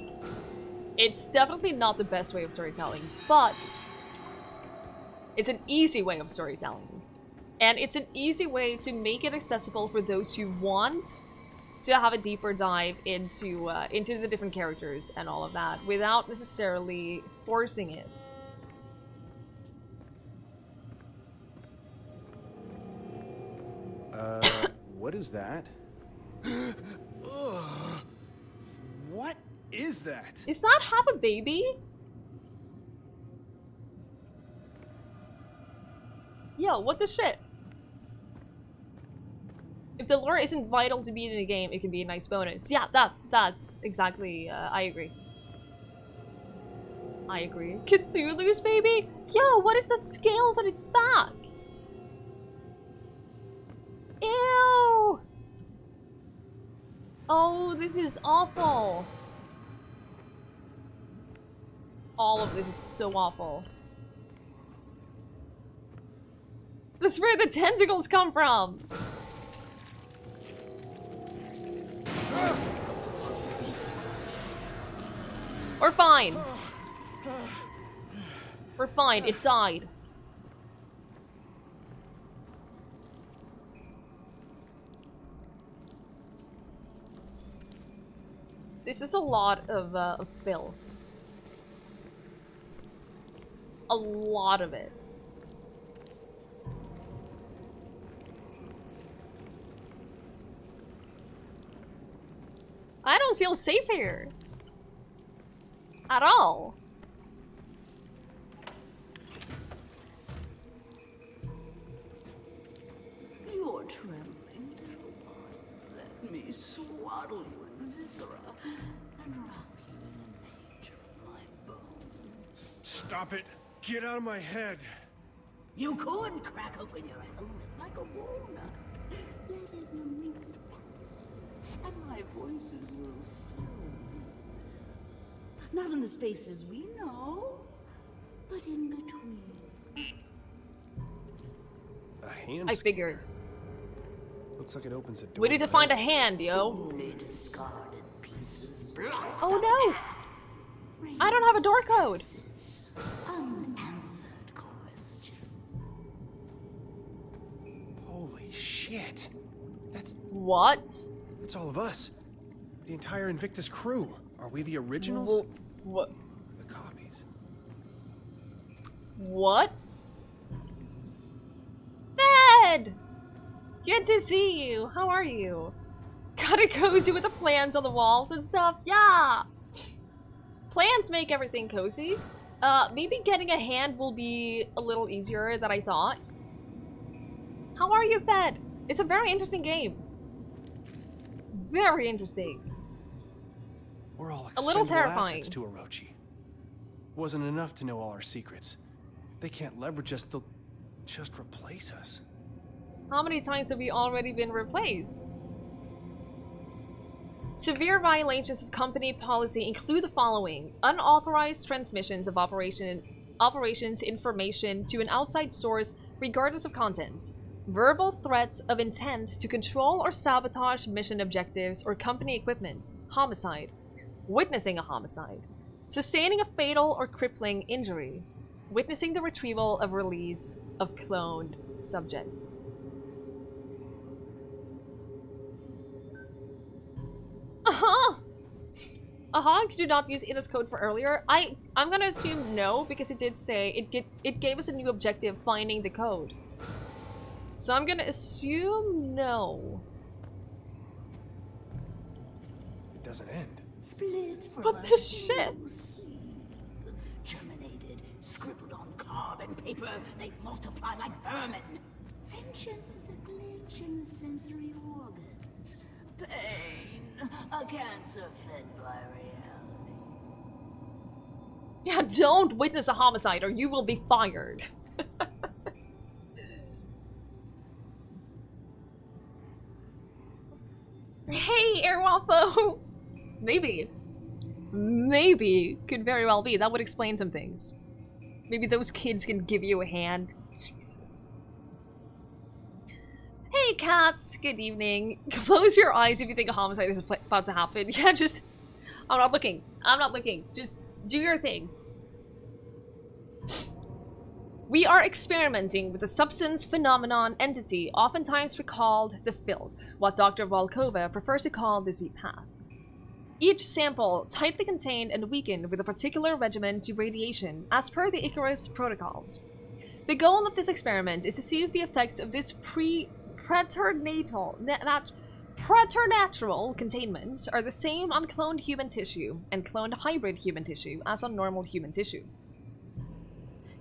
S1: It's definitely not the best way of storytelling, but it's an easy way of storytelling. And it's an easy way to make it accessible for those who want to have a deeper dive into the different characters and all of that without necessarily forcing it.
S9: What is that?
S3: What is that?
S1: Is that half a baby? Yo, what the shit? If the lore isn't vital to beat in a game, it can be a nice bonus. Yeah, that's exactly, I agree. I agree. Cthulhu's baby? Yo, what is that scales on its back? Ew! Oh, this is awful. All of this is so awful. That's where the tentacles come from! We're fine. We're fine. It died. This is a lot of filth. A lot of it. I don't feel safe here. At all.
S7: You're trembling, little one. Let me swaddle you in viscera and wrap you in the nature of my bones.
S3: Stop it! Get out of my head!
S7: You could crack open your helmet like a walnut. Let in the mint pop, and my voices will still be there. Not in the spaces we know, but in between.
S3: A hand
S1: I figured.
S3: Looks like it opens a door.
S1: We need to find a hand, yo.
S7: Only discarded pieces block
S1: Oh
S7: the
S1: no!
S7: path.
S1: I don't have a door code.
S7: Unanswered question.
S3: Holy shit!
S1: What?
S3: That's all of us. The entire Invictus crew. Are we the originals?
S1: What?
S3: The copies.
S1: What? Ned! Good to see you. How are you? Got it cozy with the plants on the walls and stuff? Yeah! Plants make everything cozy. Maybe getting a hand will be a little easier than I thought. How are you, Fed? It's a very interesting game. Very interesting.
S3: We're all
S1: A little
S3: expendable
S1: terrifying.
S3: assets to Orochi. Wasn't enough to know all our secrets. If they can't leverage us, they'll just replace us.
S1: How many times have we already been replaced? Severe violations of company policy include the following: unauthorized transmissions of operations information to an outside source regardless of content, verbal threats of intent to control or sabotage mission objectives or company equipment, homicide, witnessing a homicide, sustaining a fatal or crippling injury, witnessing the retrieval of release of cloned subjects. Do not use it as code for earlier. I'm gonna assume no, because it did say it gave us a new objective, finding the code. So I'm gonna assume no.
S3: It doesn't end.
S7: Split from
S1: What
S7: a
S1: the shit?
S7: single seed. Germinated, scribbled on carbon paper, they multiply like vermin. Sentience is a glitch in the sensory organs. Pain, a cancer fed by reality.
S1: Yeah, don't witness a homicide or you will be fired. Hey, Airwaffo! Maybe. Maybe. Could very well be. That would explain some things. Maybe those kids can give you a hand. Jesus. Hey, cats. Good evening. Close your eyes if you think a homicide is about to happen. Yeah, just... I'm not looking. I'm not looking. Just do your thing. We are experimenting with a substance phenomenon entity oftentimes recalled the filth, what Dr. Volkova prefers to call the Z-Path. Each sample tightly contained and weakened with a particular regimen to radiation, as per the Icarus protocols. The goal of this experiment is to see if the effects of this preternatural containment are the same on cloned human tissue and cloned hybrid human tissue as on normal human tissue.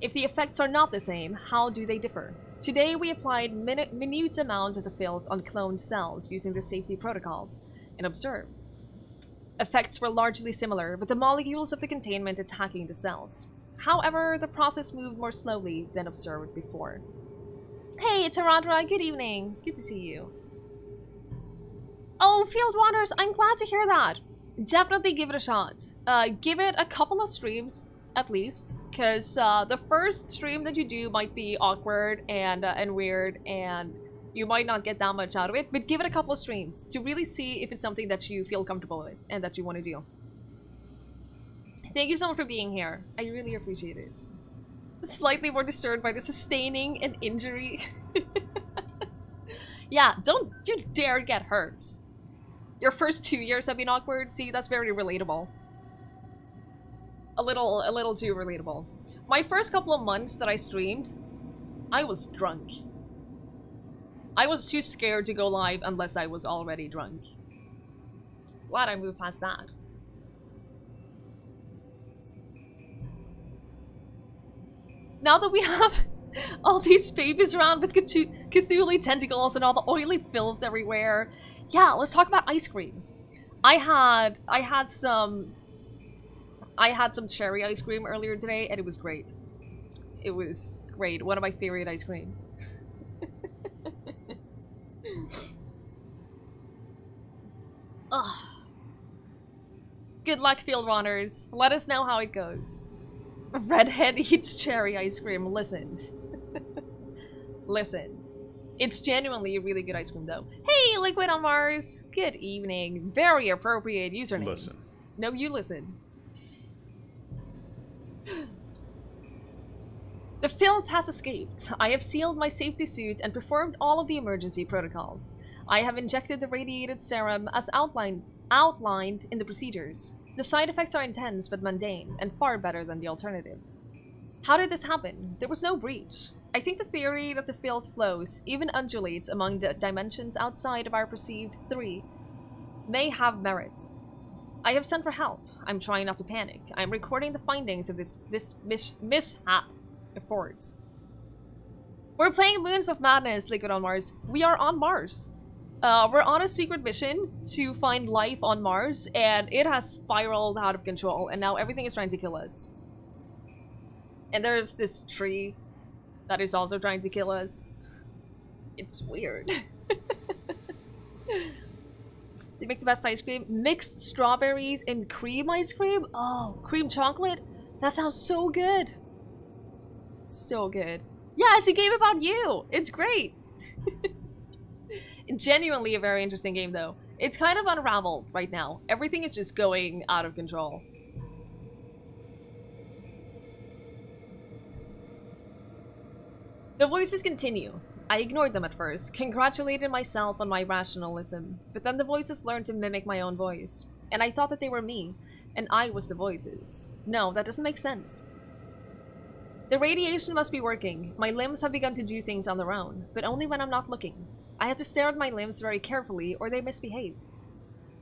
S1: If the effects are not the same, how do they differ? Today we applied minute amounts of the filth on cloned cells using the safety protocols, and observed. Effects were largely similar, with the molecules of the containment attacking the cells. However, the process moved more slowly than observed before. Hey, Taradra, good evening. Good to see you. Oh, Field Wanderers, I'm glad to hear that. Definitely give it a shot. Give it a couple of streams, at least, because the first stream that you do might be awkward and weird and You might not get that much out of it, but give it a couple of streams to really see if it's something that you feel comfortable with and that you want to do. Thank you so much for being here. I really appreciate it. Slightly more disturbed by the sustaining an injury. Yeah, don't you dare get hurt. Your first 2 years have been awkward. See, that's very relatable. A little too relatable. My first couple of months that I streamed, I was drunk. I was too scared to go live unless I was already drunk. Glad I moved past that. Now that we have all these babies around with Cthulhu tentacles and all the oily filth everywhere, yeah, let's talk about ice cream. I had some cherry ice cream earlier today, and it was great. It was great. One of my favorite ice creams. Ugh. Good luck, field runners. Let us know how it goes. Redhead eats cherry ice cream. Listen. Listen. It's genuinely a really good ice cream, though. Hey, Liquid on Mars. Good evening. Very appropriate username.
S9: Listen.
S1: No, you listen. The filth has escaped. I have sealed my safety suit and performed all of the emergency protocols. I have injected the radiated serum as outlined in the procedures. The side effects are intense but mundane, and far better than the alternative. How did this happen? There was no breach. I think the theory that the filth flows, even undulates among the dimensions outside of our perceived 3, may have merit. I have sent for help. I'm trying not to panic. I'm recording the findings of this mishap reports. We're playing Moons of Madness, Liquid on Mars. We are on Mars. We're on a secret mission to find life on Mars, and it has spiraled out of control, and now everything is trying to kill us. And there's this tree that is also trying to kill us. It's weird. They make the best ice cream. Mixed strawberries and cream ice cream? Oh, cream chocolate? That sounds so good. So good. Yeah, it's a game about you. It's great. Genuinely a very interesting game, though. It's kind of unraveled right now. Everything is just going out of control. The voices continue. I ignored them at first, congratulated myself on my rationalism, but then the voices learned to mimic my own voice, and I thought that they were me, and I was the voices. No, that doesn't make sense. The radiation must be working. My limbs have begun to do things on their own, but only when I'm not looking. I have to stare at my limbs very carefully, or they misbehave.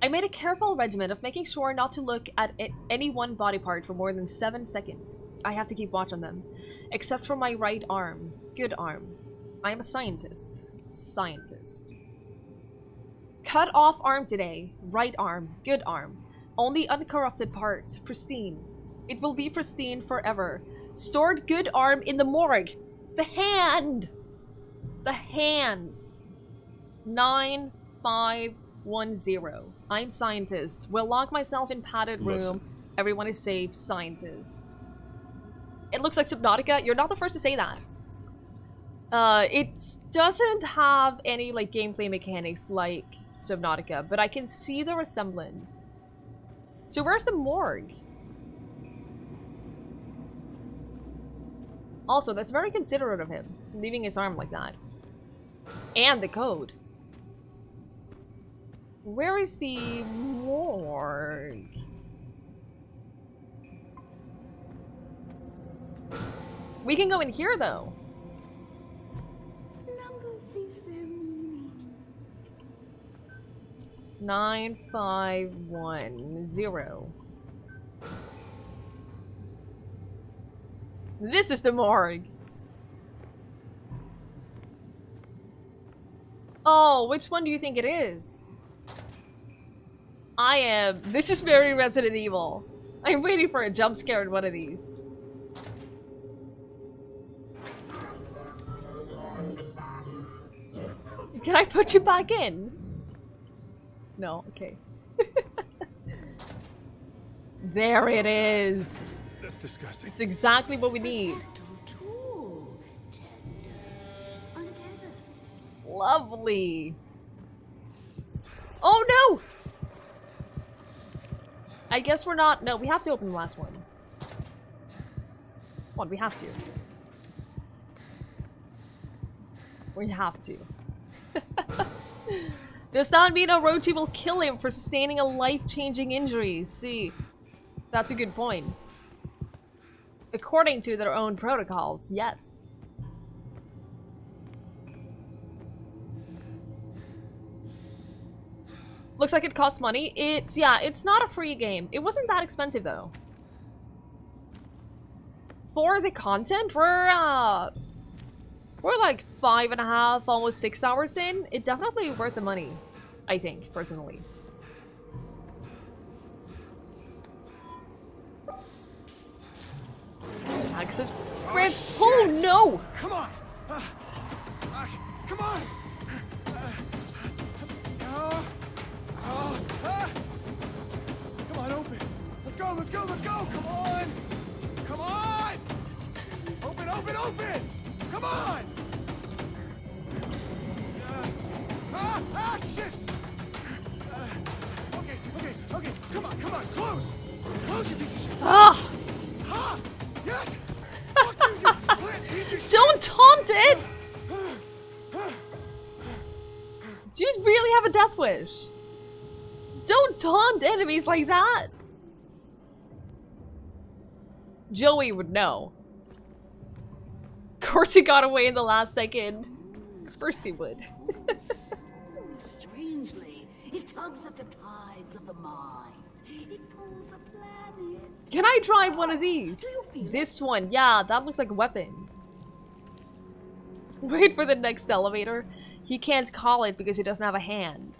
S1: I made a careful regimen of making sure not to look at any one body part for more than 7 seconds. I have to keep watch on them. Except for my right arm. Good arm. I am a scientist. Scientist. Cut off arm today. Right arm. Good arm. Only uncorrupted part. Pristine. It will be pristine forever. Stored good arm in the morgue. The hand! The hand. 9510. I'm scientist. Will lock myself in padded room.
S9: Listen.
S1: Everyone is safe. Scientist. It looks like Subnautica. You're not the first to say that. It doesn't have any like gameplay mechanics like Subnautica, but I can see the resemblance. So where's the morgue? Also, that's very considerate of him, leaving his arm like that. And the code. Where is the morgue? We can go in here, though.
S7: Numbers is their meaning.
S1: 9510. This is the morgue. Oh, which one do you think it is? This is very Resident Evil. I'm waiting for a jump scare in one of these. Can I put you back in? No, okay. There it is.
S3: That's disgusting.
S1: It's exactly what we need.
S7: Tactile tool. Tender. Untethered.
S1: Lovely. Oh no! I guess we're not. No, we have to open the last one. What? We have to. We have to. Does that mean Orochi will kill him for sustaining a life-changing injury? See, that's a good point. According to their own protocols, yes. Looks like it costs money. It's not a free game. It wasn't that expensive though. For the content, we're like 5.5, almost 6 hours in. It's definitely worth the money, I think, personally. Access grant. Oh no!
S3: Come on! Come on! Come on, open! Let's go! Let's go! Let's go! Come on! Come on! Open! Open! Open! Come on! Shit! Okay. Come on! Close! Close, you piece of shit!
S1: Ah!
S3: Yes! Fuck you plant piece of shit!
S1: Don't taunt it! Do you really have a death wish? Don't taunt enemies like that! Joey would know. Of course he got away in the last second. Of course he would.
S7: Strangely, it tugs at the tides of the mind. It pulls the planet.
S1: Can I drive one of these? This one, yeah, that looks like a weapon. Wait for the next elevator. He can't call it because he doesn't have a hand.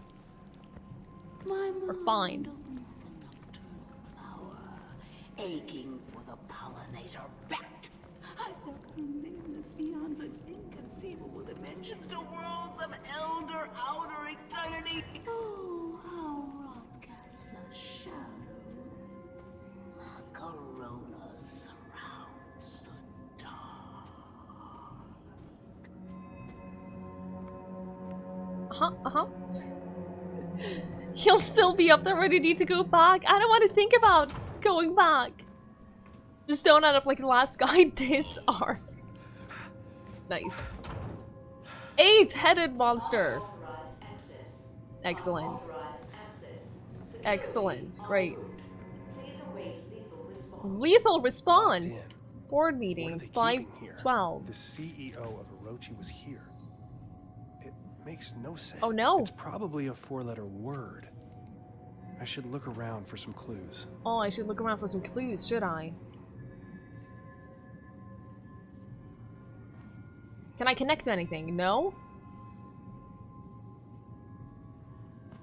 S1: We're fine.
S7: Aching for the pollinator bat. I've walked through nameless eons and inconceivable dimensions to worlds of elder outer eternity. Oh, how rock casts a shadow. A corona surrounds the dark.
S1: He'll still be up there when you need to go back. I don't want to think about going back. Just don't end up like the last guy disarmed. Nice. 8-headed monster. Excellent. Excellent. Great. Lethal response. Board meeting 5/12.
S3: The CEO of Orochi was here. It makes no sense.
S1: Oh no.
S3: It's probably a 4-letter word. I should look around for some clues.
S1: Oh, I should look around for some clues, should I? Can I connect to anything? No?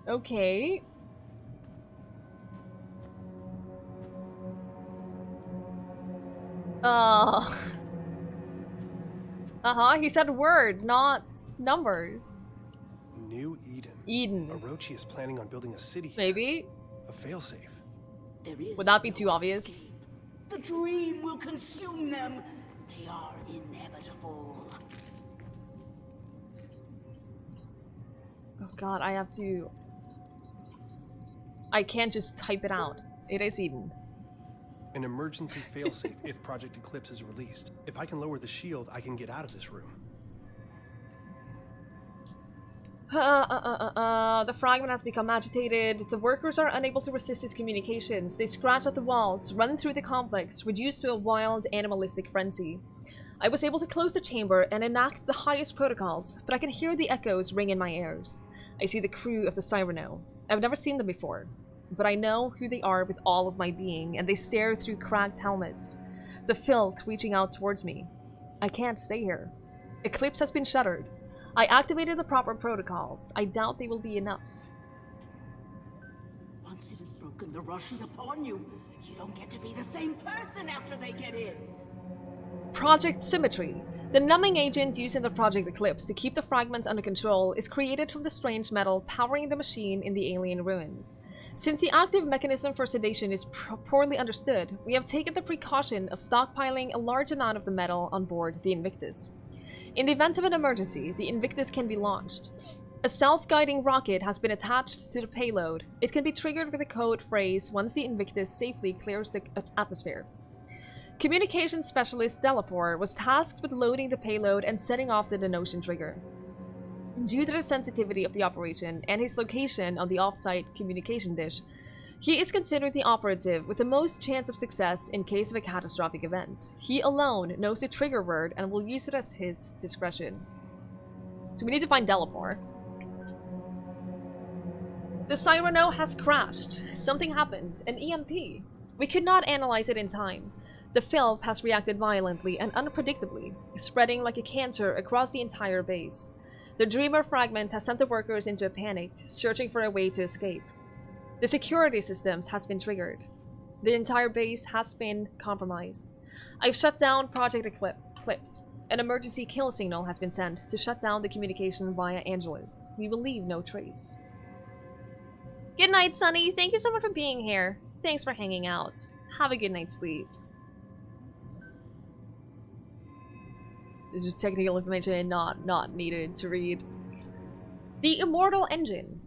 S1: Okay. He said word, not numbers.
S3: New Eden.
S1: Eden.
S3: Orochi is planning on building a city here.
S1: Maybe.
S3: A failsafe.
S1: Would that be too obvious?
S7: Escape. The dream will consume them. They are inevitable.
S1: Oh god, I have to... I can't just type it out. It is Eden.
S3: An emergency failsafe if Project Eclipse is released. If I can lower the shield, I can get out of this room.
S1: The fragment has become agitated. The workers are unable to resist its communications. They scratch at the walls, run through the complex, reduced to a wild, animalistic frenzy. I was able to close the chamber and enact the highest protocols, but I can hear the echoes ring in my ears. I see the crew of the Cyrano. I've never seen them before, but I know who they are with all of my being, and they stare through cracked helmets, the filth reaching out towards me. I can't stay here. Eclipse has been shuttered. I activated the proper protocols. I doubt they will be enough.
S7: Once it is broken, the rush is upon you. You don't get to be the same person after they get in.
S1: Project Symmetry. The numbing agent used in the Project Eclipse to keep the fragments under control is created from the strange metal powering the machine in the alien ruins. Since the active mechanism for sedation is poorly understood, we have taken the precaution of stockpiling a large amount of the metal on board the Invictus. In the event of an emergency, the Invictus can be launched. A self-guiding rocket has been attached to the payload. It can be triggered with a code phrase once the Invictus safely clears the atmosphere. Communications specialist Delapore was tasked with loading the payload and setting off the denotion trigger. Due to the sensitivity of the operation and his location on the off-site communication dish, he is considered the operative with the most chance of success in case of a catastrophic event. He alone knows the trigger word and will use it at his discretion. So we need to find Delapore. The Cyrano has crashed. Something happened. An EMP. We could not analyze it in time. The filth has reacted violently and unpredictably, spreading like a cancer across the entire base. The Dreamer fragment has sent the workers into a panic, searching for a way to escape. The security systems has been triggered. The entire base has been compromised. I've shut down Project Eclipse. An emergency kill signal has been sent to shut down the communication via Angelus. We will leave no trace. Good night, Sunny. Thank you so much for being here. Thanks for hanging out. Have a good night's sleep. This is technical information not needed to read. The Immortal Engine.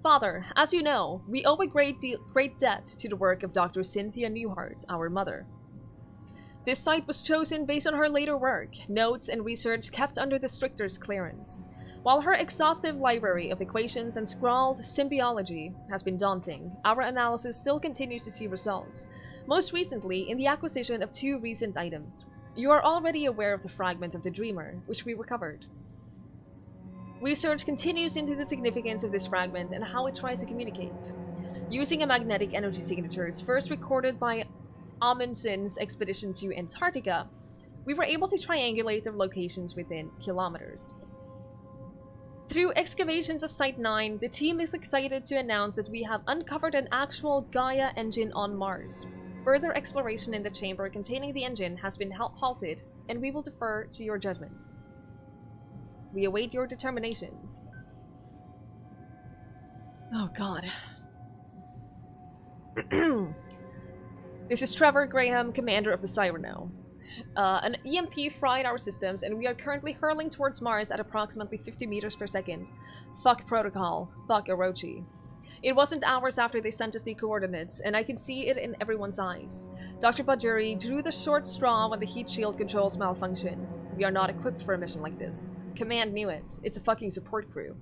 S1: Father, as you know, we owe a great debt to the work of Dr. Cynthia Newhart, our mother. This site was chosen based on her later work, notes, and research kept under the strictest clearance. While her exhaustive library of equations and scrawled symbiology has been daunting, our analysis still continues to see results, most recently in the acquisition of 2 recent items. You are already aware of the fragment of the Dreamer, which we recovered. Research continues into the significance of this fragment and how it tries to communicate. Using a magnetic energy signatures first recorded by Amundsen's expedition to Antarctica, we were able to triangulate their locations within kilometers. Through excavations of Site 9, the team is excited to announce that we have uncovered an actual Gaia engine on Mars. Further exploration in the chamber containing the engine has been halted, and we will defer to your judgments. We await your determination. Oh god. This is Trevor Graham, commander of the Cyrano. An EMP fried our systems, and we are currently hurling towards Mars at approximately 50 meters per second. Fuck protocol. Fuck Orochi. It wasn't hours after they sent us the coordinates, and I could see it in everyone's eyes. Dr. Bajuri drew the short straw when the heat shield controls malfunction. We are not equipped for a mission like this. Command knew it. It's a fucking support crew.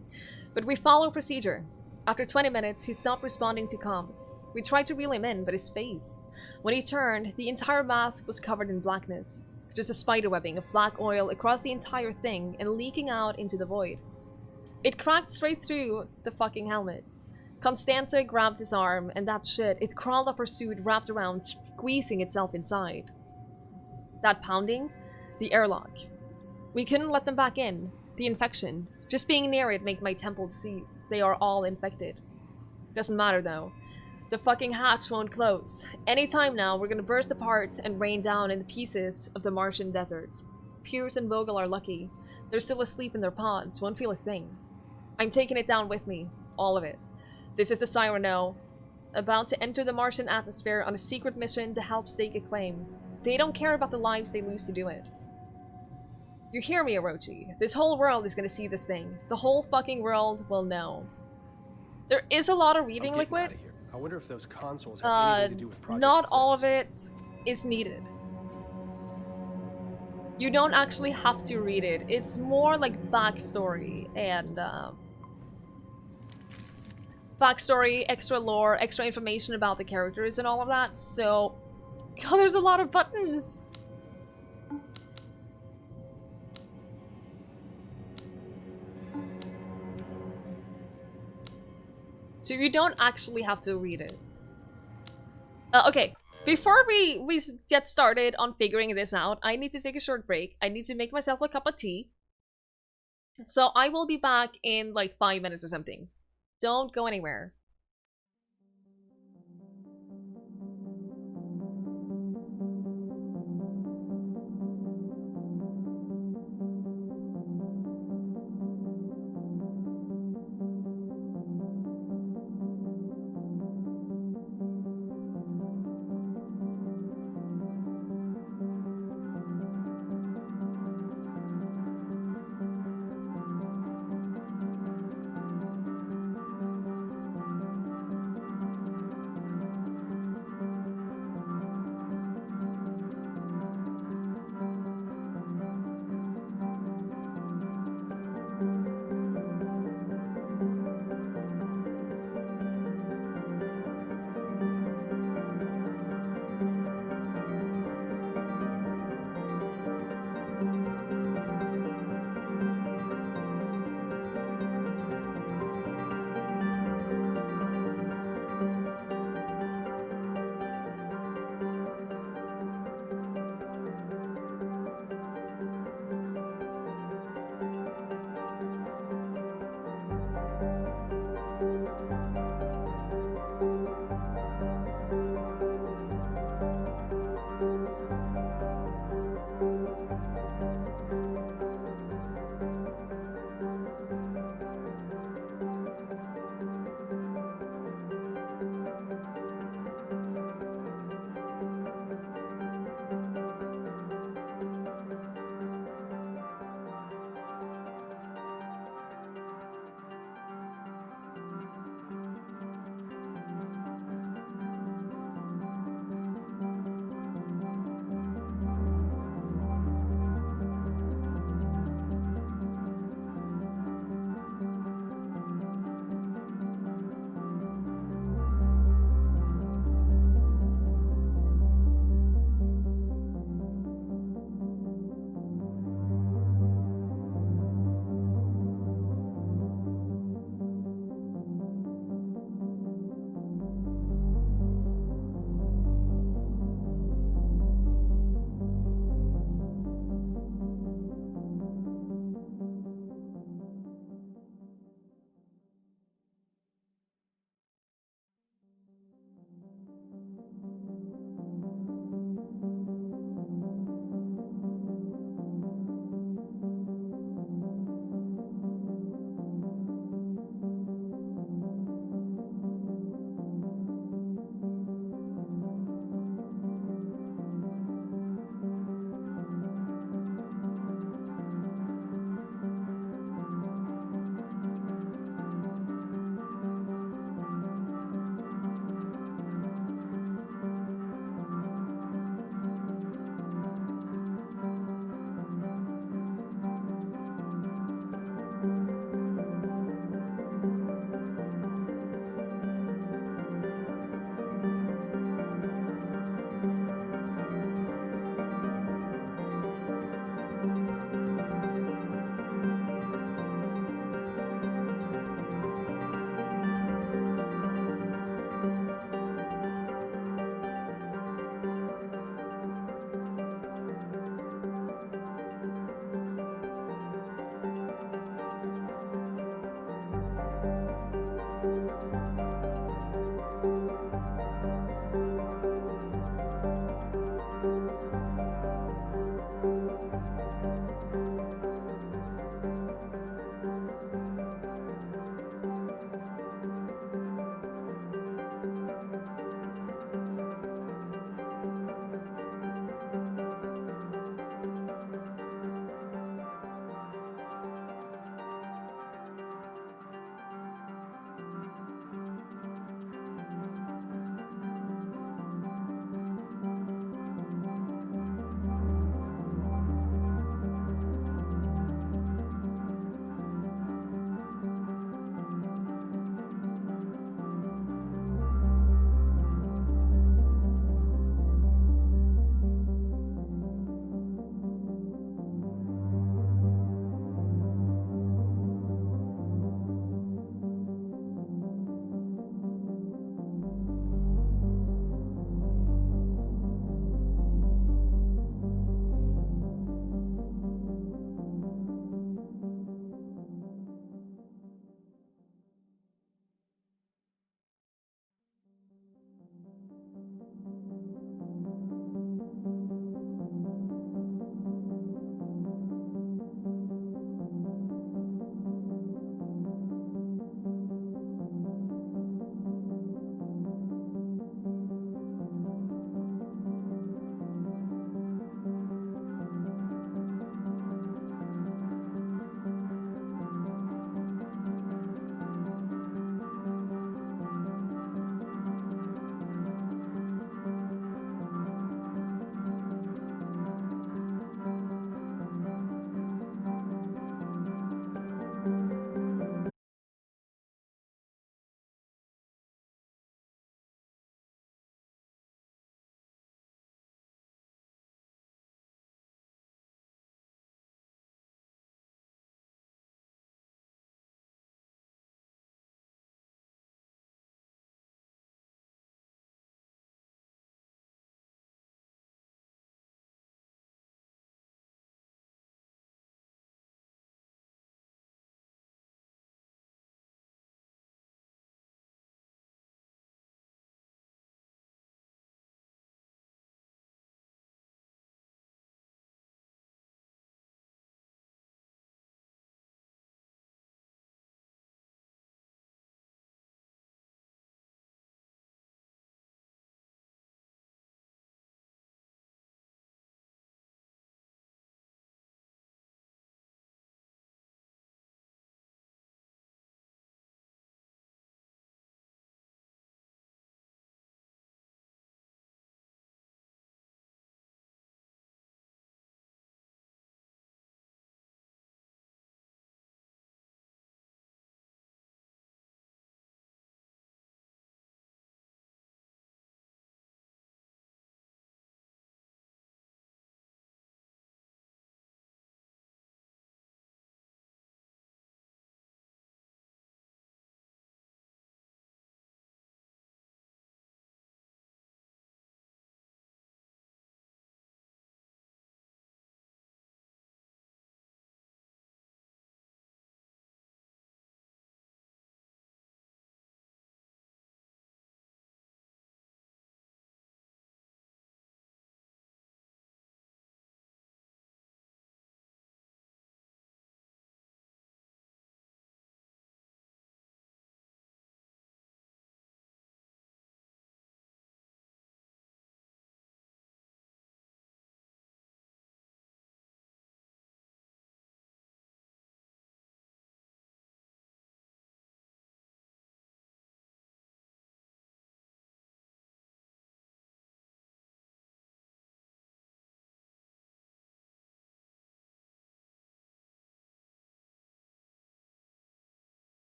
S1: But we follow procedure. After 20 minutes, he stopped responding to comms. We tried to reel him in, but his face. When he turned, the entire mask was covered in blackness. Just a spiderwebbing of black oil across the entire thing and leaking out into the void. It cracked straight through the fucking helmet. Constanza grabbed his arm, and that shit, it crawled up her suit, wrapped around, squeezing itself inside. That pounding? The airlock. We couldn't let them back in. The infection. Just being near it made my temples seethe. They are all infected. Doesn't matter though. The fucking hatch won't close. Anytime now, we're gonna burst apart and rain down in the pieces of the Martian desert. Pierce and Vogel are lucky. They're still asleep in their pods, won't feel a thing. I'm taking it down with me. All of it. This is the Cyrano, about to enter the Martian atmosphere on a secret mission to help stake a claim. They don't care about the lives they lose to do it. You hear me, Orochi. This whole world is gonna see this thing. The whole fucking world will know. There is a lot of reading, Liquid.
S3: I wonder if those consoles have anything to do with Project
S1: Not
S3: Eclipse.
S1: all of it is needed. You don't actually have to read it. It's more like backstory and backstory, extra lore, extra information about the characters and all of that. So, God, there's a lot of buttons. So you don't actually have to read it. Okay, before we get started on figuring this out, I need to take a short break. I need to make myself a cup of tea. So I will be back in like 5 minutes or something. Don't go anywhere.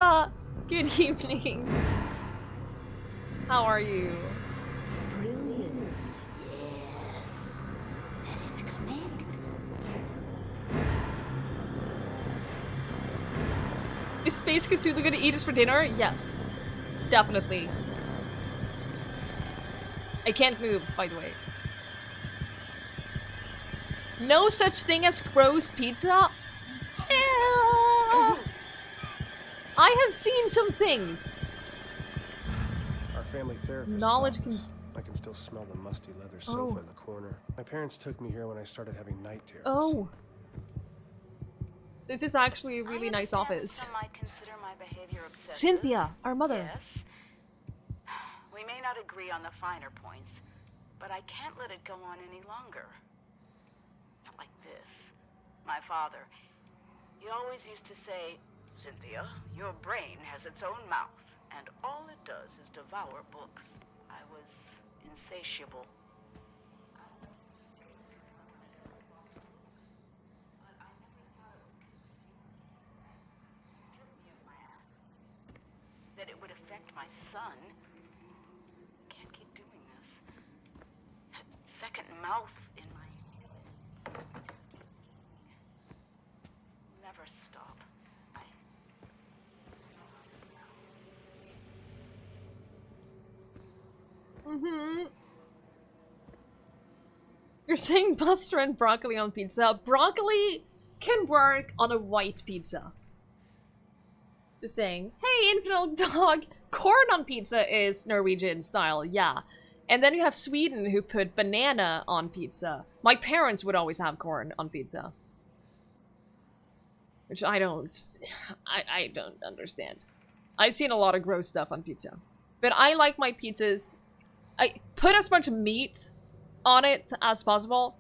S1: Good evening. How are you?
S7: Brilliance. Yes. Let it connect.
S1: Is Space Cthulhu gonna eat us for dinner? Yes. Definitely. I can't move, by the way. No such thing as gross pizza? Ew. I have seen some things.
S3: Our family therapist's
S1: Knowledge
S3: office. I can still smell the musty leather sofa in the corner. My parents took me here when I started having night terrors.
S1: Oh. This is actually a really nice office.
S6: Some might consider my behavior obsessive.
S1: Cynthia, our mother.
S6: Yes. We may not agree on the finer points, but I can't let it go on any longer. Not like this. My father, he always used to say, Cynthia, your brain has its own mouth, and all it does is devour books. I was insatiable. That it would affect my son. Can't keep doing this. That second mouth in my just keeps never stop.
S1: You're saying Buster and broccoli on pizza. Broccoli can work on a white pizza. Just saying. Hey, Infidel Dog! Corn on pizza is Norwegian style, yeah. And then you have Sweden who put banana on pizza. My parents would always have corn on pizza. Which I don't understand. I've seen a lot of gross stuff on pizza. But I like my pizzas... I put as much meat on it as possible.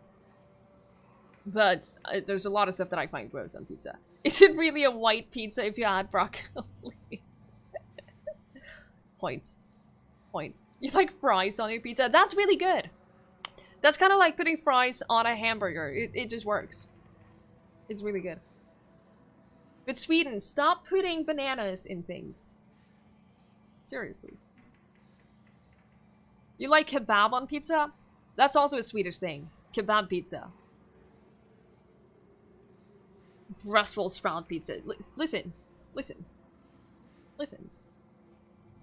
S1: But there's a lot of stuff that I find gross on pizza. Is it really a white pizza if you add broccoli? Points. Points. You like fries on your pizza? That's really good. That's kind of like putting fries on a hamburger. It just works. It's really good. But Sweden, stop putting bananas in things. Seriously. You like kebab on pizza? That's also a Swedish thing. Kebab pizza. Brussels sprout pizza. Listen.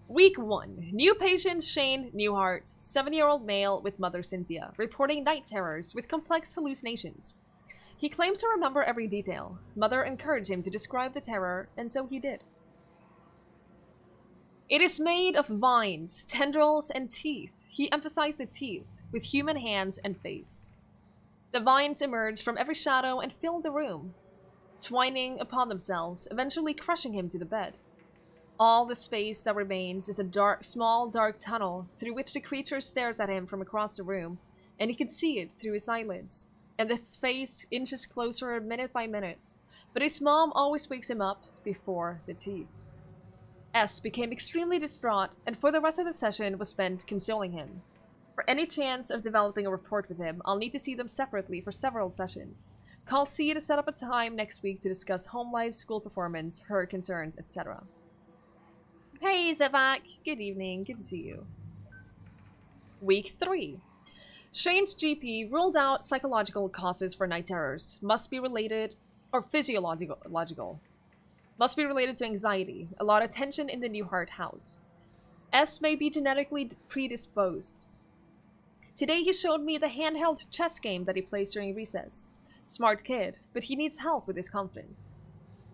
S1: Week 1. New patient Shane Newhart, 7-year-old male with mother Cynthia, reporting night terrors with complex hallucinations. He claims to remember every detail. Mother encouraged him to describe the terror, and so he did. It is made of vines, tendrils, and teeth. He emphasized the teeth, with human hands and face. The vines emerged from every shadow and filled the room, twining upon themselves, eventually crushing him to the bed. All the space that remains is a small dark tunnel through which the creature stares at him from across the room, and he can see it through his eyelids. And his face inches closer minute by minute, but his mom always wakes him up before the teeth. S became extremely distraught, and for the rest of the session was spent consoling him. For any chance of developing a rapport with him, I'll need to see them separately for several sessions. Call C to set up a time next week to discuss home life, school performance, her concerns, etc. Hey, Zebak! Good evening, good to see you. Week 3. Shane's GP ruled out psychological causes for night terrors. Must be related, or physiological. Must be related to anxiety. A lot of tension in the Newhart house. S may be genetically predisposed. Today he showed me the handheld chess game that he plays during recess. Smart kid, but he needs help with his confidence.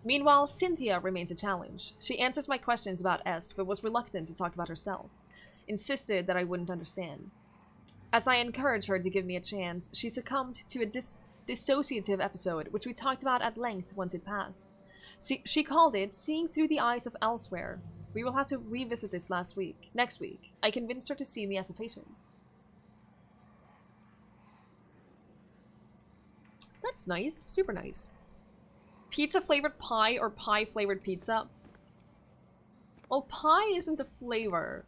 S1: Meanwhile, Cynthia remains a challenge. She answers my questions about S, but was reluctant to talk about herself. Insisted that I wouldn't understand. As I encouraged her to give me a chance, she succumbed to a dissociative episode, which we talked about at length once it passed. She called it seeing through the eyes of elsewhere. We will have to revisit this next week. I convinced her to see me as a patient. That's nice. Super nice. Pizza-flavored pie or pie-flavored pizza? Well, pie isn't a flavor.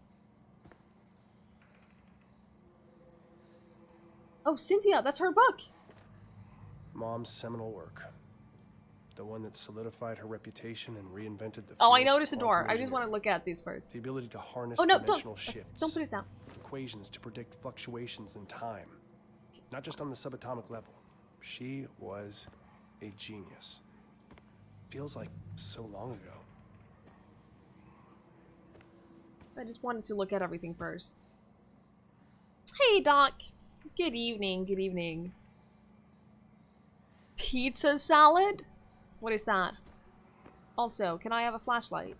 S1: Oh, Cynthia, that's her book!
S3: Mom's seminal work. The one that solidified her reputation and reinvented the
S1: Oh, I
S3: field of
S1: noticed the door.
S3: quantum
S1: I just want to
S3: engineering.
S1: look at these first.
S3: The ability to harness
S1: Oh, no,
S3: dimensional shifts.
S1: don't put it down.
S3: Equations to predict fluctuations in time. Not just on the subatomic level. She was a genius. Feels like so long ago.
S1: I just wanted to look at everything first. Hey, Doc. Good evening, good evening. Pizza salad? What is that? Also, can I have a flashlight?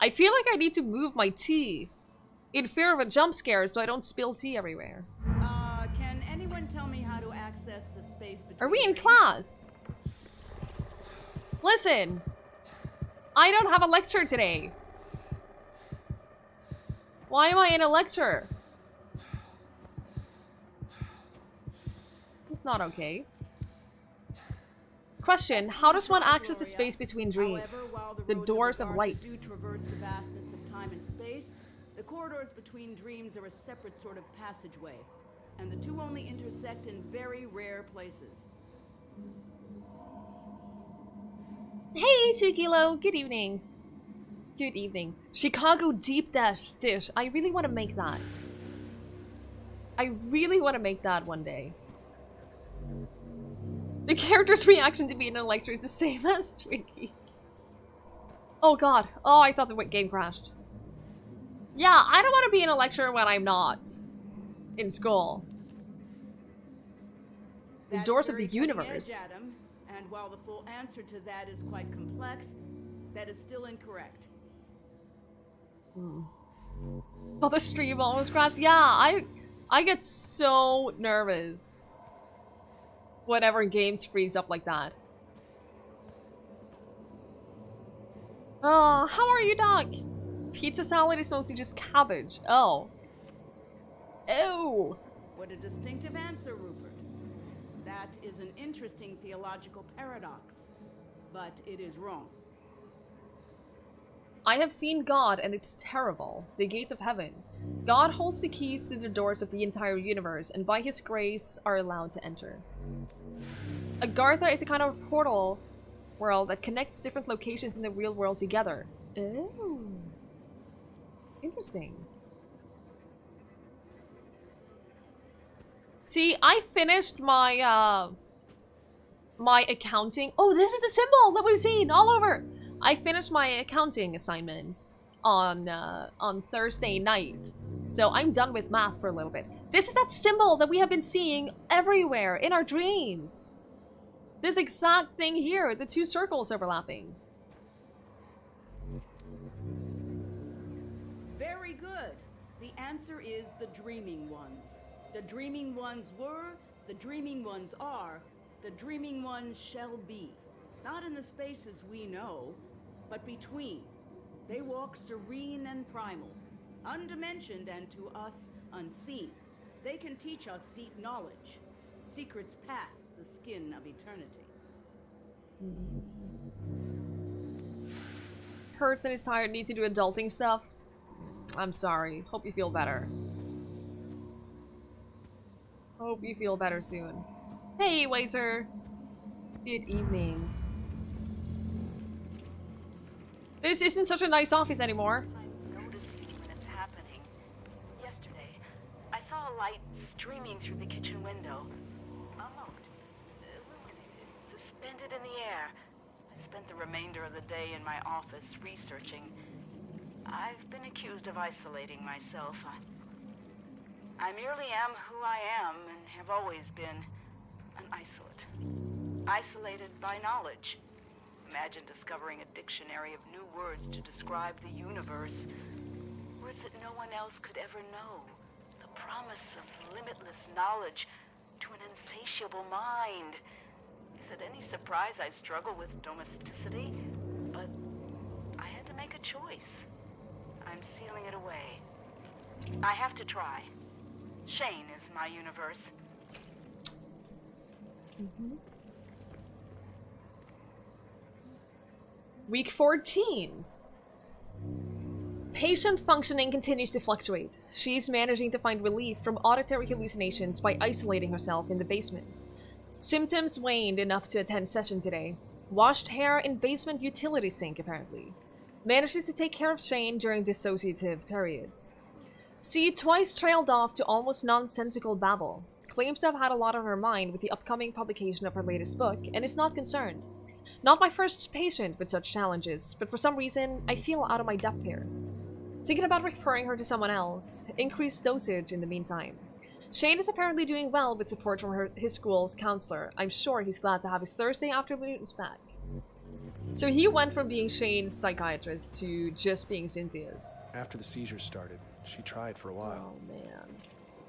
S1: I feel like I need to move my tea in fear of a jump scare so I don't spill tea everywhere.
S6: Can anyone tell me how to access the space between
S1: Are we in
S6: dreams?
S1: class? Listen, I don't have a lecture today. Why am I in a lecture? It's not okay. Question, how does one access the space between dreams?
S6: However, while the
S1: The
S6: roads
S1: doors
S6: the
S1: of
S6: dark
S1: light.
S6: do traverse the vastness of time and space, the corridors between dreams are a separate sort of passageway, and the two only intersect in very rare places.
S1: Hey, 2 Kilo. Good evening. Good evening. Chicago deep dish. I really want to make that. I really want to make that one day. The character's reaction to being in a lecture is the same as Twiggie's. Oh god. Oh, I thought the game crashed. Yeah, I don't want to be in a lecture when I'm not in school. The
S6: That's
S1: doors of
S6: very
S1: the
S6: cutting
S1: universe.
S6: edge, Adam, and while the full answer to that is quite complex, that is still incorrect.
S1: Oh, the stream almost crashed. Yeah, I get so nervous whenever games freeze up like that. Oh, how are you, Doc? Pizza salad is mostly just cabbage. Oh. Oh.
S6: What a distinctive answer, Rupert. That is an interesting theological paradox, but it is wrong.
S1: I have seen God, and it's terrible. The gates of heaven. God holds the keys to the doors of the entire universe, and by his grace are allowed to enter. Agartha is a kind of portal world that connects different locations in the real world together. Oh. Interesting. See, I finished my, my accounting. Oh, this is the symbol that we've seen all over. I finished my accounting assignments on Thursday night. So I'm done with math for a little bit. This is that symbol that we have been seeing everywhere in our dreams. This exact thing here, the two circles overlapping.
S6: Very good. The answer is the dreaming ones. The dreaming ones were, the dreaming ones are, the dreaming ones shall be. Not in the spaces we know, but between. They walk serene and primal, undimensioned and to us unseen. They can teach us deep knowledge, secrets past the skin of eternity.
S1: Hurts and is tired, need to do adulting stuff. I'm sorry. Hope you feel better. Hope you feel better soon. Hey, Wazer. Good evening. This isn't such a nice office anymore.
S6: I'm noticing when it's happening. Yesterday, I saw a light streaming through the kitchen window. Unlocked, illuminated, suspended in the air. I spent the remainder of the day in my office researching. I've been accused of isolating myself. I merely am who I am and have always been an isolate. Isolated by knowledge. Imagine discovering a dictionary of new words to describe the universe. Words that no one else could ever know. The promise of limitless knowledge to an insatiable mind. Is it any surprise I struggle with domesticity? But I had to make a choice. I'm sealing it away. I have to try. Shane is my universe.
S1: Week 14. Patient functioning continues to fluctuate. She's managing to find relief from auditory hallucinations by isolating herself in the basement. Symptoms waned enough to attend session today. Washed hair in basement utility sink, apparently. Manages to take care of Shane during dissociative periods. C twice trailed off to almost nonsensical babble. Claims to have had a lot on her mind with the upcoming publication of her latest book, and is not concerned. Not my first patient with such challenges, but for some reason, I feel out of my depth here. Thinking about referring her to someone else. Increased dosage in the meantime. Shane is apparently doing well with support from his school's counselor. I'm sure he's glad to have his Thursday afternoons back. So he went from being Shane's psychiatrist to just being Cynthia's.
S3: After the seizures started, she tried for a while.
S1: Oh, man.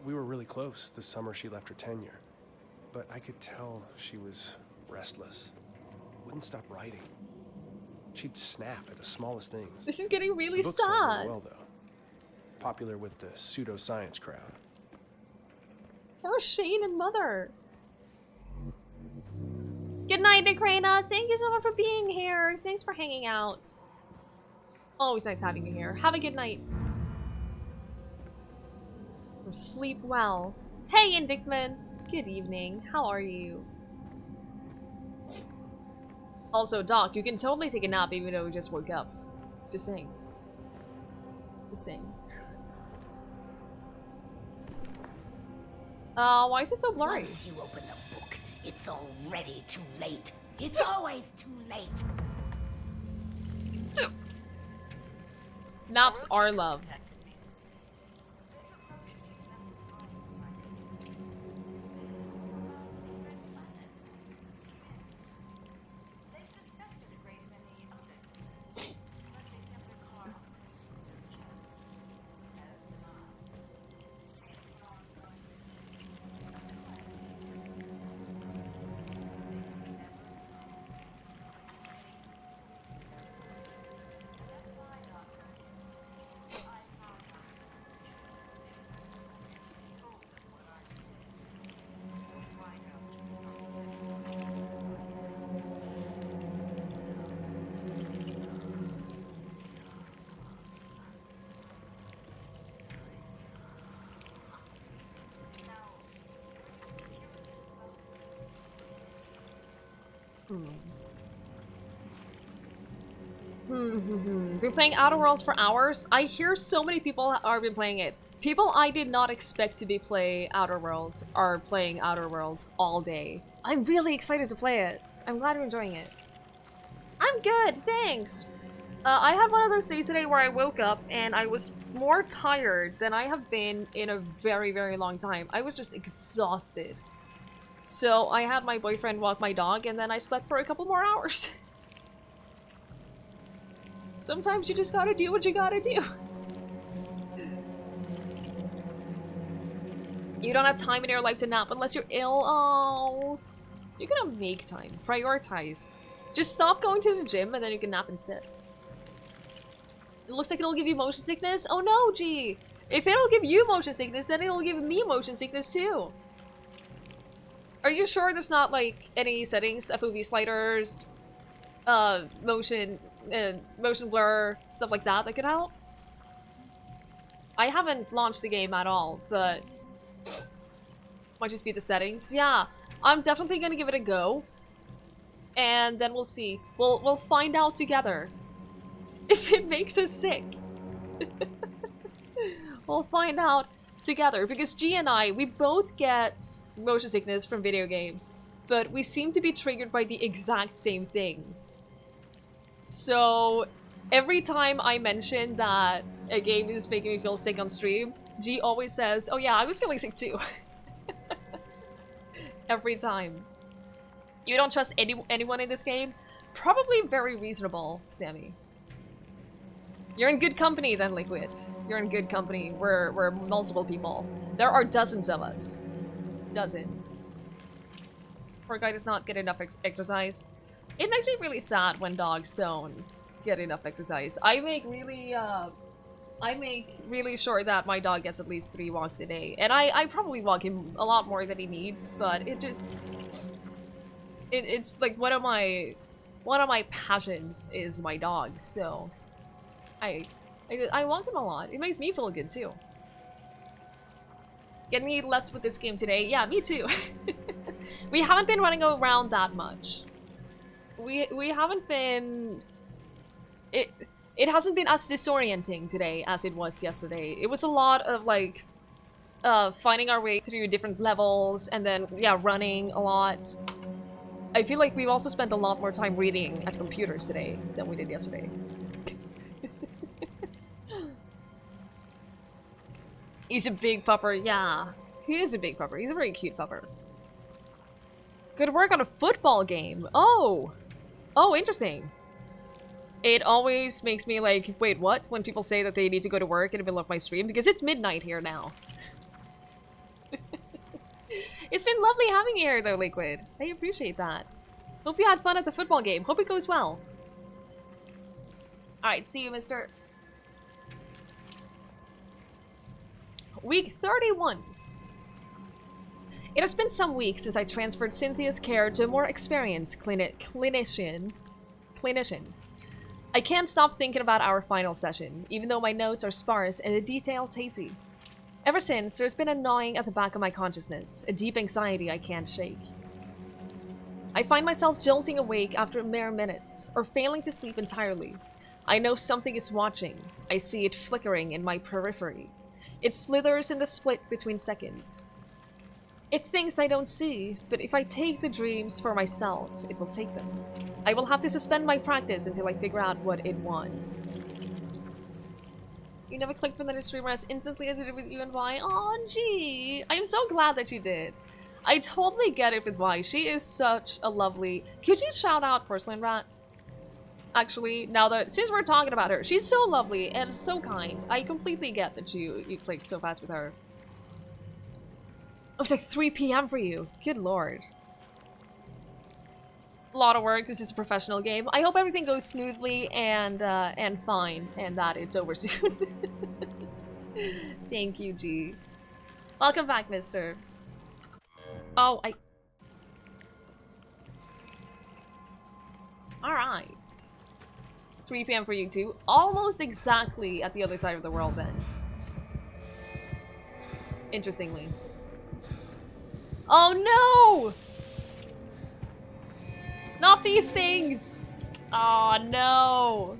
S3: We were really close the summer she left her tenure. But I could tell she was restless. Wouldn't stop writing. She'd snap at the smallest things.
S1: This is getting really
S3: the book sold
S1: sad.
S3: really well, though. Popular with the pseudoscience crowd.
S1: Poor Shane and Mother.
S2: Good night, Nikrena. Thank you so much for being here. Thanks for hanging out.
S1: Always nice having you here. Have a good night. Sleep well.
S2: Hey, Indictment.
S1: Good evening. How are you? Also, Doc, you can totally take a nap even though we just woke up. Just saying. Just saying. Why is it so blurry?
S7: Once you open the book, it's already too late. It's always too late.
S1: Naps are love. Been playing Outer Worlds for hours. I hear so many people are been playing it. People I did not expect to be playing Outer Worlds are playing Outer Worlds all day. I'm really excited to play it. I'm glad you're enjoying it. I'm good, thanks. I had one of those days today where I woke up and I was more tired than I have been in a very, very long time. I was just exhausted. So I had my boyfriend walk my dog and then I slept for a couple more hours. Sometimes you just gotta do what you gotta do. You don't have time in your life to nap unless you're ill. Oh, you're gonna make time. Prioritize. Just stop going to the gym and then you can nap instead. It looks like it'll give you motion sickness. Oh no, gee. If it'll give you motion sickness, then it'll give me motion sickness too. Are you sure there's not like any settings, FOV sliders, motion blur, stuff like that could help? I haven't launched the game at all, but might just be the settings. Yeah, I'm definitely gonna give it a go, and then we'll see. We'll find out together if it makes us sick. We'll find out together because G and I, we both get motion sickness from video games, but we seem to be triggered by the exact same things. So every time I mention that a game is making me feel sick on stream, G always says, oh yeah, I was feeling sick too. Every time. You don't trust anyone in this game? Probably very reasonable, Sammy. You're in good company then, Liquid. You're in good company. We're multiple people. There are dozens of us. Dozens. Poor guy does not get enough exercise. It makes me really sad when dogs don't get enough exercise. I make really sure that my dog gets at least 3 walks a day. And I probably walk him a lot more than he needs, but it just... It's like one of my passions is my dog, so... I walk him a lot. It makes me feel good too. Getting less with this game today? Yeah, me too. We haven't been running around that much. We haven't been... It hasn't been as disorienting today as it was yesterday. It was a lot of, like, finding our way through different levels, and then, yeah, running a lot. I feel like we've also spent a lot more time reading at computers today than we did yesterday. He's a big pupper, yeah. He is a big pupper. He's a very cute pupper. Good work on a football game. Oh! Oh, interesting. It always makes me like, wait, what? When people say that they need to go to work in the middle of my stream, because it's midnight here now. It's been lovely having you here, though, Liquid. I appreciate that. Hope you had fun at the football game. Hope it goes well. Alright, see you, mister. Week 31. It has been some weeks since I transferred Cynthia's care to a more experienced clinician. I can't stop thinking about our final session, even though my notes are sparse and the details hazy. Ever since, there's been a gnawing at the back of my consciousness, a deep anxiety I can't shake. I find myself jolting awake after mere minutes, or failing to sleep entirely. I know something is watching. I see it flickering in my periphery. It slithers in the split between seconds. It thinks I don't see, but if I take the dreams for myself, it will take them. I will have to suspend my practice until I figure out what it wants. You never clicked for another streamer as instantly as it did with you and Vi. Oh, gee. I am so glad that you did. I totally get it with Vi. She is such a lovely... Could you shout out Porcelain Rat? Actually, now that... Since we're talking about her, she's so lovely and so kind. I completely get that you clicked so fast with her. Oh, it's like 3 p.m. for you. Good lord. A lot of work. This is a professional game. I hope everything goes smoothly and fine, and that it's over soon. Thank you, G. Welcome back, mister. Oh, Alright. 3 p.m. for you too. Almost exactly at the other side of the world then. Interestingly. Oh no! Not these things! Oh no!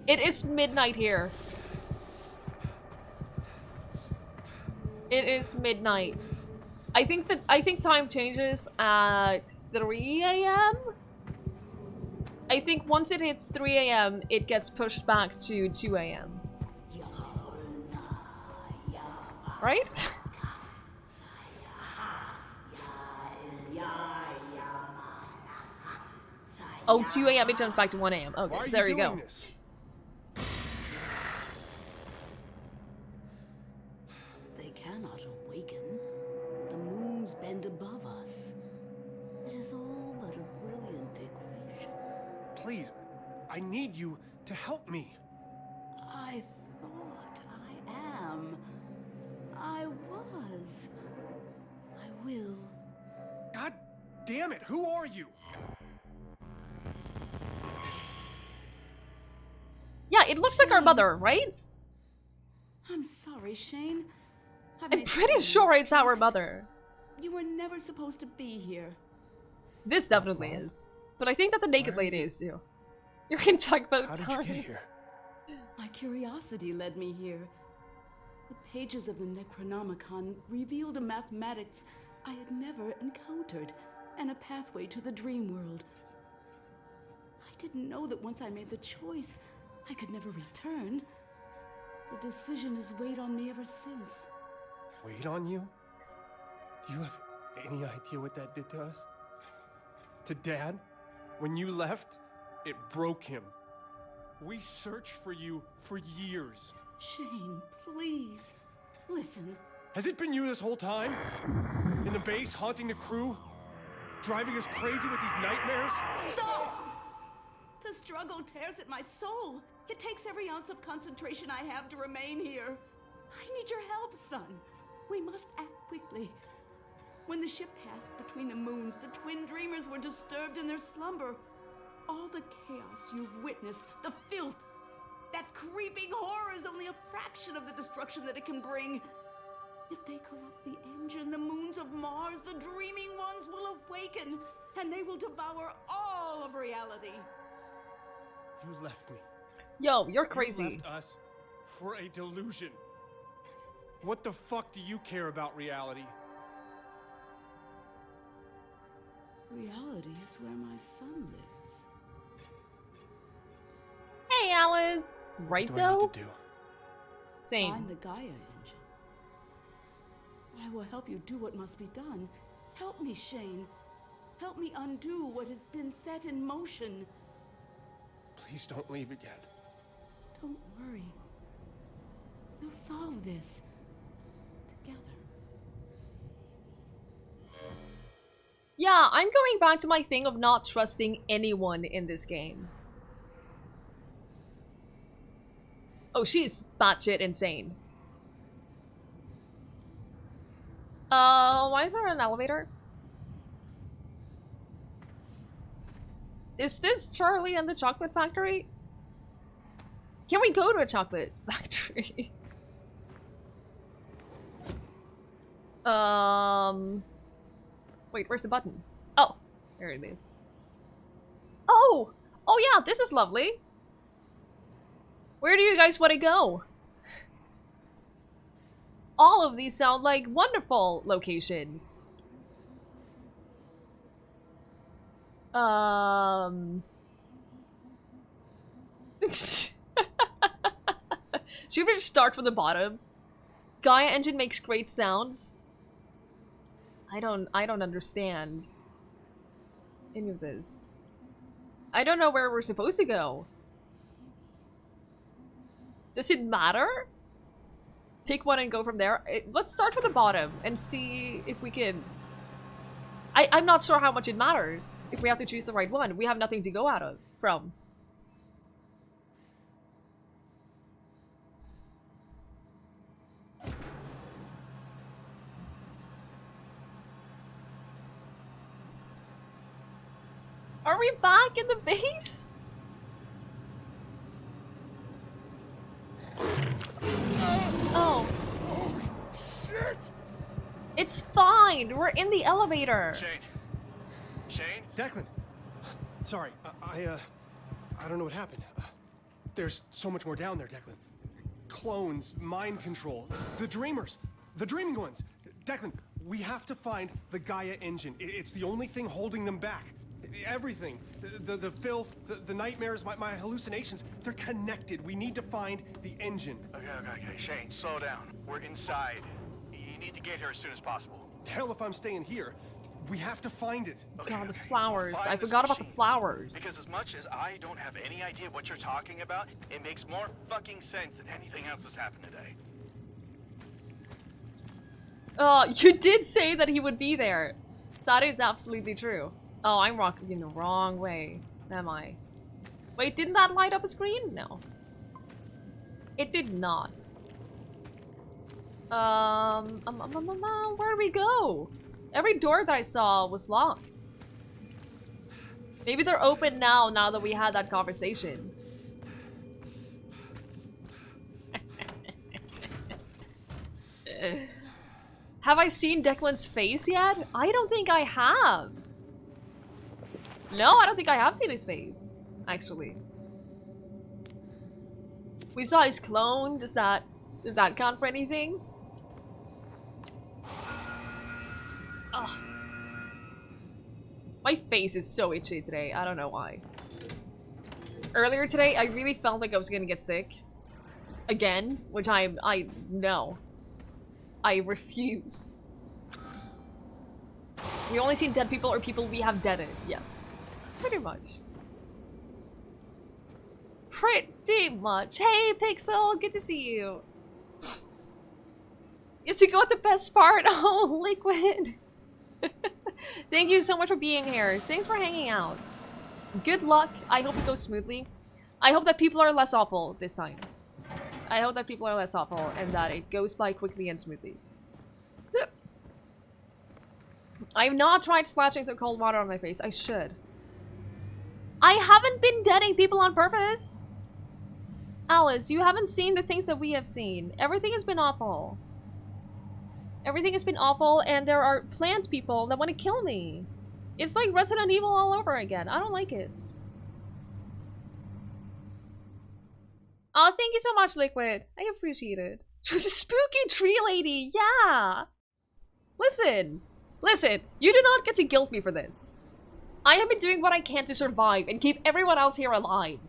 S1: It is midnight here. It is midnight. I think time changes at 3 a.m. I think once it hits 3 a.m., it gets pushed back to 2 a.m. Right? Oh, 2 a.m. it jumps back to 1 a.m. Okay, there you go.
S3: This?
S7: They cannot awaken. The moons bend above us. It is all but a brilliant equation.
S3: Please, I need you to help me.
S7: I thought I am. I was. I will.
S3: God damn it, who are you?
S1: Yeah, it looks like our mother, right?
S7: I'm sorry, Shane.
S1: I'm pretty sure it's our mother.
S7: You were never supposed to be here.
S1: This definitely is. But I think that the naked lady is too. You're in tugboat time.
S3: How did you get here?
S7: My curiosity led me here. The pages of the Necronomicon revealed a mathematics I had never encountered, and a pathway to the dream world. I didn't know that once I made the choice, I could never return. The decision has weighed on me ever since.
S3: Weighed on you? Do you have any idea what that did to us? To Dad? When you left, it broke him. We searched for you for years.
S7: Shane, please, listen.
S3: Has it been you this whole time? In the base, haunting the crew? Driving us crazy with these nightmares?
S7: Stop! The struggle tears at my soul. It takes every ounce of concentration I have to remain here. I need your help, son. We must act quickly. When the ship passed between the moons, the twin dreamers were disturbed in their slumber. All the chaos you've witnessed, the filth, that creeping horror is only a fraction of the destruction that it can bring. If they corrupt the engine, the moons of Mars, the dreaming ones will awaken, and they will devour all of reality.
S3: You left me.
S1: Yo, you're
S3: You
S1: crazy.
S3: left us for a delusion. What the fuck do you care about reality?
S7: Reality is where my son lives.
S1: Hey, Alice. Right
S3: What do I
S1: though?
S3: need to do?
S1: Same.
S7: Find the Gaia engine. I will help you do what must be done. Help me, Shane. Help me undo what has been set in motion.
S3: Please don't leave again.
S7: Don't worry. We'll solve this together.
S1: Yeah, I'm going back to my thing of not trusting anyone in this game. Oh, she's batshit insane. Why is there an elevator? Is this Charlie and the Chocolate Factory? Can we go to a chocolate factory? Wait, where's the button? Oh, there it is. Oh! Oh yeah, this is lovely. Where do you guys want to go? All of these sound like wonderful locations. Should we just start from the bottom? Gaia engine makes great sounds. I don't understand any of this. I don't know where we're supposed to go. Does it matter? Pick one and go from there. Let's start from the bottom and see if we can... I'm not sure how much it matters if we have to choose the right one. We have nothing to go out of from. Are we back in the base? Oh.
S3: Oh, shit!
S1: It's fine. We're in the elevator.
S4: Shane. Shane?
S3: Declan! Sorry, I don't know what happened. There's so much more down there, Declan. Clones, mind control, the dreamers, the dreaming ones. Declan, we have to find the Gaia engine. It's the only thing holding them back. Everything, the filth, the nightmares, my hallucinations, they're connected. We need to find the engine.
S4: Okay. Shane, slow down. We're inside. You need to get here as soon as possible.
S3: Hell if I'm staying here. We have to find it.
S1: God, the flowers.
S4: Find
S1: I
S4: this
S1: forgot about the
S4: machine.
S1: flowers.
S4: Because as much as I don't have any idea what you're talking about, it makes more fucking sense than anything else that's happened today.
S1: You did say that he would be there. That is absolutely true. Oh, I'm walking in the wrong way. Am I? Wait, didn't that light up a screen? No. It did not. Where do we go? Every door that I saw was locked. Maybe they're open now that we had that conversation. Have I seen Declan's face yet? I don't think I have. No, I don't think I have seen his face, actually. We saw his clone. Does that count for anything? Oh. My face is so itchy today. I don't know why. Earlier today, I really felt like I was gonna get sick. Again, which no. I refuse. We only seen dead people or people we have deaded. Yes. Pretty much. Pretty much. Hey, Pixel! Good to see you. Get to go at the best part. Oh, Liquid. Thank you so much for being here. Thanks for hanging out. Good luck. I hope it goes smoothly. I hope that people are less awful this time. I hope that people are less awful and that it goes by quickly and smoothly. I've not tried splashing some cold water on my face. I should. I haven't been deading people on purpose. Alice, you haven't seen the things that we have seen. Everything has been awful. Everything has been awful, and there are plant people that want to kill me. It's like Resident Evil all over again. I don't like it. Oh, thank you so much, Liquid. I appreciate it. She was a spooky tree lady. Yeah. Listen. Listen. You do not get to guilt me for this. I have been doing what I can to survive and keep everyone else here alive.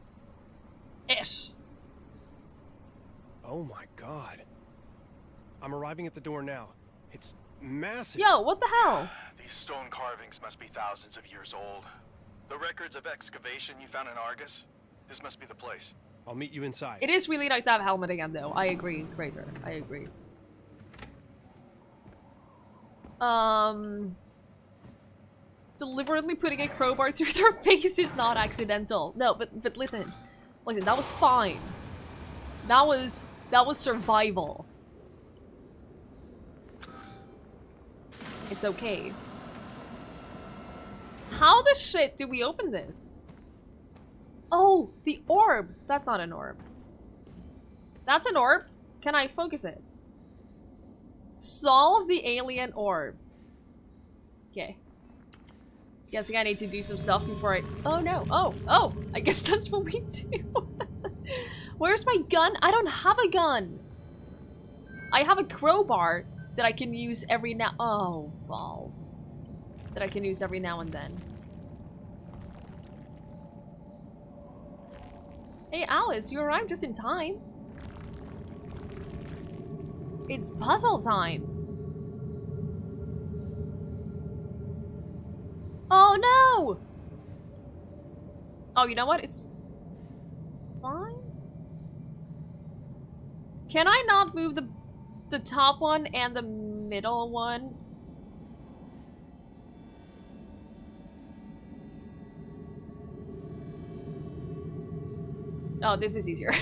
S1: Ish.
S3: Oh my god. I'm arriving at the door now. It's massive.
S1: Yo, what the hell?
S4: These stone carvings must be thousands of years old. The records of excavation you found in Argus? This must be the place.
S3: I'll meet you inside.
S1: It is really nice to have a helmet again, though. I agree, Crater. I agree. Deliberately putting a crowbar through their face is not accidental. No, but listen. Listen, that was fine. That was survival. It's okay. How the shit do we open this? Oh, the orb. That's not an orb. That's an orb. Can I focus it? Solve the alien orb. Okay. Guessing I need to do some stuff before I... Oh no. Oh. I guess that's what we do. Where's my gun? I don't have a gun. I have a crowbar that I can use every now... Oh, balls. That I can use every now and then. Hey, Alice, you arrived just in time. It's puzzle time. Oh, no! Oh, you know what? It's fine. Can I not move the top one and the middle one? Oh, this is easier.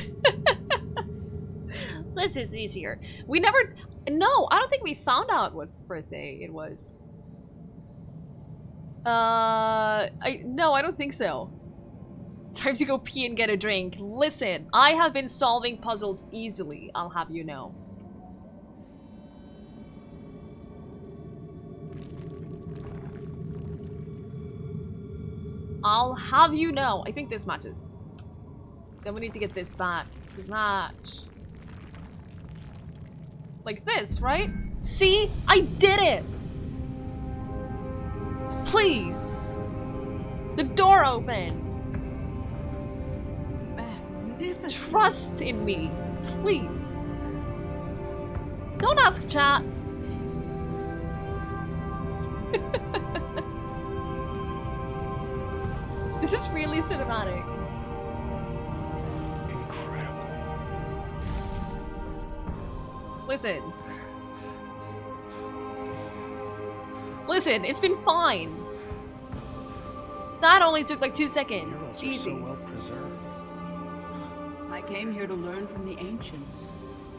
S1: This is easier. We never... No, I don't think we found out what birthday it was. No, I don't think so. Time to go pee and get a drink. Listen, I have been solving puzzles easily, I'll have you know. I'll have you know. I think this matches. Then we need to get this back. So match. Like this, right? See? I did it! Please! The door opened!
S7: Magnificent.
S1: Trust in me, please. Don't ask chat. This is really cinematic. Listen. Listen, it's been fine. That only took like 2 seconds. Easy.
S3: So well preserved.
S7: I came here to learn from the ancients,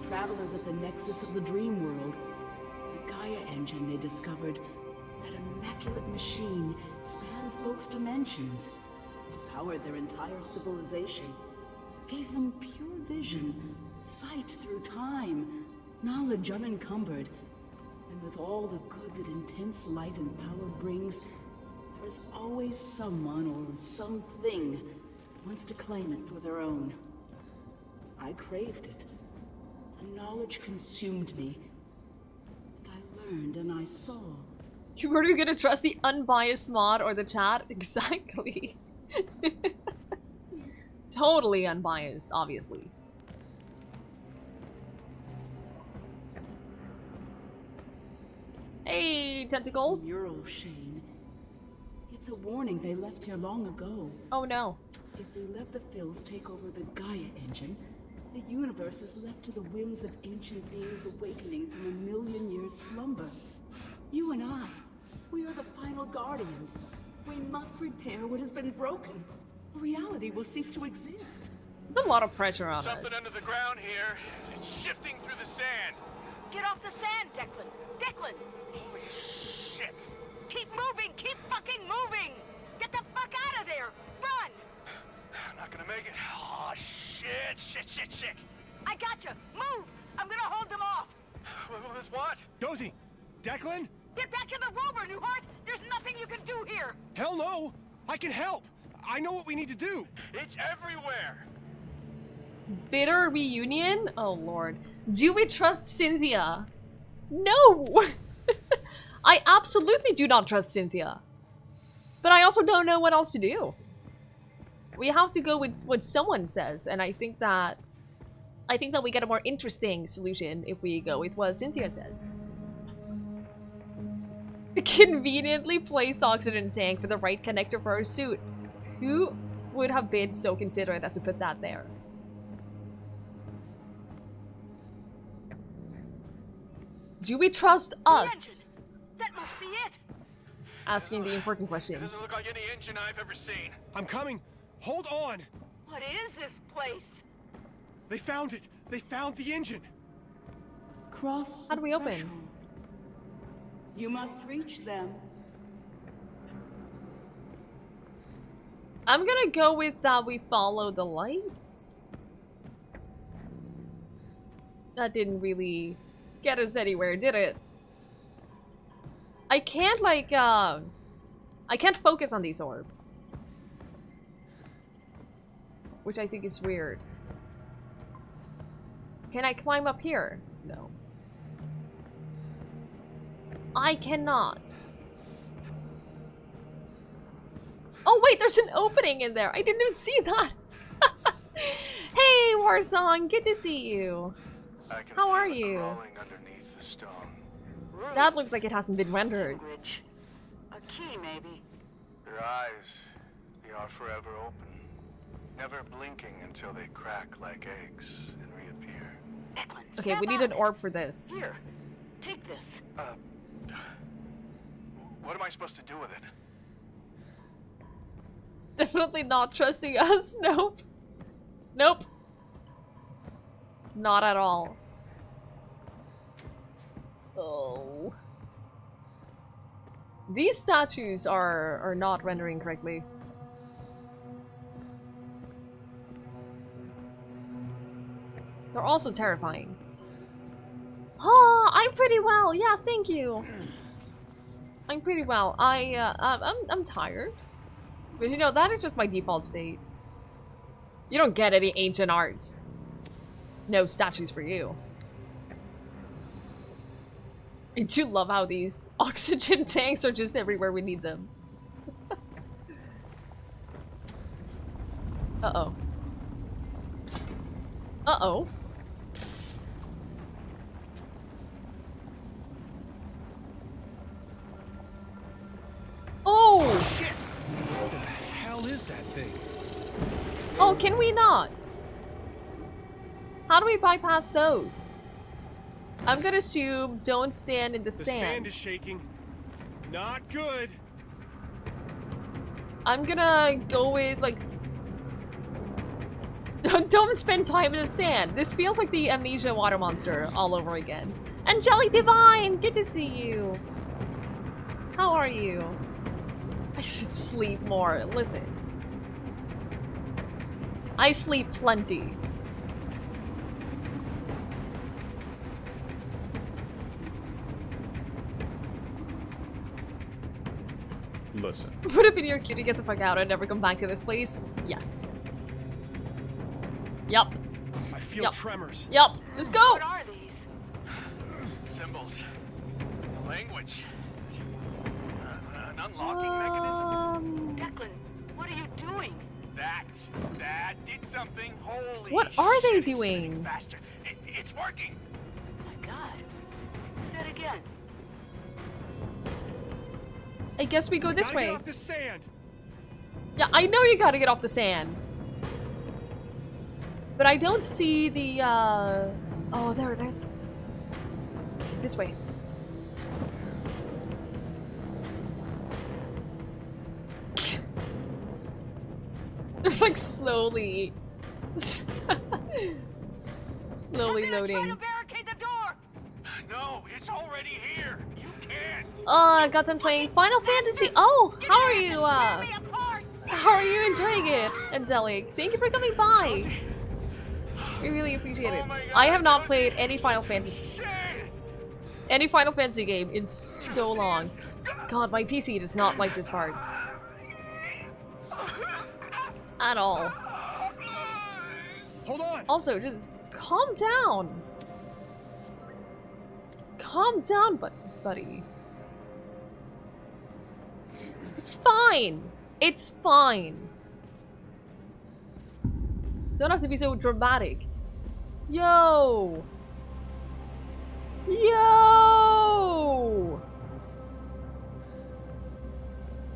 S7: travelers at the nexus of the dream world. The Gaia engine they discovered, that immaculate machine, spans both dimensions. It powered their entire civilization, gave them pure vision, sight through time, knowledge unencumbered, and with all the good that intense light and power brings, there is always someone or something that wants to claim it for their own. I craved it. The knowledge consumed me, and I learned and I saw.
S1: Were you gonna trust the unbiased mod or the chat? Exactly. Totally unbiased, obviously. Hey, tentacles.
S7: Mural, Shane. It's a warning they left here long ago.
S1: Oh no.
S7: If we let the filth take over the Gaia engine, the universe is left to the whims of ancient beings awakening from a million-year slumber. You and I, we are the final guardians. We must repair what has been broken. Reality will cease to exist.
S1: There's a lot of pressure on
S4: Something
S1: us.
S4: under the ground here. It's shifting through the sand.
S6: Get off the sand, Declan! Declan!
S4: Holy shit!
S6: Keep moving! Keep fucking moving! Get the fuck out of there! Run!
S4: I'm not gonna make it. Oh, shit, shit.
S6: I gotcha! Move! I'm gonna hold them off!
S4: With what?
S3: Dozy, Declan?
S6: Get back to the rover, Newhart! There's nothing you can do here!
S3: Hell no! I can help! I know what we need to do!
S4: It's everywhere!
S1: Bitter reunion? Oh lord. Do we trust Cynthia? No! I absolutely do not trust Cynthia. But I also don't know what else to do. We have to go with what someone says, and I think that we get a more interesting solution if we go with what Cynthia says. Conveniently placed oxygen tank for the right connector for our suit. Who would have been so considerate as to put that there? Do we trust us?
S6: That must be it!
S1: Asking the important
S4: It
S1: questions.
S4: doesn't look like any engine I've ever seen.
S3: I'm coming! Hold on!
S6: What is this place?
S3: They found it! They found the engine!
S7: Cross
S1: How do we
S7: the
S1: open?
S7: threshold. You must reach them.
S1: I'm gonna go with that we follow the lights. That didn't really get us anywhere, did it? I can't, like, I can't focus on these orbs. Which I think is weird. Can I climb up here? No. I cannot. Oh wait, there's an opening in there. I didn't even see that. Hey, Warsong, good to see you. How are you?
S4: Crawling underneath the stone.
S1: That looks like it hasn't been rendered.
S6: Language. A key, maybe.
S4: Their eyes, they are forever open, never blinking until they crack like eggs and reappear.
S6: Declan,
S1: Okay,
S6: snap
S1: we need
S6: out
S1: an
S6: of
S1: orb for this.
S6: it. Here, take this.
S4: What am I supposed to do with it?
S1: Definitely not trusting us. Nope. Nope. Not at all. Oh. These statues are not rendering correctly. They're also terrifying. Oh, I'm pretty well. Yeah, thank you. I'm pretty well. I'm tired. But you know, that is just my default state. You don't get any ancient art. No statues for you. I do love how these oxygen tanks are just everywhere we need them. Uh-oh. Uh-oh. Oh!
S3: Shit! What the hell is that thing?
S1: Oh, can we not? How do we bypass those? I'm gonna assume don't stand in the
S3: The sand
S1: sand.
S3: is shaking. Not good.
S1: I'm gonna go with, like... Don't spend time in the sand. This feels like the Amnesia water monster all over again. Angelic Divine! Good to see you. How are you? I should sleep more. Listen. I sleep plenty.
S9: Listen.
S1: Would it be your cue to get the fuck out and never come back to this place? Yes. Yup.
S3: I feel
S1: Yep.
S3: tremors.
S1: Yup. Just go!
S6: What are these?
S4: Symbols. Language. An unlocking mechanism.
S6: Declan, what are you doing?
S4: That did something. Holy
S1: What are they
S4: shit, it's
S1: doing?
S4: spinning faster. It's working.
S6: Oh my god. Do that again.
S1: I guess we go this
S3: Gotta
S1: way.
S3: Get off the sand.
S1: Yeah, I know you gotta get off the sand. But I don't see the, Oh, there it is. Okay, this way. It's like slowly... slowly
S6: I'm gonna
S1: loading.
S6: try to barricade the door.
S4: No, it's already here. You can't.
S1: I got them playing Final Fantasy. Oh, how are you,
S6: Tear me apart.
S1: how are you enjoying it, Angelic? Thank you for coming by. We really appreciate it.
S4: Oh my God,
S1: I have not
S4: Josie.
S1: played any Final Fantasy.
S4: Shit.
S1: any Final Fantasy game in so long. God, my PC does not like this part. At all.
S3: Hold on!
S1: Also, just calm down. Calm down, buddy. It's fine. It's fine. Don't have to be so dramatic. Yo! Yo!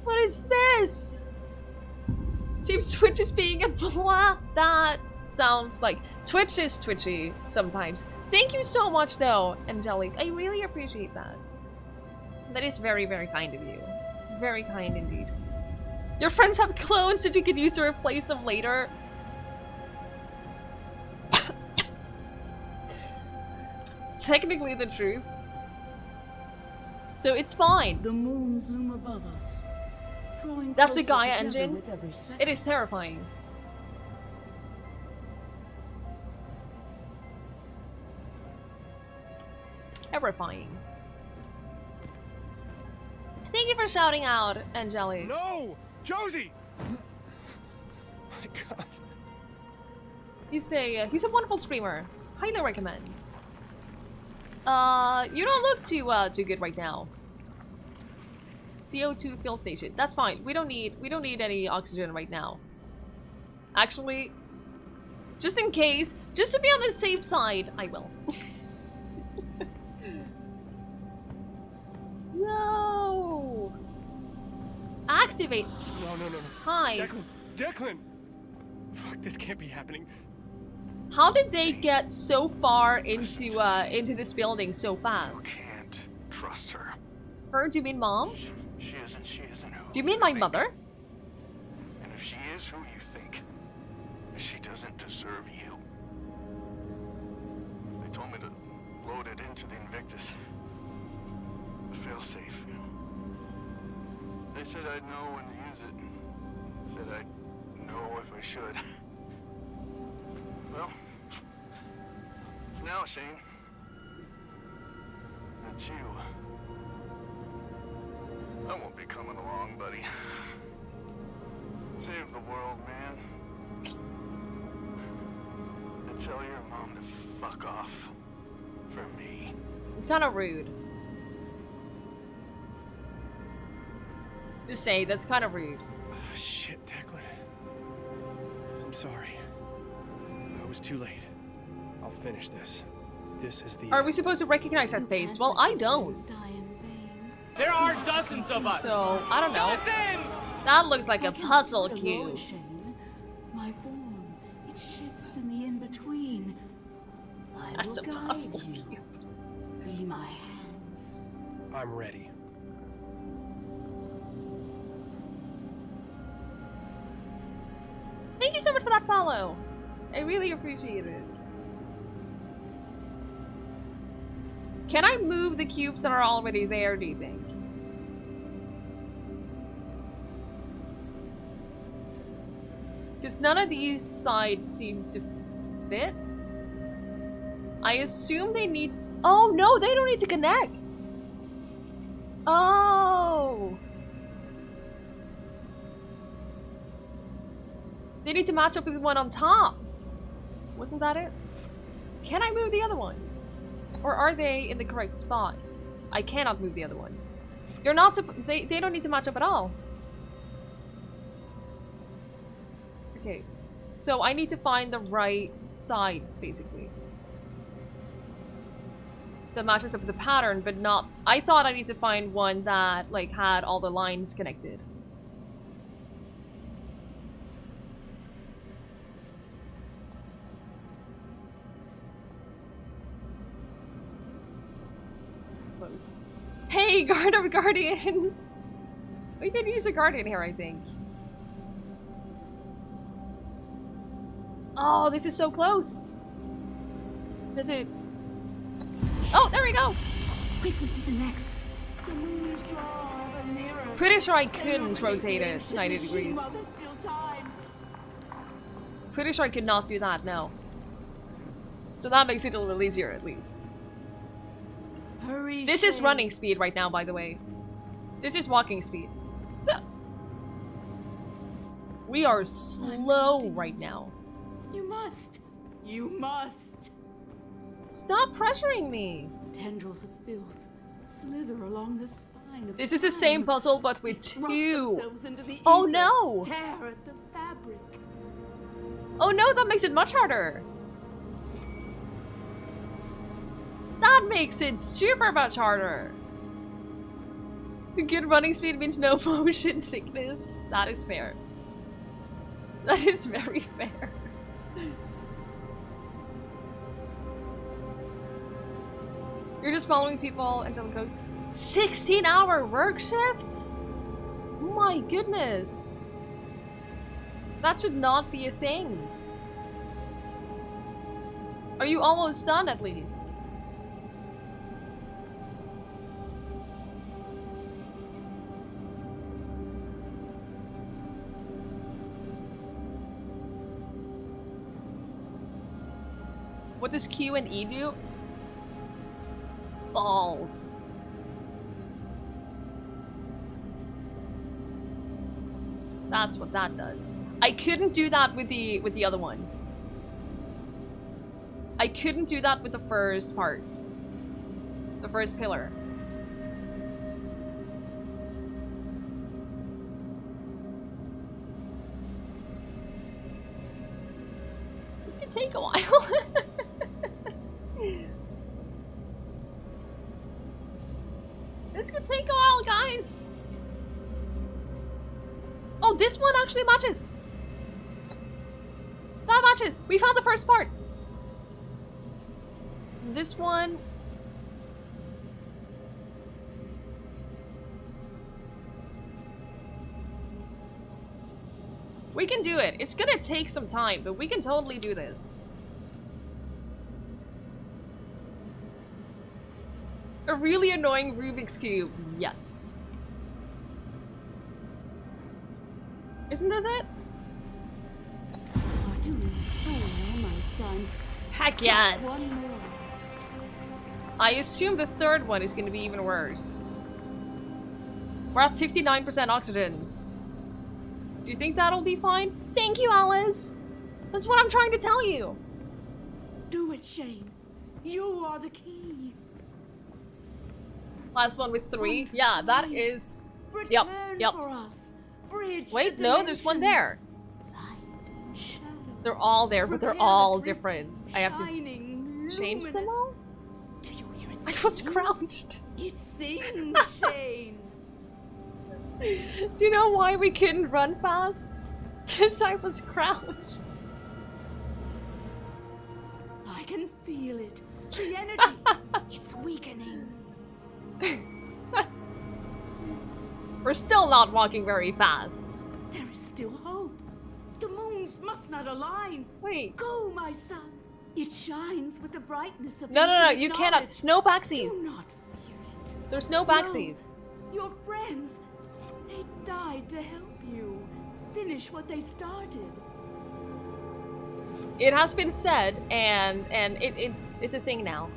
S1: What is this? Seems Twitch is being a blast. That sounds like Twitch is twitchy sometimes. Thank you so much though, Angelique. I really appreciate that. That is very, very kind of you. Very kind indeed. Your friends have clones that you can use to replace them later. Technically the truth. So it's fine.
S7: The moons loom above us.
S1: That's the Gaia engine. It is terrifying. Terrifying. Thank you for shouting out, Angelique.
S3: No! Josie! My God.
S1: He's a wonderful streamer. Highly recommend. You don't look too good right now. CO2 fill station. That's fine. We don't need any oxygen right now. Actually, just in case, just to be on the safe side, I will. No! Activate.
S3: No.
S1: Hi.
S3: Declan! Fuck, this can't be happening.
S1: How did they get so far into this building so fast?
S4: You can't trust her.
S1: Her? Do you mean mom?
S4: She isn't who
S1: Do you mean my
S4: think.
S1: mother?
S4: And if she is who you think, she doesn't deserve you. They told me to load it into the Invictus. The failsafe. They said I'd know when to use it. Said I'd know if I should. Well, it's now, Shane. That's you. I won't be coming along, buddy. Save the world, man. And tell your mom to fuck off. For me.
S1: It's kind of rude. Just say, that's kind of rude.
S3: Oh, shit, Declan. I'm sorry. I was too late. I'll finish this. This is the
S1: Are we supposed to recognize that face? Well, I don't.
S8: There are dozens of us.
S1: So, I don't know.
S8: Dozens!
S1: That looks like a puzzle cube.
S7: My form, it shifts in the in-between.
S1: That's a puzzle
S7: you.
S1: cube.
S7: Be my hands.
S3: I'm ready.
S1: Thank you so much for that follow. I really appreciate it. Can I move the cubes that are already there, do you think? Because none of these sides seem to fit. I assume they need to... Oh, no, they don't need to connect. Oh. They need to match up with the one on top. Wasn't that it? Can I move the other ones? Or are they in the correct spots? I cannot move the other ones. You're not they don't need to match up at all. Okay. So I need to find the right sides, basically. That matches up with the pattern, but not... I thought I need to find one that, like, had all the lines connected. Hey, Guard of Guardians! We could use a Guardian here, I think. Oh, this is so close! Is it... Oh, there we go!
S7: Quickly to the next. The moons draw ever nearer.
S1: Pretty sure I couldn't rotate it 90 degrees.
S7: There's still time.
S1: Pretty sure I could not do that, no. So that makes it a little easier, at least.
S7: Hurry,
S1: This is
S7: Shane.
S1: running speed right now, by the way. This is walking speed. We are slow right now.
S7: You must. You must.
S1: Stop pressuring me.
S7: Tendrils of filth slither along the spine of
S1: This is the same
S7: time.
S1: puzzle, but with
S7: Thrust
S1: two.
S7: themselves into the
S1: Oh
S7: ether,
S1: no!
S7: Tear at the fabric.
S1: Oh no, that makes it much harder. That makes it super much harder. It's a good running speed means no motion sickness. That is fair. That is very fair. You're just following people until it goes 16-hour work shift? My goodness. That should not be a thing. Are you almost done at least? What does Q and E do? Balls. That's what that does. I couldn't do that with the other one. I couldn't do that with the first part. The first pillar. This could take a while. This could take a while, guys. Oh, this one actually matches. That matches. We found the first part. This one. We can do it. It's gonna take some time, but we can totally do this. A really annoying Rubik's Cube. Yes. Isn't this it?
S7: Are doing so well, my son.
S1: Heck
S7: Just
S1: yes.
S7: one more.
S1: I assume the third one is going to be even worse. We're at 59% oxygen. Do you think that'll be fine? Thank you, Alice. That's what I'm trying to tell you.
S7: Do it, Shane. You are the key.
S1: Last one with 3. Yeah, that is...
S7: Return
S1: Yep.
S7: for us. Bridge
S1: Wait,
S7: the
S1: no, there's one there.
S7: dimensions. Light and shadow.
S1: They're all there, but they're
S7: Repair the
S1: all
S7: crypt,
S1: different. I have to
S7: shining,
S1: change them
S7: luminous.
S1: all?
S7: Do you hear it
S1: I was
S7: sing?
S1: crouched.
S7: It sings, Shane.
S1: Do you know why we couldn't run fast? Because I was crouched.
S7: I can feel it. The energy. It's weakening.
S1: We're still not walking very fast.
S7: There is still hope. The moons must not align.
S1: Wait.
S7: Go, my son. It shines with the brightness of
S1: No,
S7: infinite
S1: you cannot.
S7: knowledge.
S1: No
S7: Do
S1: backsies.
S7: not fear it.
S1: There's no backsies.
S7: Your friends, they died to help you finish what they started.
S1: It has been said, and it's a thing now.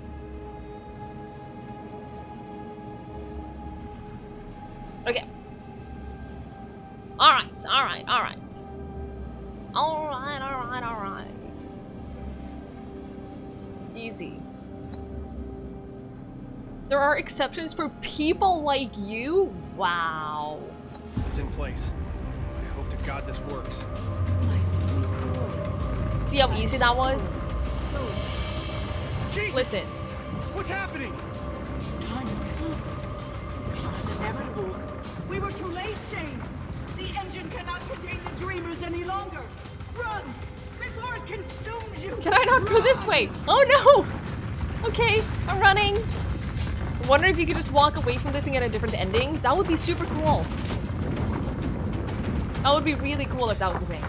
S1: Okay. Alright. Easy. There are exceptions for people like you? Wow.
S3: It's in place. I hope to God this works.
S7: My sweet boy.
S1: See how easy that was?
S7: So,
S3: Jesus!
S1: Listen.
S3: What's happening?
S7: time has come. It was inevitable. We were too late, Shane. The engine cannot contain the dreamers any longer. Run! Before it consumes you!
S1: Can I not go this way? Oh no! Okay, I'm running. I wonder if you could just walk away from this and get a different ending. That would be super cool. That would be really cool if that was the thing.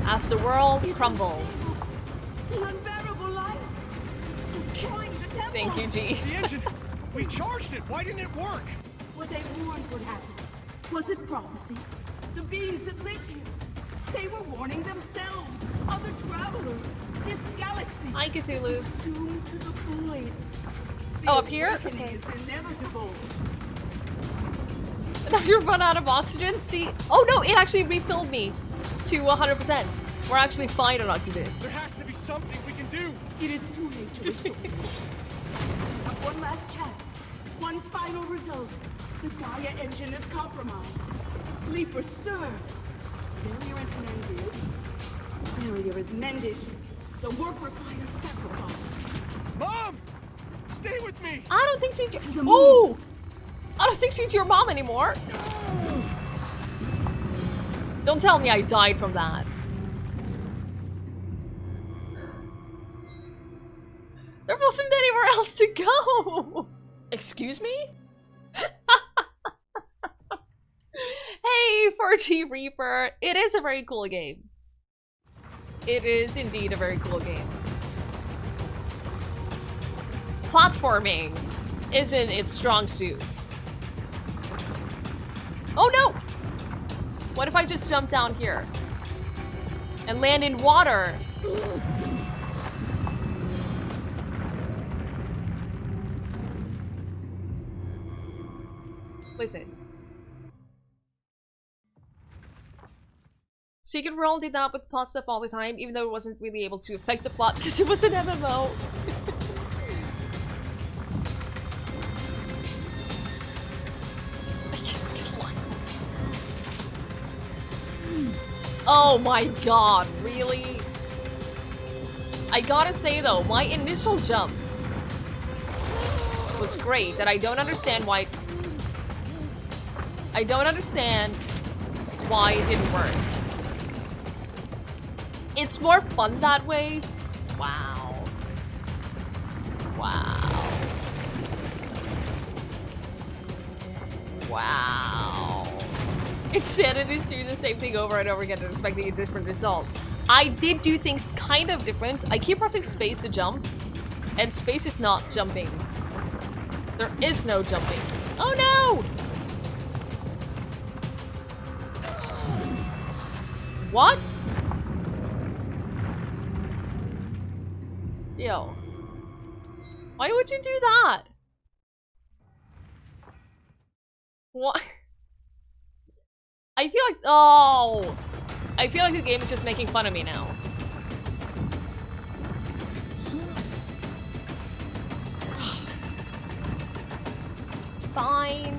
S1: As the world crumbles.
S7: The unbearable light. It's destroying the temple.
S1: Thank you, G.
S3: The engine! We charged it! Why didn't it work?
S7: What they warned would happen. Was it prophecy? The beings that lived here. They were warning themselves, other travelers. This galaxy
S1: Hi, Cthulhu.
S7: is doomed to the void. The
S1: Oh, up here?
S7: awakening
S1: Okay.
S7: is inevitable.
S1: Now you run out of oxygen? See? Oh no, it actually refilled me to 100%. We're actually fine on oxygen.
S3: There has to be something we can do.
S7: It is too late to restore. But one last chance. One final result. The Gaia engine is compromised. Sleeper stir. Barrier is mended. Barrier is mended. The work requires sacrifice.
S3: Mom! Stay with me!
S1: I don't think she's your—
S7: To the
S1: Oh!
S7: moons.
S1: I don't think she's your mom anymore. Don't tell me I died from that. There wasn't anywhere else to go. Excuse me? Hey, 4G Reaper. It is a very cool game. It is indeed a very cool game. Platforming isn't its strong suit. Oh no! What if I just jump down here? And land in water? Listen. Secret World did that with plot stuff all the time, even though it wasn't really able to affect the plot because it was an MMO. Oh my god, really? I gotta say though, my initial jump was great, that I don't understand why— I don't understand why it didn't work. It's more fun that way. Wow. Wow. Wow. Insanity is doing the same thing over and over again and expecting a different result. I did do things kind of different. I keep pressing space to jump, and space is not jumping. There is no jumping. Oh no! What? Yo. Why would you do that? What? I feel like— oh! I feel like the game is just making fun of me now. Fine.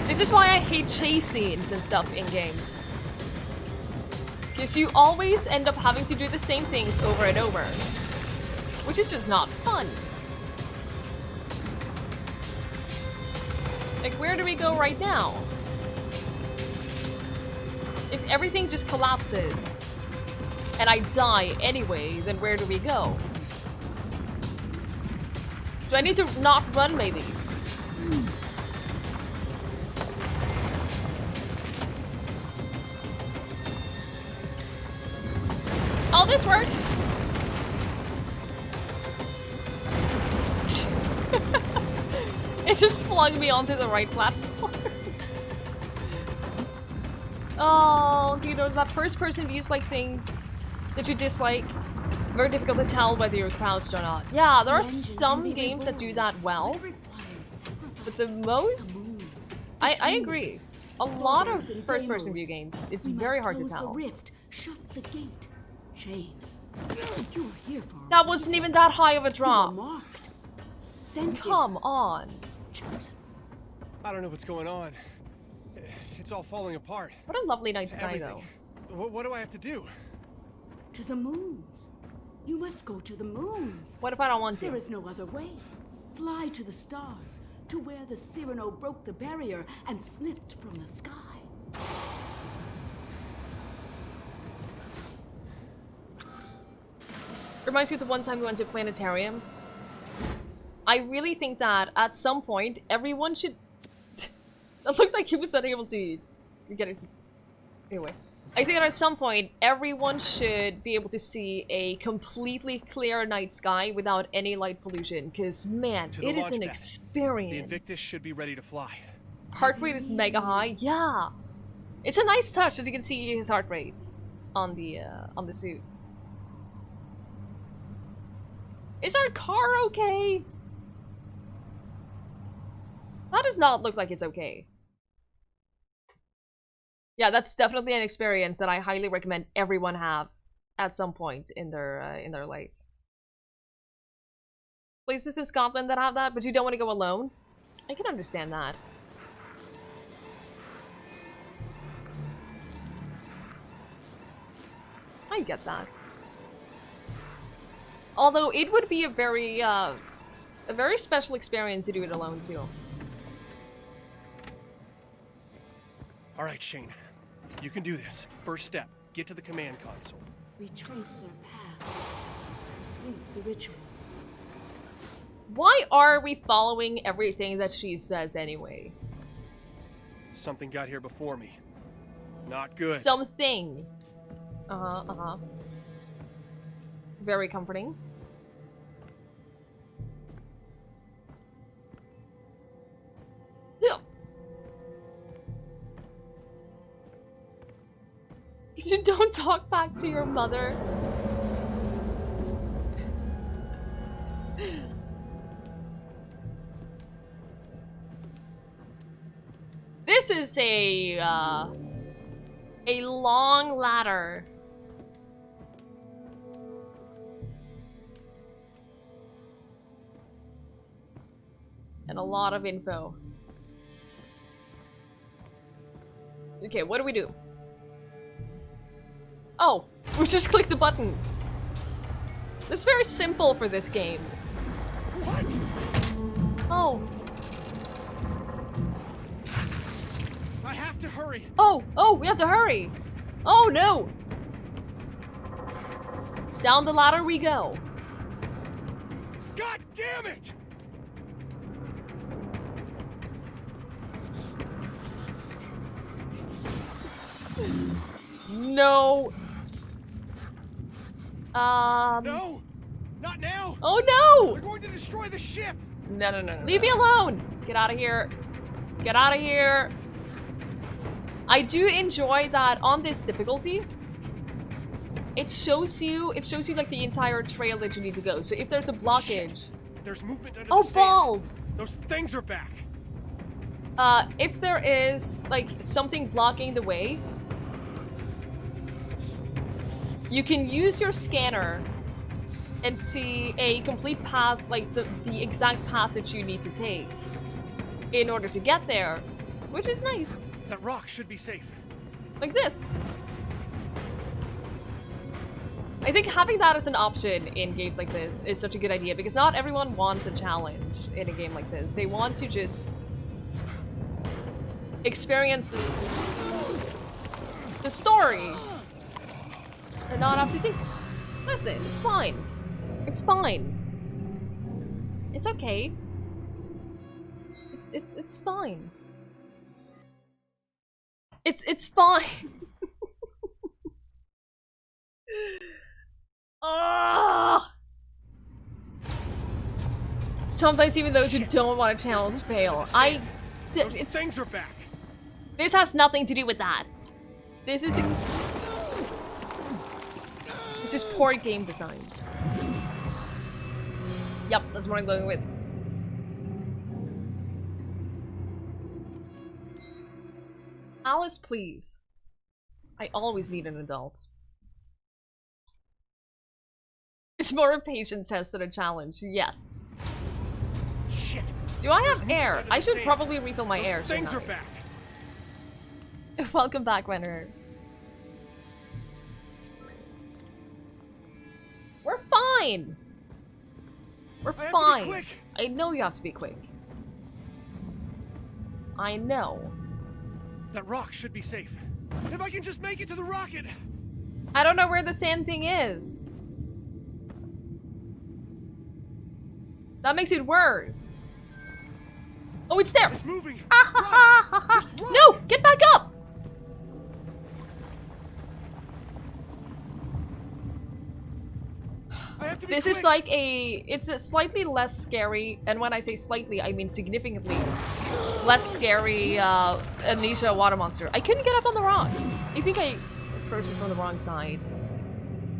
S1: This is why I hate chase scenes and stuff in games. Because you always end up having to do the same things over and over. Which is just not fun. Like, where do we go right now? If everything just collapses, and I die anyway, then where do we go? Do I need to not run, maybe? Oh, this works! It just flung me onto the right platform. Oh, you know, that first-person views like things that you dislike. Very difficult to tell whether you're crouched or not. Yeah, there are some games that do that well. But the most... I agree. A lot of first-person view games, it's very hard to tell.
S7: Shut the gate. Shane, you were here for
S1: That wasn't even that high of a drop.
S7: marked.
S1: Come on.
S7: Chosen.
S3: I don't know what's going on. It's all falling apart.
S1: What a lovely night sky,
S3: Everything.
S1: though.
S3: What do I have to do?
S7: To the moons. You must go to the moons.
S1: What if I don't want
S7: There
S1: to?
S7: is no other way. Fly to the stars, to where the Cyrano broke the barrier and slipped from the sky.
S1: Reminds me of the one time we went to a planetarium. I really think that at some point everyone should. That looked like he was unable to get it. Anyway, I think that at some point, everyone should be able to see a completely clear night sky without any light pollution, because, man, it is an experience.
S3: The Invictus should be ready to fly.
S1: Heart rate is mega high. Yeah. It's a nice touch that you can see his heart rate on the suit. Is our car okay? That does not look like it's okay. Yeah, that's definitely an experience that I highly recommend everyone have at some point in their life. Places in Scotland that have that, but you don't want to go alone. I can understand that. I get that. Although it would be a very special experience to do it alone too.
S3: All right, Shane. You can do this. First step, get to the command console.
S7: Retrace their path. Link the ritual.
S1: Why are we following everything that she says anyway?
S3: Something got here before me. Not good.
S1: Something. Very comforting. You don't talk back to your mother. This is a long ladder. And a lot of info. Okay, what do we do? Oh, we just click the button. It's very simple for this game.
S3: What?
S1: Oh.
S3: I have to hurry.
S1: Oh, we have to hurry. Oh no. Down the ladder we go.
S3: God damn it!
S1: No.
S3: No! Not now!
S1: Oh no!
S3: We're going to destroy the ship!
S1: No. Leave me alone! Get out of here. Get out of here. I do enjoy that on this difficulty. It shows you like the entire trail that you need to go. So if there's a blockage.
S3: Shit. There's movement under
S1: Oh,
S3: the sand.
S1: balls!
S3: Those things are back.
S1: If there is like something blocking the way, you can use your scanner and see a complete path, like the exact path that you need to take in order to get there, which is nice.
S3: That rock should be safe.
S1: Like this. I think having that as an option in games like this is such a good idea, because not everyone wants a challenge in a game like this. They want to just experience the story and not have to think. Listen, it's fine. It's fine. It's okay. It's fine. It's fine. Sometimes even those who don't want a challenge fail.
S3: Those things are back.
S1: This has nothing to do with that. This is poor game design. Yep, that's what I'm going with. Alice, please. I always need an adult. It's more a patience test than a challenge. Yes.
S3: Shit.
S1: Do I have air? I should probably refill my air.
S3: Things are back.
S1: Welcome back, Renner. We're fine. We're fine. I know you have to be quick. I know.
S3: That rock should be safe. If I can just make it to the rocket.
S1: I don't know where the sand thing is. That makes it worse. Oh, it's there.
S3: It's moving.
S1: No, get back up. This is like it's a slightly less scary, and when I say slightly, I mean significantly less scary Amnesia water monster. I couldn't get up on the rock. I think I approached it from the wrong side.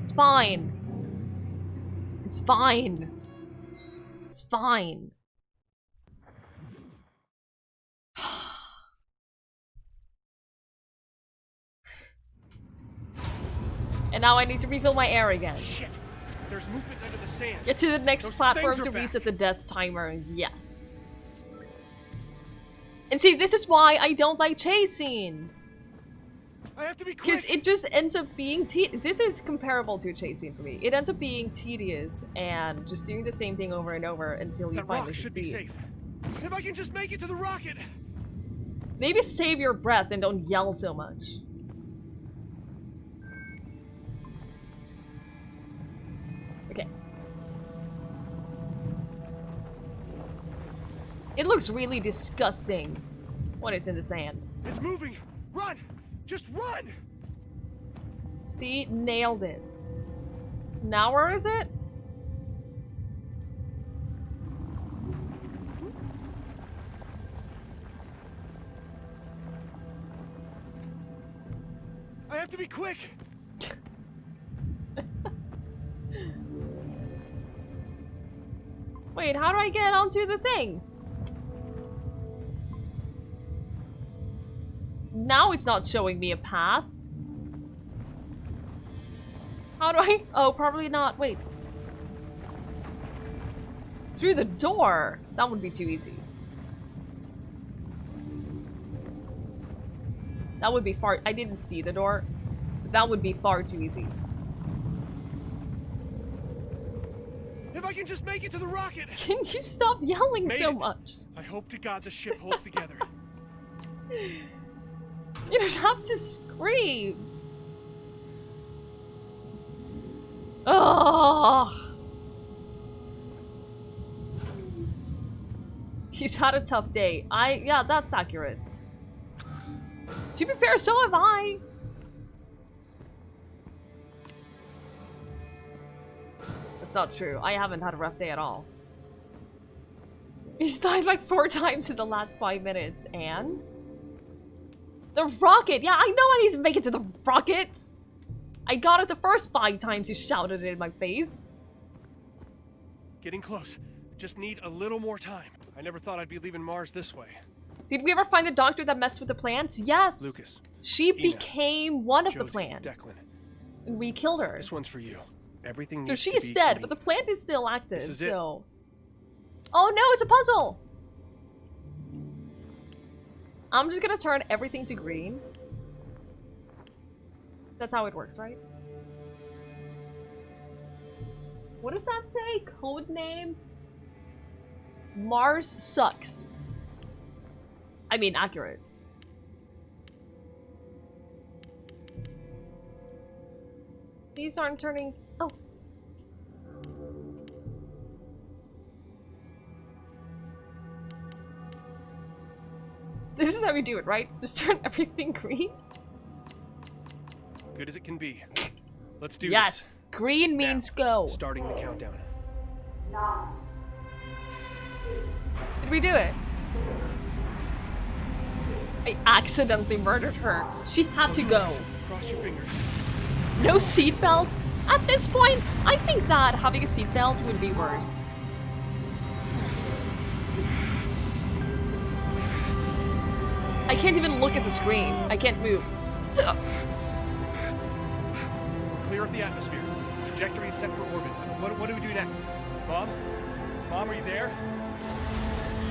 S1: It's fine. It's fine. It's fine. And now I need to refill my air again.
S3: Shit! There's movement under the sand.
S1: Get to the next
S3: Those
S1: platform
S3: things
S1: to
S3: are back.
S1: reset the death timer. Yes. And see, this is why I don't like chase scenes.
S3: I have to be quick.
S1: Because it just ends up being this is comparable to a chase scene for me. It ends up being tedious and just doing the same thing over and over until you
S3: That
S1: finally
S3: rock should be
S1: succeed.
S3: safe. If I can just make it to the rocket.
S1: Maybe save your breath and don't yell so much. Okay. It looks really disgusting when it's in the sand.
S3: It's moving. Run! Just run!
S1: See? Nailed it. Now where is it?
S3: I have to be quick.
S1: Wait, how do I get onto the thing? Now it's not showing me a path. How do I? Oh, probably not. Wait. Through the door? That would be too easy. That would be far. I didn't see the door. But that would be far too easy.
S3: If I can just make it to the rocket.
S1: Can you stop yelling
S3: Made
S1: so
S3: it.
S1: much?
S3: I hope to God the ship holds together.
S1: You don't have to scream. Oh. He's had a tough day. Yeah, that's accurate. To be fair, so have I. That's not true. I haven't had a rough day at all. He's died like 4 times in the last 5 minutes, and... The rocket! Yeah, I know I need to make it to the rocket! I got it the first 5 times you shouted it in my face.
S3: Getting close. Just need a little more time. I never thought I'd be leaving Mars this way.
S1: Did we ever find the doctor that messed with the plants? Yes!
S3: Lucas.
S1: She
S3: Ina,
S1: became one of the
S3: Josie,
S1: plants.
S3: Declan.
S1: And we killed her.
S3: This one's for you. Everything
S1: So
S3: needs to
S1: she's
S3: be
S1: dead,
S3: green.
S1: but the plant is still active,
S3: This is it.
S1: so... Oh no, it's a puzzle! I'm just gonna turn everything to green. That's how it works, right? What does that say? Code name? Mars sucks. I mean, accurate. These aren't turning... Oh. This is how we do it, right? Just turn everything green?
S3: Good as it can be. Let's do
S1: Yes!
S3: this.
S1: Green means go.
S3: Starting the countdown.
S1: Did we do it? I accidentally murdered her. She had to go.
S3: Cross your fingers.
S1: No seatbelt? At this point, I think that having a seatbelt would be worse. I can't even look at the screen. I can't move. Ugh.
S3: Clear of the atmosphere. Trajectory is set for orbit. What do we do next? Mom? Mom, are you there?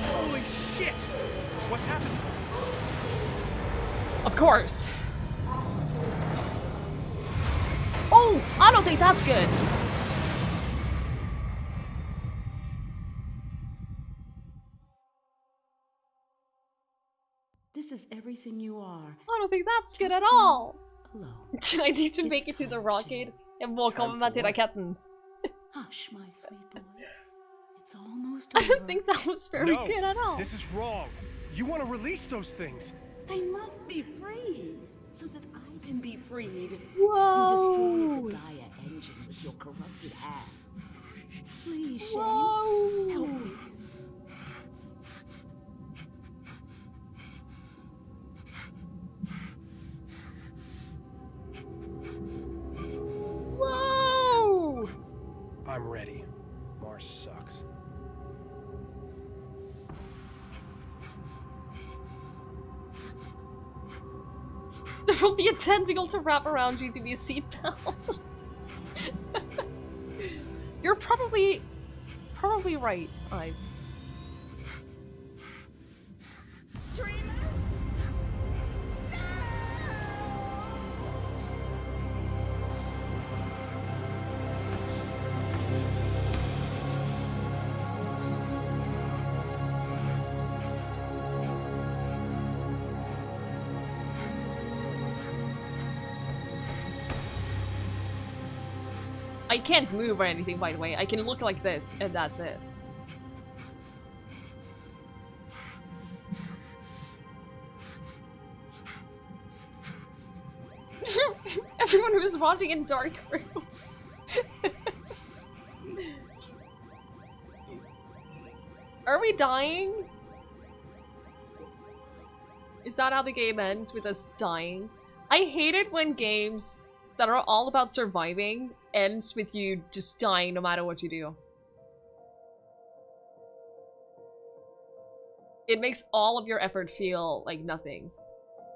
S3: Holy shit! What's happening?
S1: Of course. Oh, I don't think that's good.
S7: This is everything you are.
S1: I don't think that's good at
S7: Just
S1: all.
S7: Alone.
S1: I need to
S7: It's
S1: make it to the
S7: time,
S1: rocket. Jag må
S3: Time
S1: komma
S3: for
S1: till
S3: what?
S1: raketten.
S7: Hush, my sweet boy. It's almost
S1: I
S7: over.
S1: don't think that was very
S3: No,
S1: good at all.
S3: this is wrong. You want to release those things.
S7: They must be free, so that I can be freed.
S1: Whoa.
S7: You destroyed the Gaia engine with your corrupted hands. Please, Shane.
S2: Whoa.
S7: Help me.
S2: Whoa!
S3: I'm ready. Mars sucks.
S2: There will be a tentacle to wrap around you to be a seatbelt. You're probably right, I.
S7: Dreamers?
S2: I can't move or anything, by the way. I can look like this, and that's it. Everyone who's watching in dark room. Are we dying? Is that how the game ends, with us dying? I hate it when games that are all about surviving ends with you just dying no matter what you do. It makes all of your effort feel like nothing.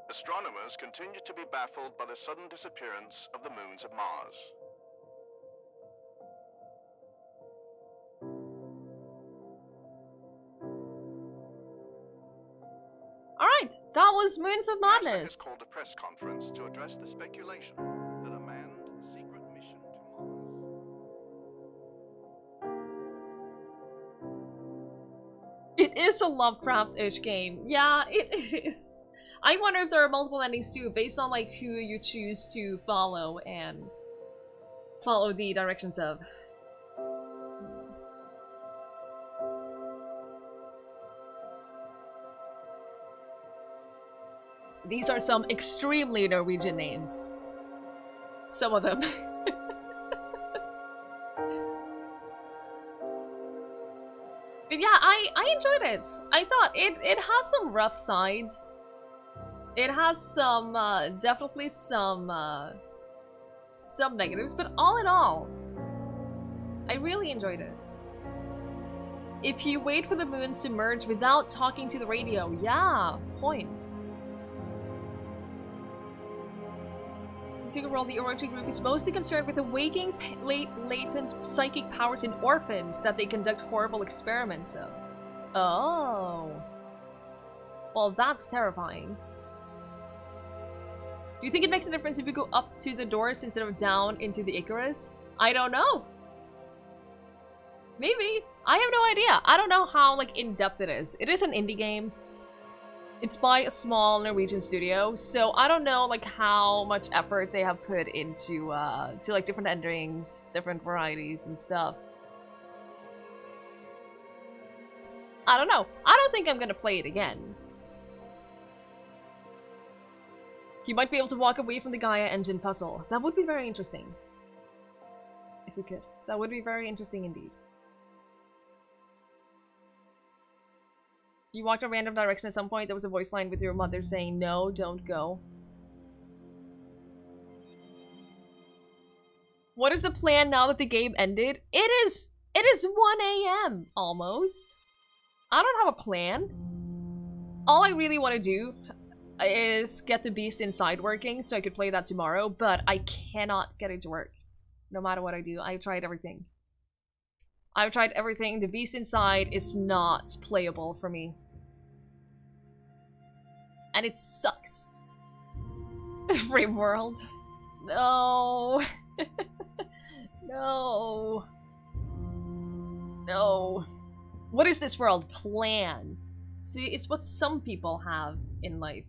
S4: Astronomers continue to be baffled by the sudden disappearance of the moons of Mars.
S2: Alright, that was Moons of
S4: NASA has
S2: Madness.
S4: called a press conference to address the speculation that a manned secret mission to Mars.
S2: It is a Lovecraft-ish game. Yeah, it is. I wonder if there are multiple endings too, based on like who you choose to follow and follow the directions of. These are some extremely Norwegian names. Some of them. But yeah, I enjoyed it. I thought it has some rough sides. It has some, definitely some negatives, but all in all, I really enjoyed it. If you wait for the moons to merge without talking to the radio, yeah, points. In Secret World, the Orochi group is mostly concerned with awakening latent psychic powers in orphans that they conduct horrible experiments of. Oh. Well, that's terrifying. Do you think it makes a difference if you go up to the doors instead of down into the Icarus? I don't know. Maybe. I have no idea. I don't know how, like, in-depth it is. It is an indie game. It's by a small Norwegian studio, so I don't know, like, how much effort they have put into, to, like, different endings, different varieties and stuff. I don't know. I don't think I'm gonna play it again. You might be able to walk away from the Gaia engine puzzle. That would be very interesting. If we could. That would be very interesting indeed. You walked a random direction at some point, there was a voice line with your mother saying, "No, don't go." What is the plan now that the game ended? It is 1 AM, almost. I don't have a plan. All I really want to do is get the beast inside working so I could play that tomorrow, but I cannot get it to work. No matter what I do, I've tried everything. I've tried everything. The beast inside is not playable for me. And it sucks. Frame world. No. No. No. What is this world? Plan. See, it's what some people have in life.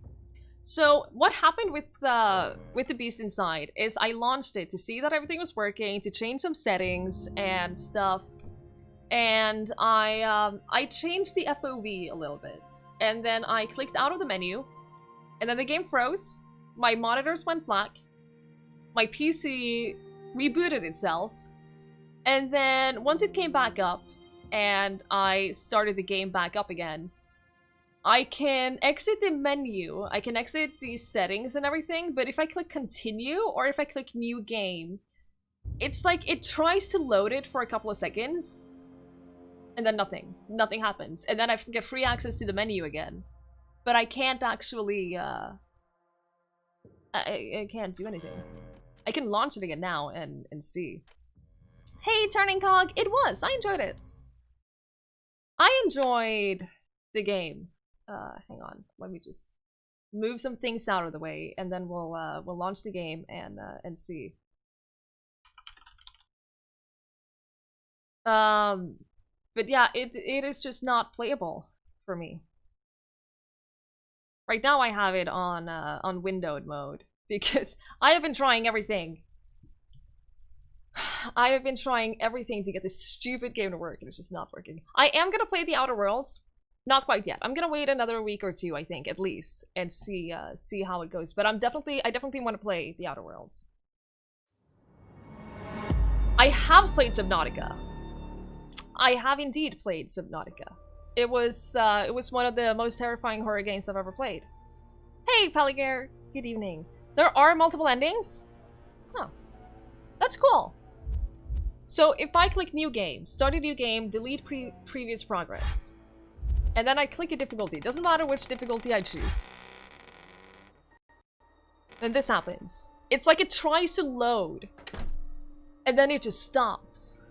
S2: So what happened with the beast inside is I launched it to see that everything was working, to change some settings and stuff. And I changed the FOV a little bit. And then I clicked out of the menu. And then the game froze. My monitors went black. My PC rebooted itself.
S1: And then once it came back up and I started the game back up again, I can exit the menu, I can exit the settings and everything, but if I click continue or if I click new game, it's like it tries to load it for a couple of seconds and then nothing happens. And then I get free access to the menu again. But I can't actually, I can't do anything. I can launch it again now and see. Hey, Turning Cog, it was! I enjoyed it. I enjoyed the game. Hang on, let me just move some things out of the way, and then we'll launch the game and see. But yeah, it is just not playable for me. Right now I have it on windowed mode, because I have been trying everything. I have been trying everything to get this stupid game to work, and it's just not working. I am gonna play The Outer Worlds. Not quite yet. I'm gonna wait another week or two, I think, at least, and see how it goes. But I definitely want to play The Outer Worlds. I have played Subnautica. I have indeed played Subnautica. It was one of the most terrifying horror games I've ever played. Hey, Peligar. Good evening. There are multiple endings? Huh. That's cool. So if I click new game, start a new game, delete previous progress, and then I click a difficulty, doesn't matter which difficulty I choose, then this happens. It's like it tries to load, and then it just stops.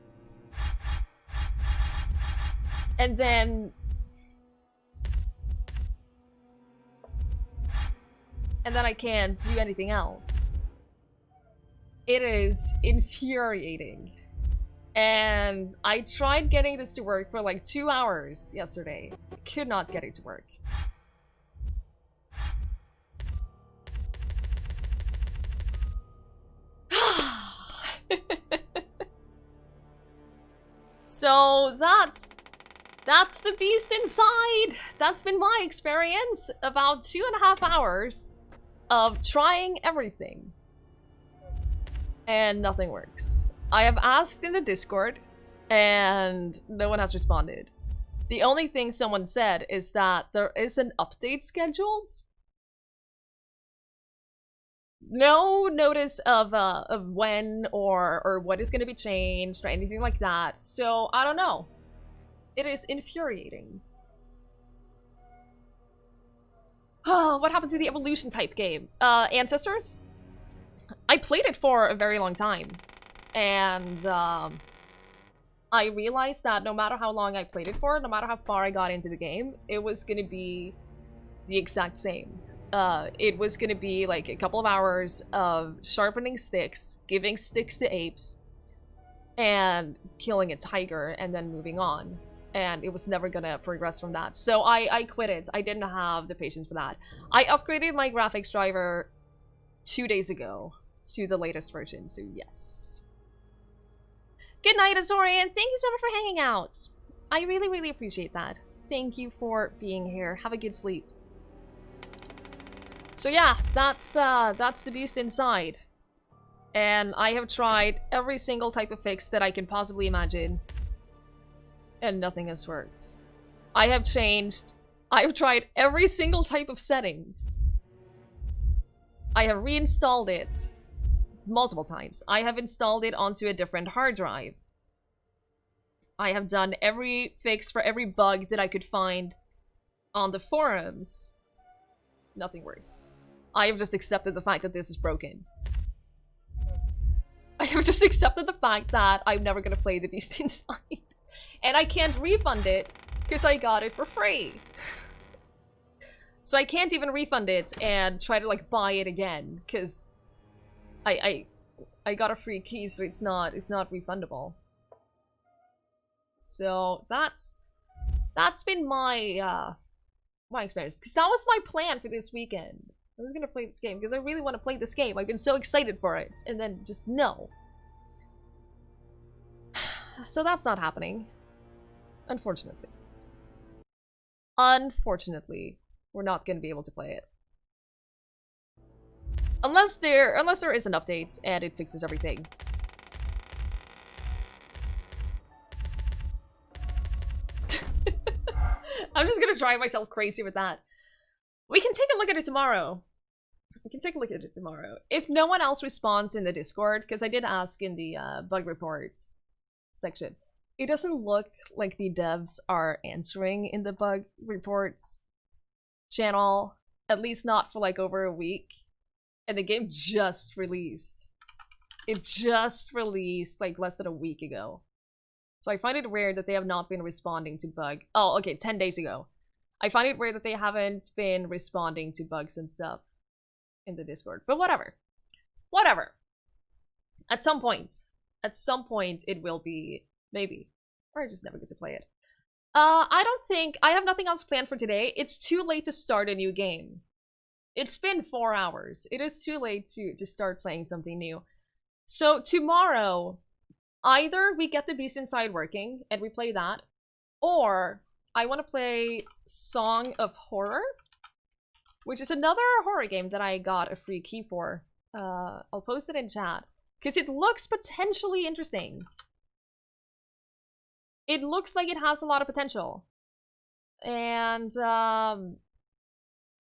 S1: And then I can't do anything else. It is infuriating. And I tried getting this to work for like 2 hours yesterday. Could not get it to work. So that's the beast inside. That's been my experience. About 2.5 hours of trying everything. And nothing works. I have asked in the Discord, and no one has responded. The only thing someone said is that there is an update scheduled. No notice of when or what is going to be changed or anything like that. So I don't know. It is infuriating. Oh, what happened to the evolution type game? Ancestors? I played it for a very long time. And I realized that no matter how long I played it for, no matter how far I got into the game, it was going to be the exact same. It was going to be like a couple of hours of sharpening sticks, giving sticks to apes, and killing a tiger, and then moving on. And it was never going to progress from that. So I quit it. I didn't have the patience for that. I upgraded my graphics driver 2 days ago to the latest version, so yes. Good night, Azorian. Thank you so much for hanging out. I really, really appreciate that. Thank you for being here. Have a good sleep. So yeah, that's the beast inside. And I have tried every single type of fix that I can possibly imagine. And nothing has worked. I have tried every single type of settings. I have reinstalled it multiple times. I have installed it onto a different hard drive. I have done every fix for every bug that I could find on the forums. Nothing works. I have just accepted the fact that this is broken. I have just accepted the fact that I'm never gonna play the beast inside. And I can't refund it because I got it for free. So I can't even refund it and try to like buy it again because I got a free key, so it's not refundable. So that's been my my experience, because that was my plan for this weekend. I was gonna play this game because I really want to play this game. I've been so excited for it, and then just no. So that's not happening, unfortunately. Unfortunately, we're not gonna be able to play it. Unless there is an update and it fixes everything. I'm just gonna drive myself crazy with that. We can take a look at it tomorrow. We can take a look at it tomorrow. If no one else responds in the Discord, because I did ask in the bug report section, it doesn't look like the devs are answering in the bug reports channel, at least not for like over a week. And the game just released. It just released like less than a week ago. So I find it weird that they have not been responding to bug. Oh, okay, 10 days ago. I find it weird that they haven't been responding to bugs and stuff in the Discord. But whatever. Whatever. At some point it will be, maybe. Or I just never get to play it. I don't think, I have nothing else planned for today. It's too late to start a new game. It's been 4 hours. It is too late to start playing something new. So tomorrow, either we get the Beast Inside working and we play that, or I want to play Song of Horror, which is another horror game that I got a free key for. I'll post it in chat, because it looks potentially interesting. It looks like it has a lot of potential. And I'm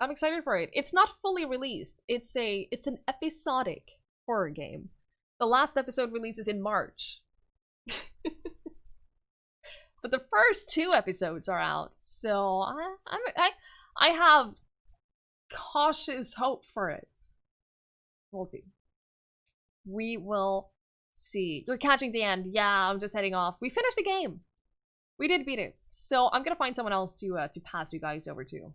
S1: excited for it. It's not fully released. It's an episodic horror game. The last episode releases in March. But the first 2 episodes are out, so I have cautious hope for it. We'll see. We will see. You're catching the end. Yeah, I'm just heading off. We finished the game. We did beat it. So I'm gonna find someone else to pass you guys over to. I'm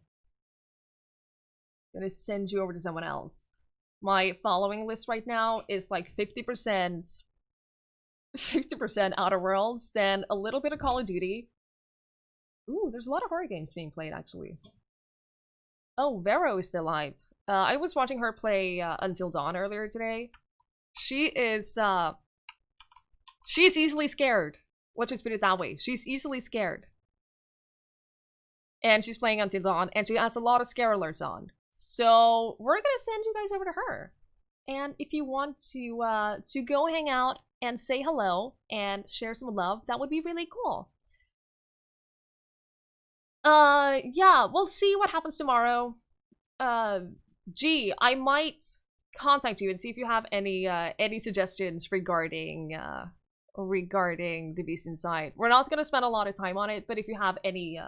S1: gonna send you over to someone else. My following list right now is like 50% Outer Worlds, then a little bit of Call of Duty. Ooh, there's a lot of horror games being played, actually. Oh, Vero is still live. I was watching her play Until Dawn earlier today. She's easily scared. Let's just put it that way. She's easily scared. And she's playing Until Dawn, and she has a lot of scare alerts on. So we're gonna send you guys over to her. And if you want to go hang out and say hello and share some love, that would be really cool. Yeah, we'll see what happens tomorrow. Gee, I might contact you and see if you have any suggestions regarding the Beast Inside. We're not gonna spend a lot of time on it, but if you have any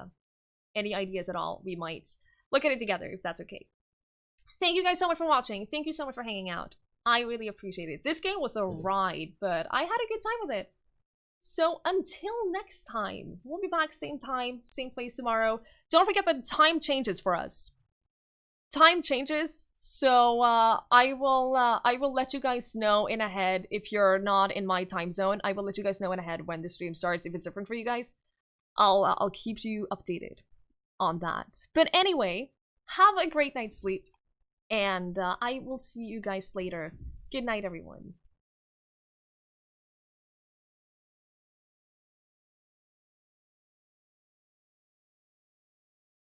S1: ideas at all, we might look at it together, if that's okay. Thank you guys so much for watching. Thank you so much for hanging out. I really appreciate it. This game was a ride, but I had a good time with it. So until next time, we'll be back same time, same place tomorrow. Don't forget that time changes for us. Time changes, so I will let you guys know in ahead if you're not in my time zone. I will let you guys know in ahead when the stream starts if it's different for you guys. I'll keep you updated on that. But anyway, have a great night's sleep, and I will see you guys later. Good night, everyone.